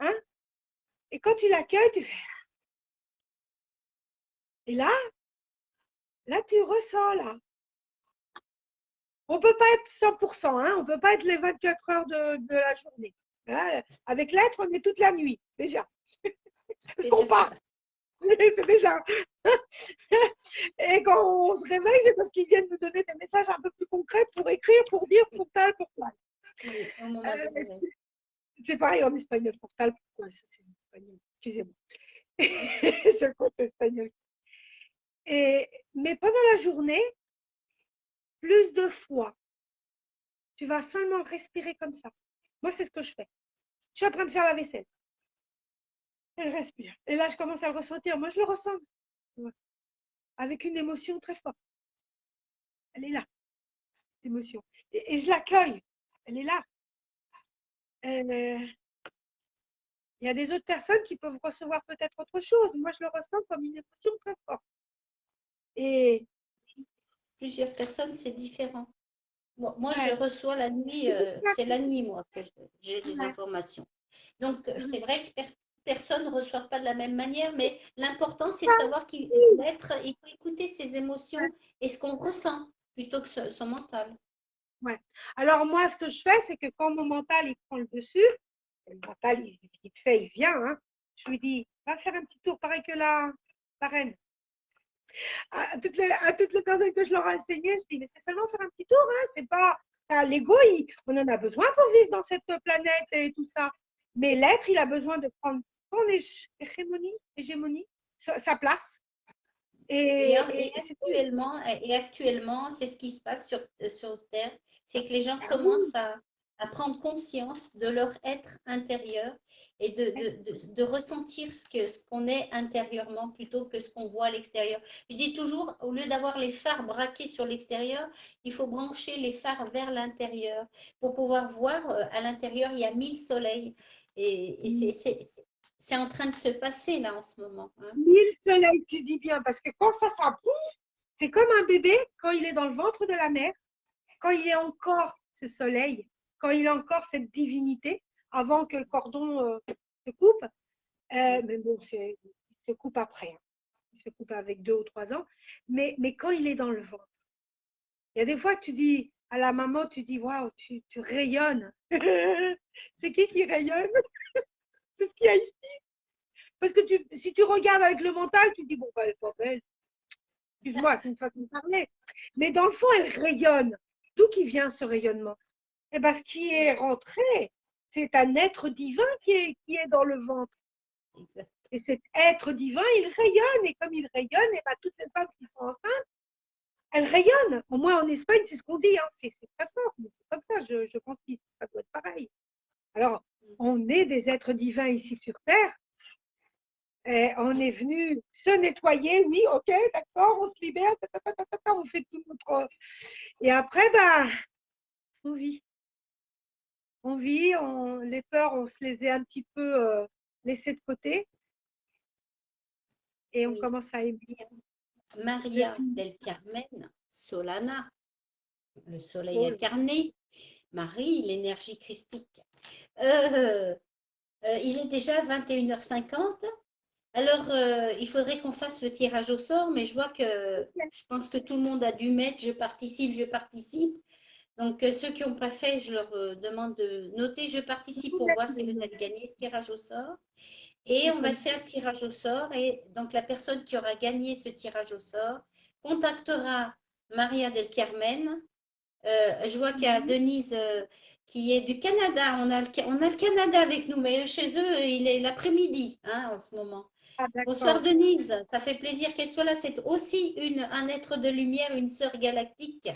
[SPEAKER 2] Hein? Et quand tu l'accueilles, tu fais. Et là, tu ressens, là. On ne peut pas être 100%, hein? On ne peut pas être les 24 heures de la journée. Hein? Avec l'être, on est toute la nuit, déjà. C'est qu'on part. C'est déjà. Et quand on se réveille, c'est parce qu'ils viennent nous donner des messages un peu plus concrets pour écrire, pour dire pourtal, pourquoi.
[SPEAKER 1] Oui, au moment du réveil.
[SPEAKER 2] C'est pareil en espagnol, pourtal, pourquoi. Ça, c'est en espagnol. Excusez-moi. C'est le côté espagnol. Mais pendant la journée, plus de fois, tu vas seulement respirer comme ça. Moi, c'est ce que je fais. Je suis en train de faire la vaisselle. Je respire. Et là, je commence à le ressentir. Moi, je le ressens. Avec une émotion très forte. Elle est là, cette émotion. Et je l'accueille. Elle est là. Il y a des autres personnes qui peuvent recevoir peut-être autre chose. Moi, je le ressens comme une émotion très forte. Et
[SPEAKER 1] Plusieurs personnes, c'est différent. Moi, je
[SPEAKER 2] ouais,
[SPEAKER 1] reçois la nuit, c'est la nuit, moi, que j'ai les
[SPEAKER 2] ouais,
[SPEAKER 1] informations. Donc, c'est vrai que personne ne reçoit pas de la même manière, mais l'important, c'est de savoir qu'il l'être, il faut écouter ses émotions et ce qu'on ressent plutôt que son mental.
[SPEAKER 2] ouais. Alors, moi, ce que je fais, c'est que quand mon mental il prend le dessus, le mental, il fait, il vient, hein, je lui dis, va faire un petit tour pareil que la reine. À toutes les personnes que je leur ai enseigné, je dis, mais c'est seulement faire un petit tour, hein, c'est pas. L'ego, on en a besoin pour vivre dans cette planète et tout ça. Mais l'être, il a besoin de prendre son hégémonie, sa place. C'est tout.
[SPEAKER 1] Actuellement, c'est ce qui se passe sur Terre, c'est que les gens
[SPEAKER 2] Ah oui,
[SPEAKER 1] commencent à prendre conscience de leur être intérieur et de ressentir ce qu'on est intérieurement plutôt que ce qu'on voit à l'extérieur. Je dis toujours, au lieu d'avoir les phares braqués sur l'extérieur, il faut brancher les phares vers l'intérieur pour pouvoir voir à l'intérieur, il y a 1000 soleils. Et c'est en train de se passer là en ce moment. Hein.
[SPEAKER 2] mille soleils, tu dis bien, parce que quand ça bouge, c'est comme un bébé quand il est dans le ventre de la mère, quand il est encore ce soleil, quand il a encore cette divinité, avant que le cordon se coupe. Mais bon, il se coupe après. Hein. Il se coupe avec 2 ou 3 ans. Mais quand il est dans le ventre, il y a des fois que tu dis à la maman, tu dis, waouh, tu rayonnes. C'est qui rayonne? C'est ce qu'il y a ici. Parce que si tu regardes avec le mental, tu dis, bon, bah, elle est pas belle. Excuse-moi, c'est une façon de parler. Mais dans le fond, elle rayonne. D'où qui vient ce rayonnement? Eh bien, ce qui est rentré, c'est un être divin qui est dans le ventre.
[SPEAKER 1] Exact.
[SPEAKER 2] Et cet être divin, il rayonne. Et comme il rayonne, et ben, toutes les femmes qui sont enceintes, elles rayonnent. Au moins en Espagne, c'est ce qu'on dit. Hein. C'est très fort, mais c'est comme ça. Je pense que ça doit être pareil. Alors, on est des êtres divins ici sur Terre. Et on est venu se nettoyer, oui, ok, d'accord, on se libère, on fait tout notre. Et après, ben, on vit. On vit, les peurs, on se les a un petit peu laissées de côté et on
[SPEAKER 1] Oui.
[SPEAKER 2] commence à aimer.
[SPEAKER 1] Maria
[SPEAKER 2] Depuis
[SPEAKER 1] del Carmen Solana, le soleil
[SPEAKER 2] oh,
[SPEAKER 1] incarné, Marie, l'énergie christique. Il est déjà 21h50. Alors, il faudrait qu'on fasse le tirage au sort, mais je vois que je pense que tout le monde a dû mettre je participe, je participe. Donc, ceux qui n'ont pas fait, je leur demande de noter je participe pour voir si vous avez gagné le tirage au sort. Et on va faire le tirage au sort. Et donc, la personne qui aura gagné ce tirage au sort contactera Maria del Carmen. Je vois qu'il y a Denise qui est du Canada. On a le Canada avec nous, mais chez eux, il est l'après-midi hein, en ce moment.
[SPEAKER 2] Ah,
[SPEAKER 1] Bonsoir
[SPEAKER 2] d'accord.
[SPEAKER 1] Denise, ça fait plaisir qu'elle soit là. C'est aussi un être de lumière, une sœur galactique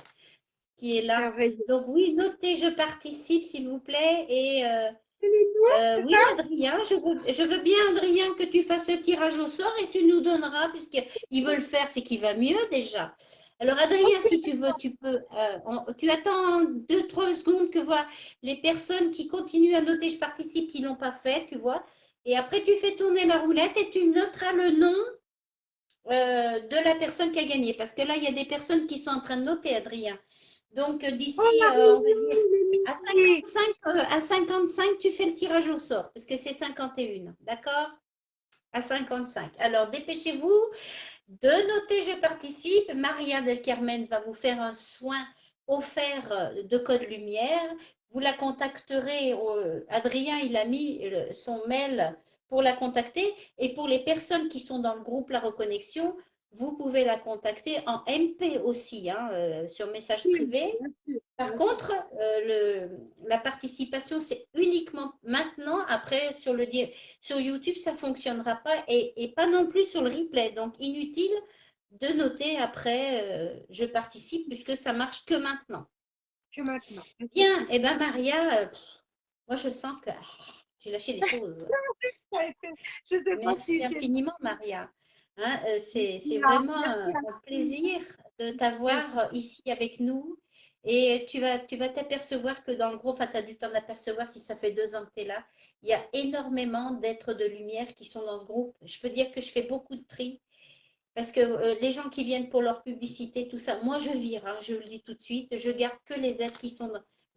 [SPEAKER 1] qui est là.
[SPEAKER 2] Merveilleux.
[SPEAKER 1] Donc oui, notez, je participe s'il vous plaît. Et
[SPEAKER 2] C'est les noirs, c'est
[SPEAKER 1] oui,
[SPEAKER 2] ça?
[SPEAKER 1] Adrien, je veux bien, Adrien, que tu fasses le tirage au sort et tu nous donneras, puisqu'il veut le faire, c'est qu'il va mieux déjà. Alors, Adrien,
[SPEAKER 2] Ok,
[SPEAKER 1] si tu veux, tu peux. Tu attends 2, 3 secondes que voir les personnes qui continuent à noter, je participe, qui ne l'ont pas fait, tu vois. Et après, tu fais tourner la roulette et tu noteras le nom de la personne qui a gagné. Parce que là, il y a des personnes qui sont en train de noter, Adrien. Donc,
[SPEAKER 2] oh,
[SPEAKER 1] d'ici, on va dire,
[SPEAKER 2] Marie,
[SPEAKER 1] à
[SPEAKER 2] Mimi.
[SPEAKER 1] 55, à 55, tu fais le tirage au sort, parce que c'est 51. D'accord? À 55. Alors, dépêchez-vous de noter je participe. Maria del Carmen va vous faire un soin offert de code lumière. Vous la contacterez. Adrien, il a mis son mail pour la contacter. Et pour les personnes qui sont dans le groupe La Reconnexion, vous pouvez la contacter en MP aussi, hein, sur message
[SPEAKER 2] Oui,
[SPEAKER 1] privé.
[SPEAKER 2] bien sûr,
[SPEAKER 1] Par
[SPEAKER 2] bien sûr.
[SPEAKER 1] contre, la participation, c'est uniquement maintenant. Après, sur YouTube, ça ne fonctionnera pas et pas non plus sur le replay. Donc, inutile de noter après, je participe puisque ça marche que maintenant.
[SPEAKER 2] Que maintenant,
[SPEAKER 1] Bien,
[SPEAKER 2] effectivement.
[SPEAKER 1] et bien Maria, moi je sens que j'ai lâché des choses.
[SPEAKER 2] Ça a été- Je ne sais pas
[SPEAKER 1] Merci
[SPEAKER 2] si j'ai...
[SPEAKER 1] infiniment, Maria. Hein, c'est vraiment
[SPEAKER 2] Merci à
[SPEAKER 1] un
[SPEAKER 2] tous.
[SPEAKER 1] plaisir de t'avoir
[SPEAKER 2] Merci.
[SPEAKER 1] ici avec nous. Et tu vas t'apercevoir que dans le groupe, enfin, tu as dû t'en apercevoir si ça fait 2 ans que tu es là, il y a énormément d'êtres de lumière qui sont dans ce groupe. Je peux dire que je fais beaucoup de tri parce que les gens qui viennent pour leur publicité, tout ça, moi je vire, hein, je le dis tout de suite, je garde que les êtres qui sont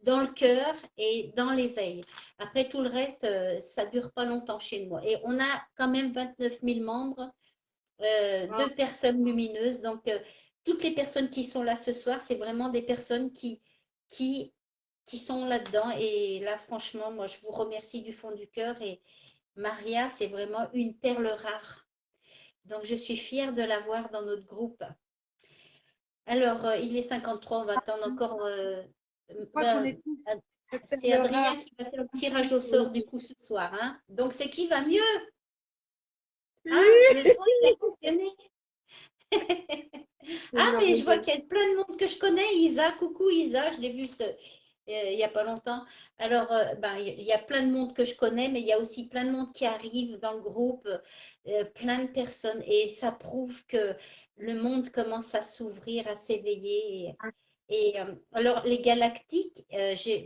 [SPEAKER 1] dans le cœur et dans l'éveil. Après tout le reste, ça ne dure pas longtemps chez moi. Et on a quand même 29 000 membres,
[SPEAKER 2] Wow.
[SPEAKER 1] 2 personnes lumineuses. Donc, toutes les personnes qui sont là ce soir, c'est vraiment des personnes qui, qui sont là-dedans. Et là, franchement, moi, je vous remercie du fond du cœur. Et Maria, c'est vraiment une perle rare. Donc, je suis fière de l'avoir dans notre groupe. Alors, il est 53, on va attendre encore.
[SPEAKER 2] Je crois qu'on
[SPEAKER 1] Ben,
[SPEAKER 2] est tous cette
[SPEAKER 1] c'est
[SPEAKER 2] perle
[SPEAKER 1] Adrien
[SPEAKER 2] rare.
[SPEAKER 1] qui va faire le tirage au sort du coup ce soir. Hein. Donc, c'est qui va mieux? Hein? Le
[SPEAKER 2] Oui,
[SPEAKER 1] son, il a fonctionné.
[SPEAKER 2] c'est
[SPEAKER 1] Ah, mais je vois
[SPEAKER 2] merveilleux.
[SPEAKER 1] qu'il y a plein de monde que je connais. Isa, coucou Isa, je l'ai vu il n'y a pas longtemps. Alors, ben, il y a plein de monde que je connais, mais il y a aussi plein de monde qui arrive dans le groupe, plein de personnes. Et ça prouve que le monde commence à s'ouvrir, à s'éveiller. Alors, les galactiques,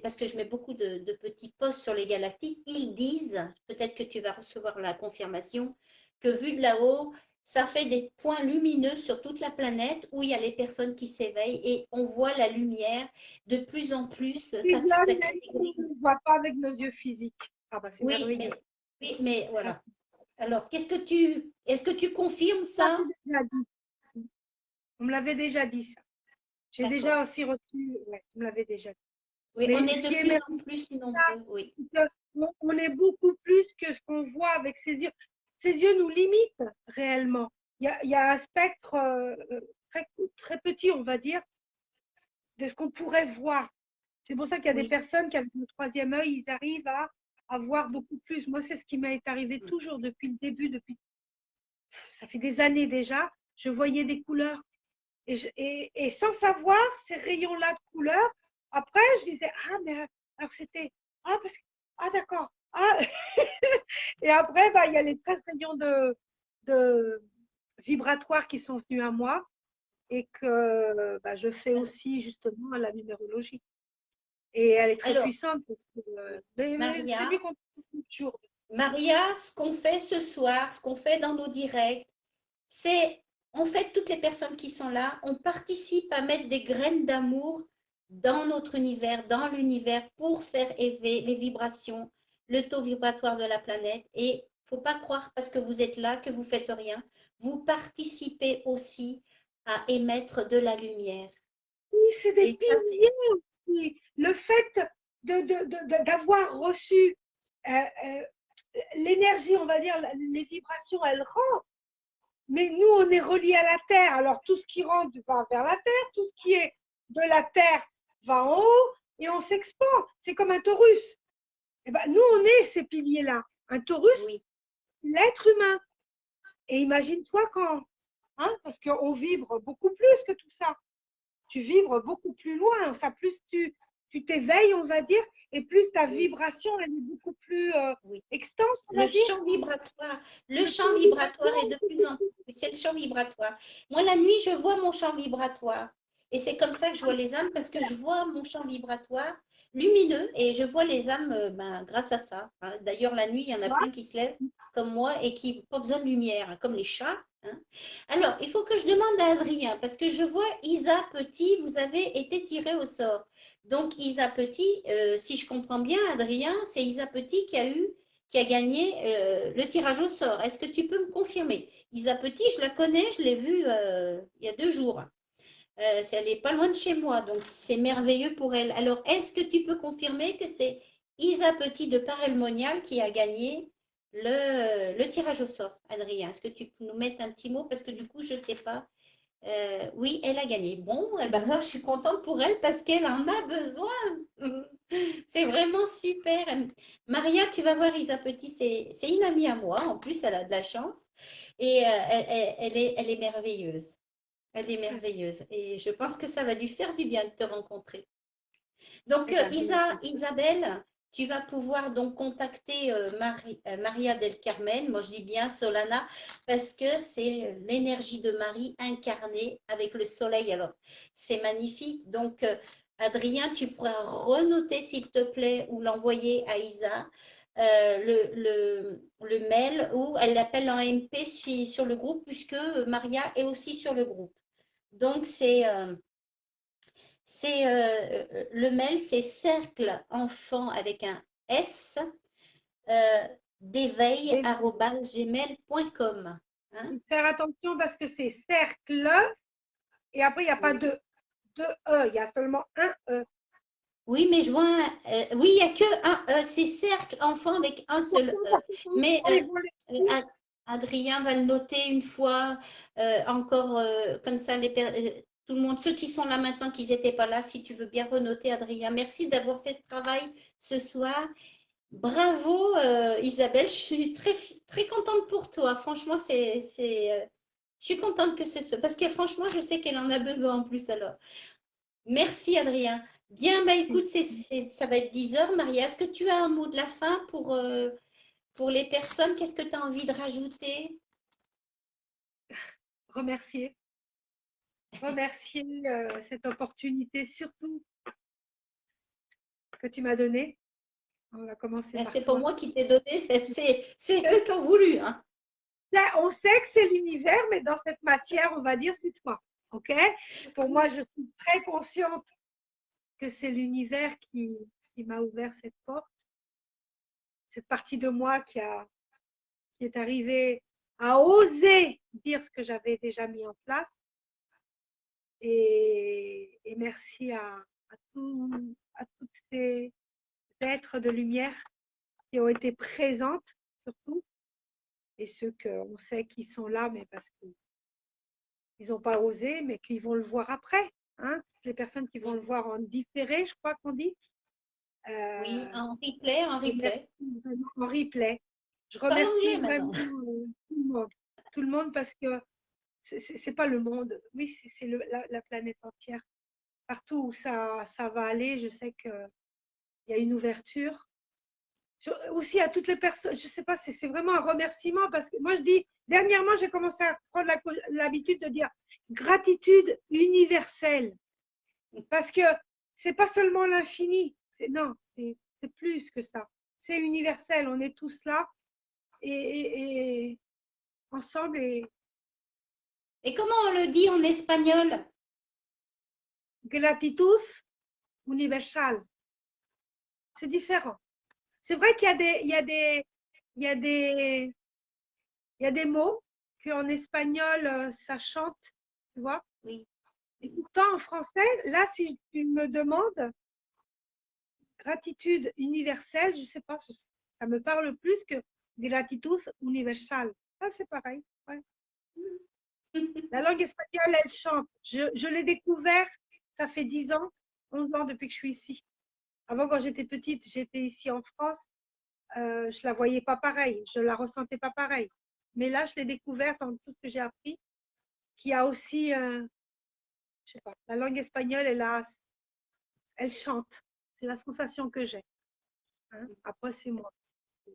[SPEAKER 1] parce que je mets beaucoup de petits posts sur les galactiques, ils disent, peut-être que tu vas recevoir la confirmation, que vu de là-haut, ça fait des points lumineux sur toute la planète où il y a les personnes qui s'éveillent et on voit la lumière de plus en plus.
[SPEAKER 2] C'est de la
[SPEAKER 1] Ça crée des
[SPEAKER 2] lumière qu'on
[SPEAKER 1] grilles.
[SPEAKER 2] ne voit pas avec nos yeux physiques. Ah bah c'est
[SPEAKER 1] Oui,
[SPEAKER 2] merveilleux.
[SPEAKER 1] mais
[SPEAKER 2] Ça,
[SPEAKER 1] voilà. Alors, est-ce que tu confirmes
[SPEAKER 2] on me
[SPEAKER 1] ça?
[SPEAKER 2] l'avait déjà dit. On me l'avait déjà dit ça. J'ai
[SPEAKER 1] D'accord.
[SPEAKER 2] déjà aussi reçu, ouais, on me l'avait déjà dit.
[SPEAKER 1] Oui, on
[SPEAKER 2] Mais
[SPEAKER 1] est
[SPEAKER 2] ce qui
[SPEAKER 1] de
[SPEAKER 2] est
[SPEAKER 1] plus
[SPEAKER 2] merveilleux,
[SPEAKER 1] en plus nombreux. Oui,
[SPEAKER 2] c'est on est beaucoup plus que ce qu'on voit avec ses yeux. Ses yeux nous limitent réellement. Il y a un spectre très, très petit, on va dire, de ce qu'on pourrait voir. C'est pour ça qu'il y a des
[SPEAKER 1] oui.
[SPEAKER 2] personnes qui, avec le troisième œil, ils arrivent à voir beaucoup plus. Moi, c'est ce qui m'est arrivé toujours depuis le début, depuis ça fait des années déjà. Je voyais des couleurs et sans savoir ces rayons-là de couleurs. Après, je disais ah mais alors c'était ah parce que ah d'accord ah et après bah il y a les 13 rayons de vibratoires qui sont venus à moi et que bah, je fais aussi justement la numérologie. Et elle est très
[SPEAKER 1] Alors,
[SPEAKER 2] puissante parce que mais c'est
[SPEAKER 1] Maria,
[SPEAKER 2] lui qu'on trouve toujours.
[SPEAKER 1] Maria, ce qu'on fait ce soir, ce qu'on fait dans nos directs, c'est, en fait, toutes les personnes qui sont là, on participe à mettre des graines d'amour dans notre univers, dans l'univers, pour faire élever les vibrations, le taux vibratoire de la planète. Et Faut pas croire parce que vous êtes là que vous faites rien. Vous participez aussi à émettre de la lumière.
[SPEAKER 2] Oui, c'est des
[SPEAKER 1] Et ça, c'est
[SPEAKER 2] piliers aussi. Le fait d'avoir reçu euh, euh, l'énergie, on va dire, les vibrations, elles rentrent. Mais nous, on est reliés à la terre. Alors, tout ce qui rentre va vers la terre, tout ce qui est de la terre va en haut et on s'expand. C'est comme un taurus. Eh ben, nous, on est ces piliers-là. Un taurus,
[SPEAKER 1] oui.
[SPEAKER 2] l'être humain. Et imagine-toi quand, hein, parce qu'on vibre beaucoup plus que tout ça. Tu vibres beaucoup plus loin. Ça, plus tu t'éveilles, on va dire, et plus ta
[SPEAKER 1] Oui,
[SPEAKER 2] vibration, elle est beaucoup plus
[SPEAKER 1] oui.
[SPEAKER 2] extense, on
[SPEAKER 1] Le
[SPEAKER 2] va dire.
[SPEAKER 1] le
[SPEAKER 2] Le
[SPEAKER 1] champ
[SPEAKER 2] champ
[SPEAKER 1] vibratoire
[SPEAKER 2] vibratoire,
[SPEAKER 1] est de plus en plus, c'est le champ vibratoire. Moi, la nuit, je vois mon champ vibratoire. Et c'est comme ça que je vois les âmes, parce que je vois mon champ vibratoire lumineux et je vois les âmes ben, grâce à ça. Hein. D'ailleurs, la nuit, il y en a plein qui se lèvent comme moi et qui n'ont pas besoin de lumière, hein, comme les chats. Hein. Alors, il faut que je demande à Adrien, parce que je vois Isa Petit, vous avez été tiré au sort. Donc, Isa Petit, si je comprends bien, Adrien, c'est Isa Petit qui a gagné le tirage au sort. Est-ce que tu peux me confirmer? Isa Petit, je la connais, je l'ai vue il y a 2 jours. Elle n'est pas loin de chez moi, donc c'est merveilleux pour elle. Alors, est-ce que tu peux confirmer que c'est Isa Petit de Paray-le-Monial qui a gagné le tirage au sort, Adrien? Est-ce que tu peux nous mettre un petit mot? Parce que du coup, je ne sais pas. Oui, elle a gagné. Bon, eh ben là, je suis contente pour elle parce qu'elle en a besoin. C'est vraiment super. Maria, tu vas voir Isa Petit, c'est une amie à moi. En plus, elle a de la chance. Et elle est merveilleuse. Elle est merveilleuse. Et je pense que ça va lui faire du bien de te rencontrer. Donc,
[SPEAKER 2] Eh ben, je vais
[SPEAKER 1] Isabelle, tu vas pouvoir donc contacter Maria del Carmen, moi je dis bien Solana, parce que c'est l'énergie de Marie incarnée avec le soleil. Alors, c'est magnifique. Donc, Adrien, tu pourras renoter, s'il te plaît, ou l'envoyer à Isa, le mail, ou elle l'appelle en MP sur le groupe, puisque Maria est aussi sur le groupe. Donc, le mail, c'est cercle enfant avec un S d'éveil@gmail.com. Hein?
[SPEAKER 2] faire attention parce que c'est cercle et après, il n'y a pas
[SPEAKER 1] Oui.
[SPEAKER 2] de E, il y a seulement un E.
[SPEAKER 1] Oui, mais je vois oui, il n'y a que un E, c'est cercle enfant avec un seul E.
[SPEAKER 2] Parce que
[SPEAKER 1] Mais
[SPEAKER 2] quand ils vont l'écrire,
[SPEAKER 1] Adrien va le noter une fois encore, comme ça, tout le monde, ceux qui sont là maintenant, qui n'étaient pas là, si tu veux bien renoter, Adrien. Merci d'avoir fait ce travail ce soir. Bravo Isabelle, je suis très contente pour toi. Franchement, je suis contente que ce soit, parce que franchement, je sais qu'elle en a besoin en plus alors. Merci Adrien. Bien, bah écoute, ça va être 10 heures, Maria. Est-ce que tu as un mot de la fin pour les personnes? Qu'est-ce que tu as envie de rajouter?
[SPEAKER 2] remercier. Remercier cette opportunité surtout que tu m'as donnée. On va commencer
[SPEAKER 1] Ben,
[SPEAKER 2] par
[SPEAKER 1] c'est pas
[SPEAKER 2] toi.
[SPEAKER 1] moi qui t'ai donné, c'est eux qui ont voulu. Hein.
[SPEAKER 2] Là, on sait que c'est l'univers, mais dans cette matière, on va dire c'est toi. OK? Pour moi, je suis très consciente que c'est l'univers qui m'a ouvert cette porte. Cette partie de moi qui est arrivée à oser dire ce que j'avais déjà mis en place. Et merci à toutes ces êtres de lumière qui ont été présentes, surtout, et ceux qu'on sait qui sont là, mais parce qu'ils n'ont pas osé, mais qu'ils vont le voir après. Hein. Les personnes qui vont le voir en différé, je crois qu'on dit.
[SPEAKER 1] Oui,
[SPEAKER 2] Euh,
[SPEAKER 1] en replay, en
[SPEAKER 2] et merci
[SPEAKER 1] replay.
[SPEAKER 2] vraiment en replay. Je
[SPEAKER 1] Pas
[SPEAKER 2] remercie
[SPEAKER 1] l'anglais
[SPEAKER 2] vraiment
[SPEAKER 1] maintenant.
[SPEAKER 2] tout le monde. Tout le monde parce que c'est pas le monde. Oui, c'est la planète entière. Partout où ça va aller, je sais qu'il y a une ouverture. Aussi à toutes les personnes, je sais pas, c'est vraiment un remerciement parce que moi je dis, dernièrement j'ai commencé à prendre l'habitude de dire gratitude universelle parce que c'est pas seulement l'infini, non, c'est plus que ça, c'est universel, on est tous là et ensemble et
[SPEAKER 1] Et comment on le dit en espagnol?
[SPEAKER 2] gratitud universal, c'est différent. C'est vrai qu'il y a des Il y a des mots qu'en espagnol, ça chante, tu vois.
[SPEAKER 1] Oui.
[SPEAKER 2] Et pourtant, en français, là, si tu me demandes gratitude universelle, je sais pas, ça me parle plus que gratitud universal. Ça, c'est pareil. Ouais. La langue espagnole, elle chante. Je l'ai découvert, ça fait 10 ans, 11 ans depuis que je suis ici. Avant, quand j'étais petite, j'étais ici en France, je la voyais pas pareil, je la ressentais pas pareil. Mais là, je l'ai découverte en tout ce que j'ai appris, qui a aussi, je sais pas, la langue espagnole, elle chante. C'est la sensation que j'ai. Hein. Après, c'est moi.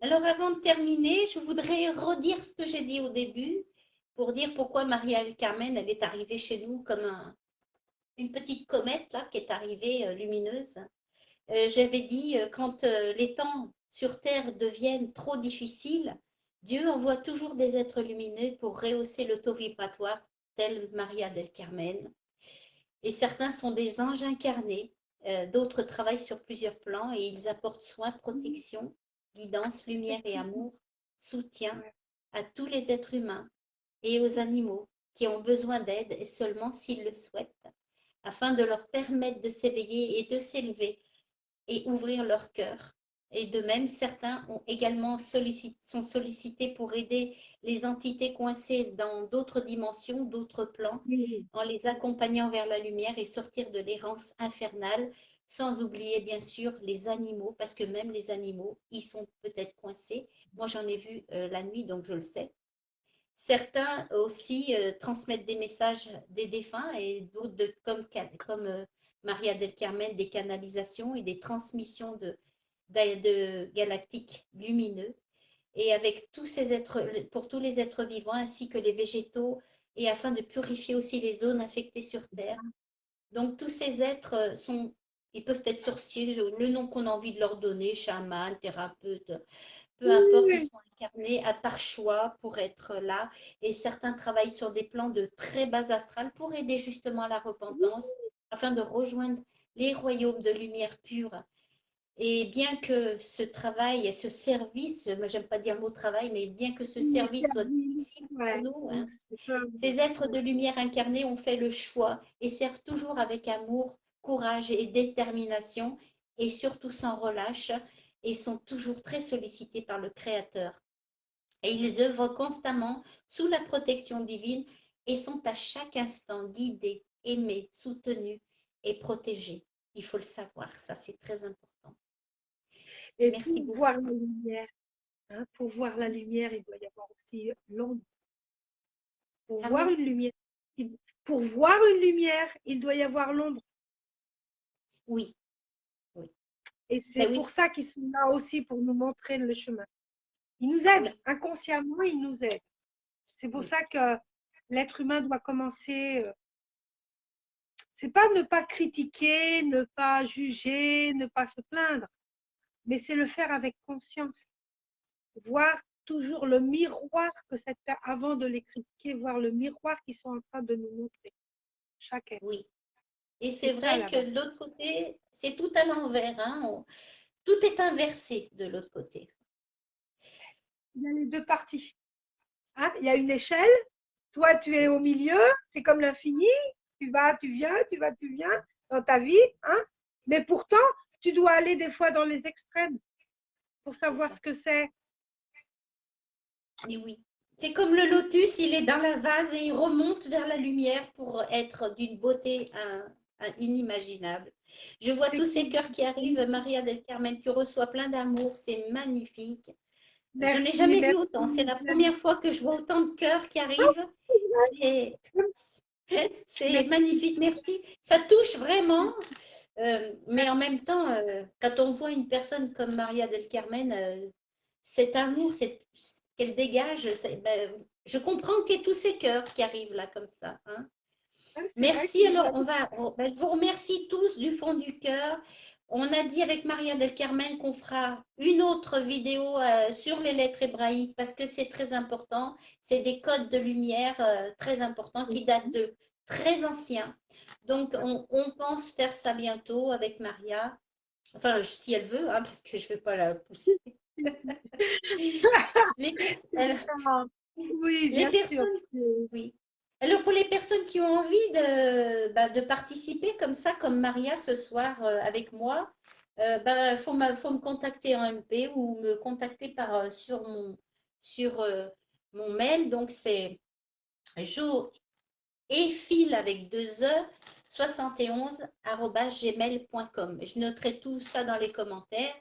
[SPEAKER 1] Alors, avant de terminer, je voudrais redire ce que j'ai dit au début pour dire pourquoi Maria del Carmen, elle est arrivée chez nous comme une petite comète là, qui est arrivée lumineuse. J'avais dit, quand les temps sur Terre deviennent trop difficiles, Dieu envoie toujours des êtres lumineux pour rehausser le taux vibratoire, tel Maria del Carmen. Et certains sont des anges incarnés, d'autres travaillent sur plusieurs plans et ils apportent soin, protection, guidance, lumière et amour, soutien
[SPEAKER 2] Ouais.
[SPEAKER 1] à tous les êtres humains et aux animaux qui ont besoin d'aide et seulement s'ils le souhaitent, afin de leur permettre de s'éveiller et de s'élever et ouvrir leur cœur. Et de même, certains ont également sont sollicités pour aider les entités coincées dans d'autres dimensions, d'autres plans,
[SPEAKER 2] Oui,
[SPEAKER 1] en les accompagnant vers la lumière et sortir de l'errance infernale, sans oublier bien sûr les animaux, parce que même les animaux, ils sont peut-être coincés. Moi, j'en ai vu la nuit, donc je le sais. Certains aussi transmettent des messages des défunts et d'autres, comme Maria del Carmen, des canalisations et des transmissions de galactiques lumineux. Et avec tous ces êtres, pour tous les êtres vivants ainsi que les végétaux, et afin de purifier aussi les zones infectées sur Terre. Donc tous ces êtres ils peuvent être sorciers, le nom qu'on a envie de leur donner, chaman, thérapeute, peu importe, ils
[SPEAKER 2] oui,
[SPEAKER 1] sont incarnés à par choix pour être là. Et certains travaillent sur des plans de très bas astral pour aider justement à la
[SPEAKER 2] oui,
[SPEAKER 1] repentance, afin de rejoindre les royaumes de lumière pure. Et bien que ce travail et ce service, moi j'aime pas dire le mot travail, mais bien que ce
[SPEAKER 2] oui,
[SPEAKER 1] service soit
[SPEAKER 2] service,
[SPEAKER 1] difficile pour
[SPEAKER 2] ouais.
[SPEAKER 1] nous, hein,
[SPEAKER 2] C'est pas,
[SPEAKER 1] ces êtres de lumière incarnés ont fait le choix et servent toujours avec amour, courage et détermination, et surtout sans relâche, et sont toujours très sollicités par le Créateur. Et ils œuvrent constamment sous la protection divine et sont à chaque instant guidés, aimés, soutenus et protégés. Il faut le savoir, ça c'est très important.
[SPEAKER 2] et
[SPEAKER 1] Merci
[SPEAKER 2] pour
[SPEAKER 1] beaucoup.
[SPEAKER 2] voir la lumière, hein, pour voir la lumière, il doit y avoir aussi l'ombre. Pour voir
[SPEAKER 1] Pardon?
[SPEAKER 2] une lumière, pour voir une lumière, il doit y avoir l'ombre.
[SPEAKER 1] Oui, oui.
[SPEAKER 2] Et c'est
[SPEAKER 1] Ben
[SPEAKER 2] pour
[SPEAKER 1] oui,
[SPEAKER 2] ça qu'ils sont là aussi pour nous montrer le chemin. Ils nous aident,
[SPEAKER 1] oui,
[SPEAKER 2] inconsciemment, ils nous aident. C'est pour
[SPEAKER 1] oui,
[SPEAKER 2] ça que l'être humain doit commencer. C'est pas ne pas critiquer, ne pas juger, ne pas se plaindre, mais c'est le faire avec conscience. Voir toujours le miroir que avant de les critiquer, voir le miroir qu'ils sont en train de nous montrer, chaque être.
[SPEAKER 1] oui. Et
[SPEAKER 2] C'est
[SPEAKER 1] c'est
[SPEAKER 2] ça
[SPEAKER 1] vrai que
[SPEAKER 2] là-bas.
[SPEAKER 1] de l'autre côté, c'est tout à l'envers, hein. Tout est inversé de l'autre côté.
[SPEAKER 2] Il y a les deux parties. Hein. Il y a une échelle. Toi, tu es au milieu. C'est comme l'infini. Tu vas, tu viens, tu vas, tu viens dans ta vie. Hein. Mais pourtant, tu dois aller des fois dans les extrêmes pour
[SPEAKER 1] C'est
[SPEAKER 2] savoir
[SPEAKER 1] ça.
[SPEAKER 2] ce que c'est.
[SPEAKER 1] Et oui. C'est comme le lotus, il est dans la vase et il remonte vers la lumière pour être d'une beauté inimaginable. Je vois tous ces
[SPEAKER 2] Effectivement.
[SPEAKER 1] cœurs qui arrivent, Maria del Carmen, tu reçois plein d'amour, c'est magnifique. Je n'ai
[SPEAKER 2] Merci,
[SPEAKER 1] jamais vu
[SPEAKER 2] merci.
[SPEAKER 1] autant. C'est la première fois que je vois autant de cœurs qui
[SPEAKER 2] Oh,
[SPEAKER 1] arrivent. C'est c'est
[SPEAKER 2] merci.
[SPEAKER 1] magnifique, merci. Ça touche vraiment. Mais en même temps, quand on voit une personne comme Maria del Carmen, cet amour qu'elle dégage, ben, je comprends qu'il y ait tous ces cœurs qui arrivent là comme ça. Hein.
[SPEAKER 2] C'est vrai que
[SPEAKER 1] Merci. Alors, ben, je vous remercie tous du fond du cœur. On a dit avec Maria del Carmen qu'on fera une autre vidéo sur les lettres hébraïques parce que c'est très important. C'est des codes de lumière très importants qui datent de très anciens. Donc, on pense faire ça bientôt avec Maria. Enfin, si elle veut, hein, parce que je ne vais pas la pousser. Les,
[SPEAKER 2] Oui,
[SPEAKER 1] Les
[SPEAKER 2] bien sûr.
[SPEAKER 1] personnes, oui. Alors, pour les personnes qui ont envie de participer comme ça, comme Maria ce soir avec moi, faut me contacter en MP ou me contacter sur mon mail. Donc, c'est jo et fil avec 2 E 71@gmail.com. Je noterai tout ça dans les commentaires.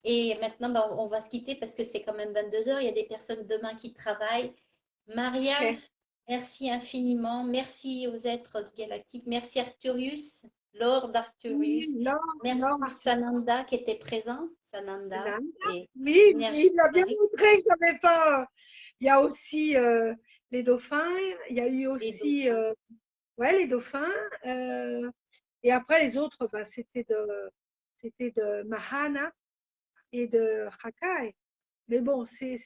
[SPEAKER 1] Et maintenant, on va se quitter parce que c'est quand même 22 heures. Il y a des personnes demain qui travaillent. Maria,
[SPEAKER 2] Ok.
[SPEAKER 1] merci infiniment. Merci aux êtres galactiques. Merci Arcturus, Lord
[SPEAKER 2] Oui,
[SPEAKER 1] Arcturus.
[SPEAKER 2] non, non,
[SPEAKER 1] Merci
[SPEAKER 2] Martin.
[SPEAKER 1] Sananda qui était présent. Sananda et
[SPEAKER 2] Oui,
[SPEAKER 1] Énergie
[SPEAKER 2] il a bien
[SPEAKER 1] Marie,
[SPEAKER 2] montré que je n'avais pas. Il y a aussi les dauphins. Il y a eu
[SPEAKER 1] les
[SPEAKER 2] aussi
[SPEAKER 1] dauphins.
[SPEAKER 2] ouais, les dauphins. Et après, les autres, bah, c'était de Mahana et de Hakai. Mais bon, c'est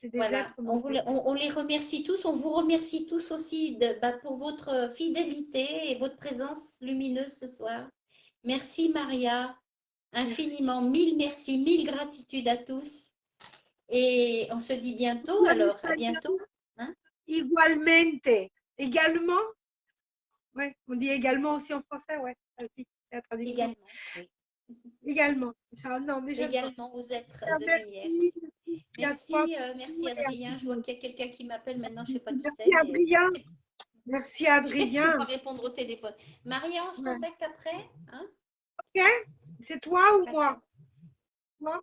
[SPEAKER 2] des
[SPEAKER 1] Voilà,
[SPEAKER 2] êtres montés.
[SPEAKER 1] on les remercie tous, on vous remercie tous aussi pour votre fidélité et votre présence lumineuse ce soir. Merci Maria,
[SPEAKER 2] Merci.
[SPEAKER 1] infiniment, mille merci, mille gratitudes à tous. Et on se dit bientôt alors, à bientôt. Hein.
[SPEAKER 2] Igualmente. Également. Ouais, on dit également aussi en français, ouais. Ça dit, la traduction.
[SPEAKER 1] Également, oui.
[SPEAKER 2] Également. Ça, non, mais j'aime pas.
[SPEAKER 1] Également aux êtres
[SPEAKER 2] Ah,
[SPEAKER 1] de lumière.
[SPEAKER 2] merci, merci. Il y a trois
[SPEAKER 1] Merci Adrien. Je vois qu'il y a quelqu'un qui m'appelle maintenant, je ne sais pas qui c'est,
[SPEAKER 2] Merci
[SPEAKER 1] mais
[SPEAKER 2] Adrien. Merci
[SPEAKER 1] je ne peux
[SPEAKER 2] Adrien.
[SPEAKER 1] pas répondre au téléphone. Maria, on se
[SPEAKER 2] Ouais.
[SPEAKER 1] contacte après, hein?
[SPEAKER 2] Ok, c'est toi ou moi?
[SPEAKER 1] D'accord.
[SPEAKER 2] Moi.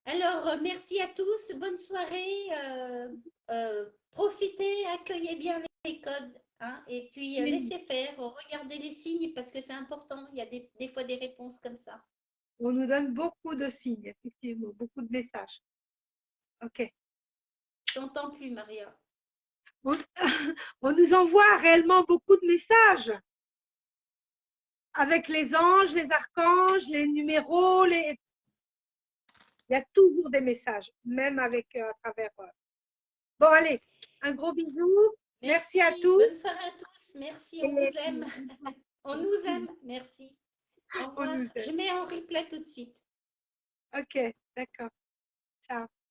[SPEAKER 1] Alors, merci à tous. Bonne soirée. Profitez, accueillez bien les codes. Hein, et puis,
[SPEAKER 2] Oui.
[SPEAKER 1] laissez faire. Regardez les signes parce que c'est important. Il y a des fois des réponses comme ça.
[SPEAKER 2] On nous donne beaucoup de signes, effectivement, beaucoup de messages. Ok.
[SPEAKER 1] Je t'entends plus, Maria.
[SPEAKER 2] On, on nous envoie réellement beaucoup de messages avec les anges, les archanges, les numéros, les... il y a toujours des messages, même avec à travers. Bon, allez, un gros bisou. Merci à
[SPEAKER 1] Merci.
[SPEAKER 2] tous.
[SPEAKER 1] Bonne soirée à tous. Merci. On
[SPEAKER 2] Et
[SPEAKER 1] vous aime. On nous aime. Merci. Au
[SPEAKER 2] on
[SPEAKER 1] revoir.
[SPEAKER 2] nous aime.
[SPEAKER 1] Je mets en replay tout de suite.
[SPEAKER 2] Ok, d'accord. Ciao.